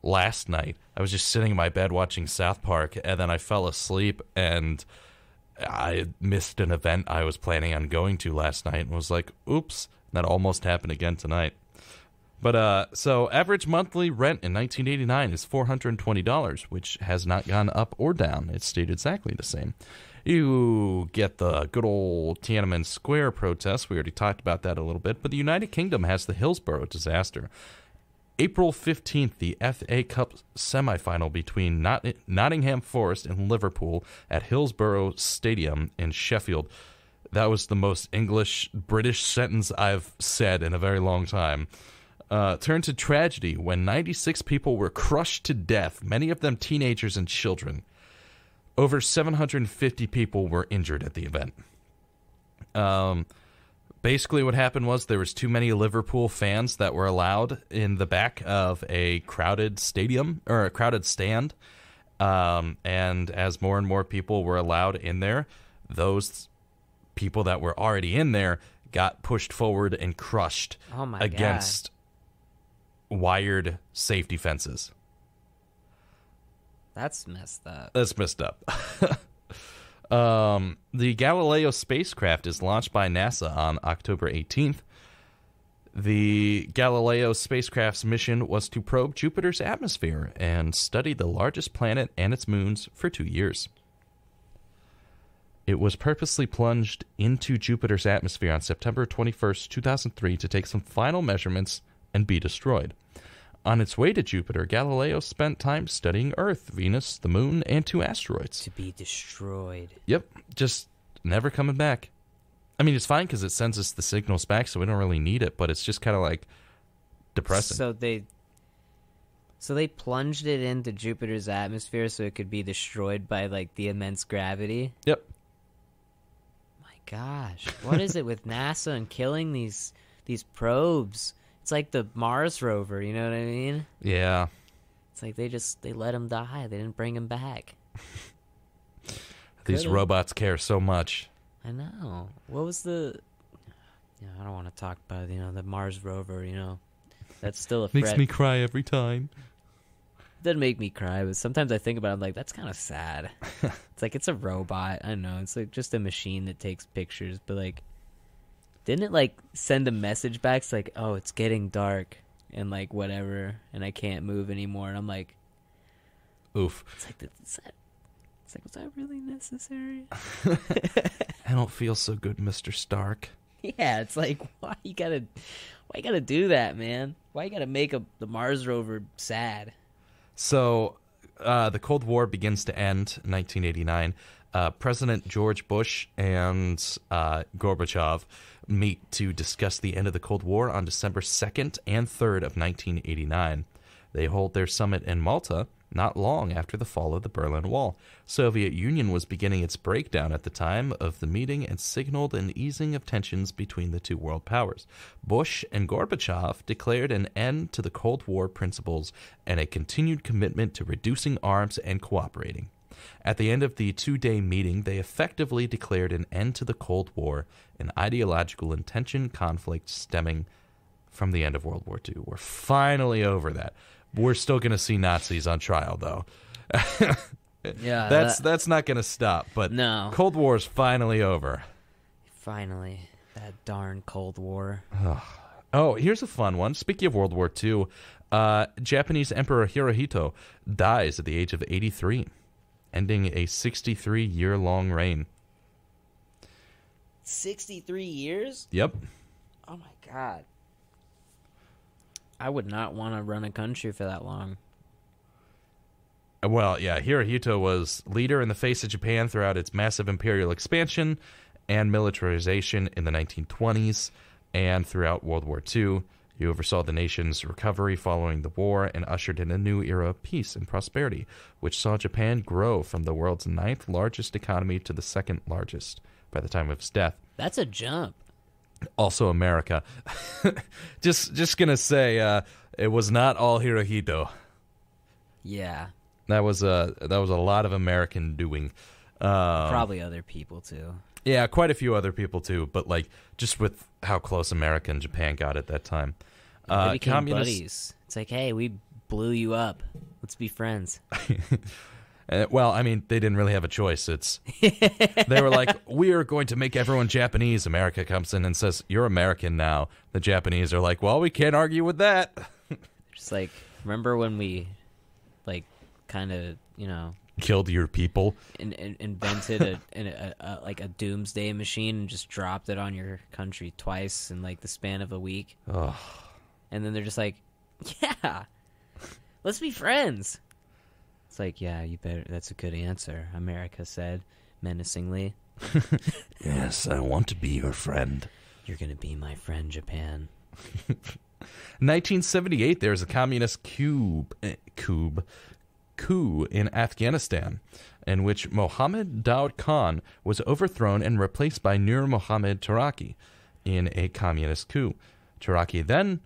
last night. I was just sitting in my bed watching South Park, and then I fell asleep, and I missed an event I was planning on going to last night and was like, oops, that almost happened again tonight. But so average monthly rent in 1989 is $420, which has not gone up or down. It stayed exactly the same. You get the good old Tiananmen Square protests. We already talked about that a little bit. But the United Kingdom has the Hillsborough disaster. April 15th, the FA Cup semifinal between Nottingham Forest and Liverpool at Hillsborough Stadium in Sheffield. That was the most English British sentence I've said in a very long time. Turned to tragedy when 96 people were crushed to death, many of them teenagers and children. Over 750 people were injured at the event. Basically what happened was there was too many Liverpool fans that were allowed in the back of a crowded stadium, or a crowded stand. And as more and more people were allowed in there, those people that were already in there got pushed forward and crushed against wired safety fences. That's messed up. That's messed up. The Galileo Spacecraft is launched by NASA on October 18th. The Galileo Spacecraft's mission was to probe Jupiter's atmosphere and study the largest planet and its moons for 2 years. It was purposely plunged into Jupiter's atmosphere on September 21st, 2003 to take some final measurements and be destroyed. On its way to Jupiter, Galileo spent time studying Earth, Venus, the Moon, and 2 asteroids. To be destroyed. Yep, just never coming back. I mean, it's fine because it sends us the signals back, so we don't really need it, but it's just kind of like depressing. So they plunged it into Jupiter's atmosphere so it could be destroyed by like the immense gravity? Yep. My gosh. What is it with NASA and killing these probes? It's like the Mars rover, you know what I mean? Yeah. It's like they let him die. They didn't bring him back. These robots care so much. I know. What was the... I don't want to talk about, the Mars rover, That's still a threat. Makes me cry every time. It doesn't make me cry, but sometimes I think about it, I'm like, that's kind of sad. It's like, it's a robot. I know. It's like just a machine that takes pictures, but like... Didn't it, like, send a message back? It's like, oh, it's getting dark, and, like, whatever, and I can't move anymore. And I'm like... Oof. It's like, was that really necessary? I don't feel so good, Mr. Stark. Yeah, it's like, why you gotta do that, man? Why you gotta make the Mars rover sad? So, the Cold War begins to end in 1989. President George Bush and Gorbachev meet to discuss the end of the Cold War on December 2nd and 3rd of 1989. They hold their summit in Malta not long after the fall of the Berlin Wall. Soviet Union was beginning its breakdown at the time of the meeting and signaled an easing of tensions between the two world powers. Bush and Gorbachev declared an end to the Cold War principles and a continued commitment to reducing arms and cooperating. At the end of the 2-day meeting, they effectively declared an end to the Cold War, an ideological intention conflict stemming from the end of World War II. We're finally over that. We're still going to see Nazis on trial, though. Yeah, that's not going to stop. But no. Cold War is finally over. Finally, that darn Cold War. Oh, here's a fun one. Speaking of World War II, Japanese Emperor Hirohito dies at the age of 83. Ending a 63-year-long reign. 63 years? Yep. Oh, my God. I would not want to run a country for that long. Well, yeah, Hirohito was leader in the face of Japan throughout its massive imperial expansion and militarization in the 1920s and throughout World War II. He oversaw the nation's recovery following the war and ushered in a new era of peace and prosperity, which saw Japan grow from the world's 9th largest economy to the 2nd largest by the time of his death. That's a jump. Also America. just gonna say, it was not all Hirohito. Yeah. That was a lot of American doing. Probably other people too. Yeah, quite a few other people too, but like just with how close America and Japan got at that time. They became buddies. It's like, hey, we blew you up. Let's be friends. Well, I mean, they didn't really have a choice. They were like, we are going to make everyone Japanese. America comes in and says, you're American now. The Japanese are like, well, we can't argue with that. Just like, remember when we, like, kind of, killed your people? Invented a doomsday machine and just dropped it on your country twice in, like, the span of a week. Oh. And then they're just like, yeah, let's be friends. It's like, yeah, you better. That's a good answer, America said menacingly. Yes, I want to be your friend. You're going to be my friend, Japan. 1978, there's a communist coup in Afghanistan, in which Mohammed Daoud Khan was overthrown and replaced by Nur Mohammad Taraki in a communist coup. Taraki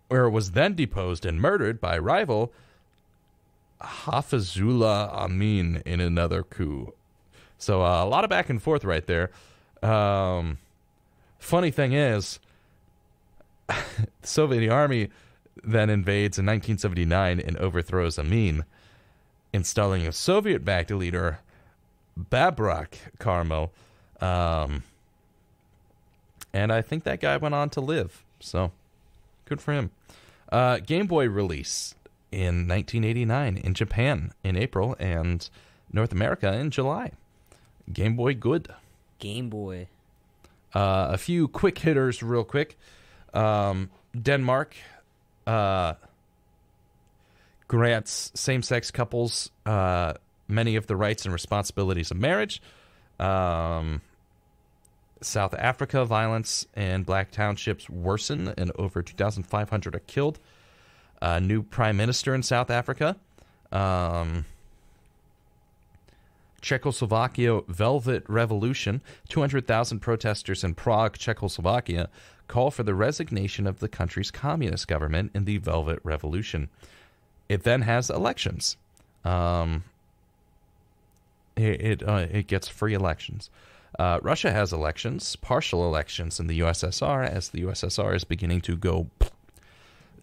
was then deposed and murdered by rival Hafizullah Amin in another coup. So a lot of back and forth right there. Funny thing is, the Soviet army then invades in 1979 and overthrows Amin, installing a Soviet-backed leader, Babrak Karmal. And I think that guy went on to live. So good for him. Game Boy release in 1989 in Japan in April and North America in July. Game Boy good. Game Boy. A few quick hitters real quick. Denmark grants same-sex couples many of the rights and responsibilities of marriage. South Africa, violence in black townships worsen and over 2,500 are killed. New prime minister in South Africa. Czechoslovakia Velvet Revolution. 200,000 protesters in Prague, Czechoslovakia, call for the resignation of the country's communist government in the Velvet Revolution. It then has elections. It gets free elections. Russia has elections, partial elections in the USSR, as the USSR is beginning to go.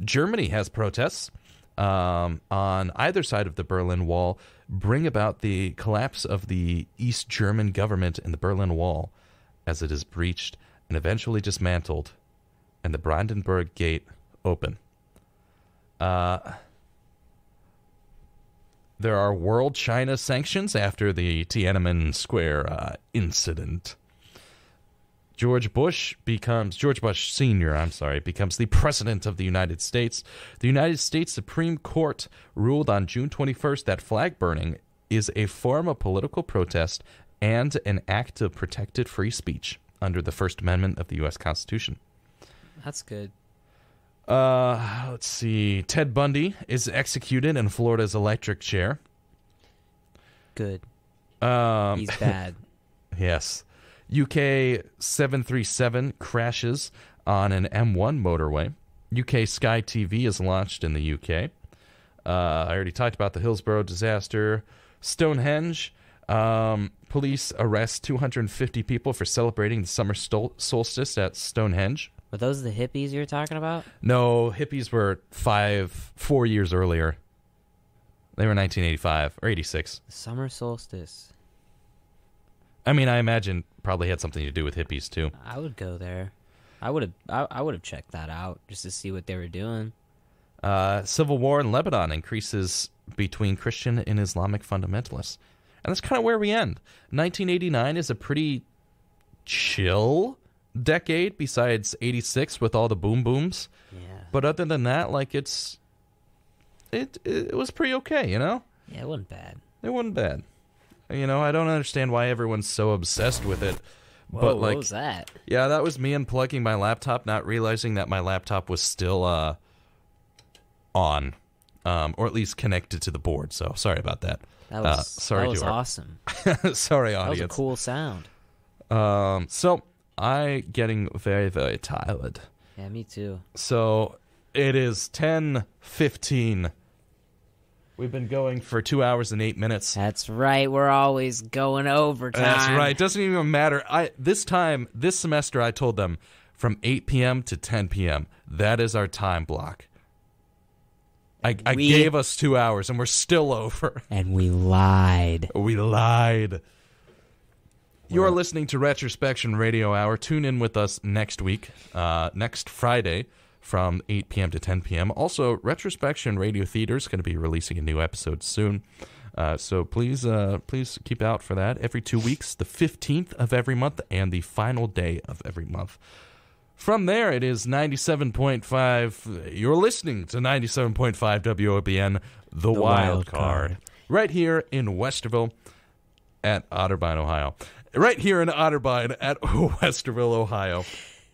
Germany has protests on either side of the Berlin Wall, bring about the collapse of the East German government in the Berlin Wall as it is breached and eventually dismantled, and the Brandenburg Gate open. There are world China sanctions after the Tiananmen Square incident. George Bush Sr., becomes the President of the United States. The United States Supreme Court ruled on June 21st that flag burning is a form of political protest and an act of protected free speech under the First Amendment of the U.S. Constitution. That's good. Let's see. Ted Bundy is executed in Florida's electric chair. Good. He's bad. Yes. UK 737 crashes on an M1 motorway. UK Sky TV is launched in the UK. I already talked about the Hillsborough disaster. Stonehenge. Police arrest 250 people for celebrating the summer solstice at Stonehenge. Were those the hippies you were talking about? No, hippies were 4 years earlier. They were 1985 or 86. Summer solstice. I mean, I imagine probably had something to do with hippies too. I would go there. I would have checked that out just to see what they were doing. Civil war in Lebanon increases between Christian and Islamic fundamentalists. And that's kind of where we end. 1989 is a pretty chill decade besides 86 with all the boom booms. Yeah. But other than that, like it was pretty okay, you know? Yeah, it wasn't bad. It wasn't bad. You know, I don't understand why everyone's so obsessed with it. Whoa, but like, what was that? Yeah, that was me unplugging my laptop, not realizing that my laptop was still on, or at least connected to the board. So sorry about that. That was awesome. Sorry, audience. That was a cool sound. So I getting very, very tired. Yeah, me too. So it is 10:15. We've been going for 2 hours and 8 minutes. That's right. We're always going overtime. That's right. It doesn't even matter. This semester, I told them from 8 p.m. to 10 p.m. That is our time block. I gave us 2 hours, and we're still over. And we lied. We lied. You're listening to Retrospection Radio Hour. Tune in with us next week, next Friday, from 8 p.m. to 10 p.m. Also, Retrospection Radio Theater is going to be releasing a new episode soon. So please keep out for that. Every 2 weeks, the 15th of every month, and the final day of every month. From there, it is 97.5. You're listening to 97.5 WOBN, The Wild Card, right here in Westerville at Otterbein, Ohio. Right here in Otterbein at Westerville, Ohio.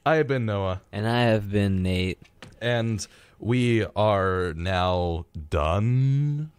I have been Noah. And I have been Nate. And we are now done.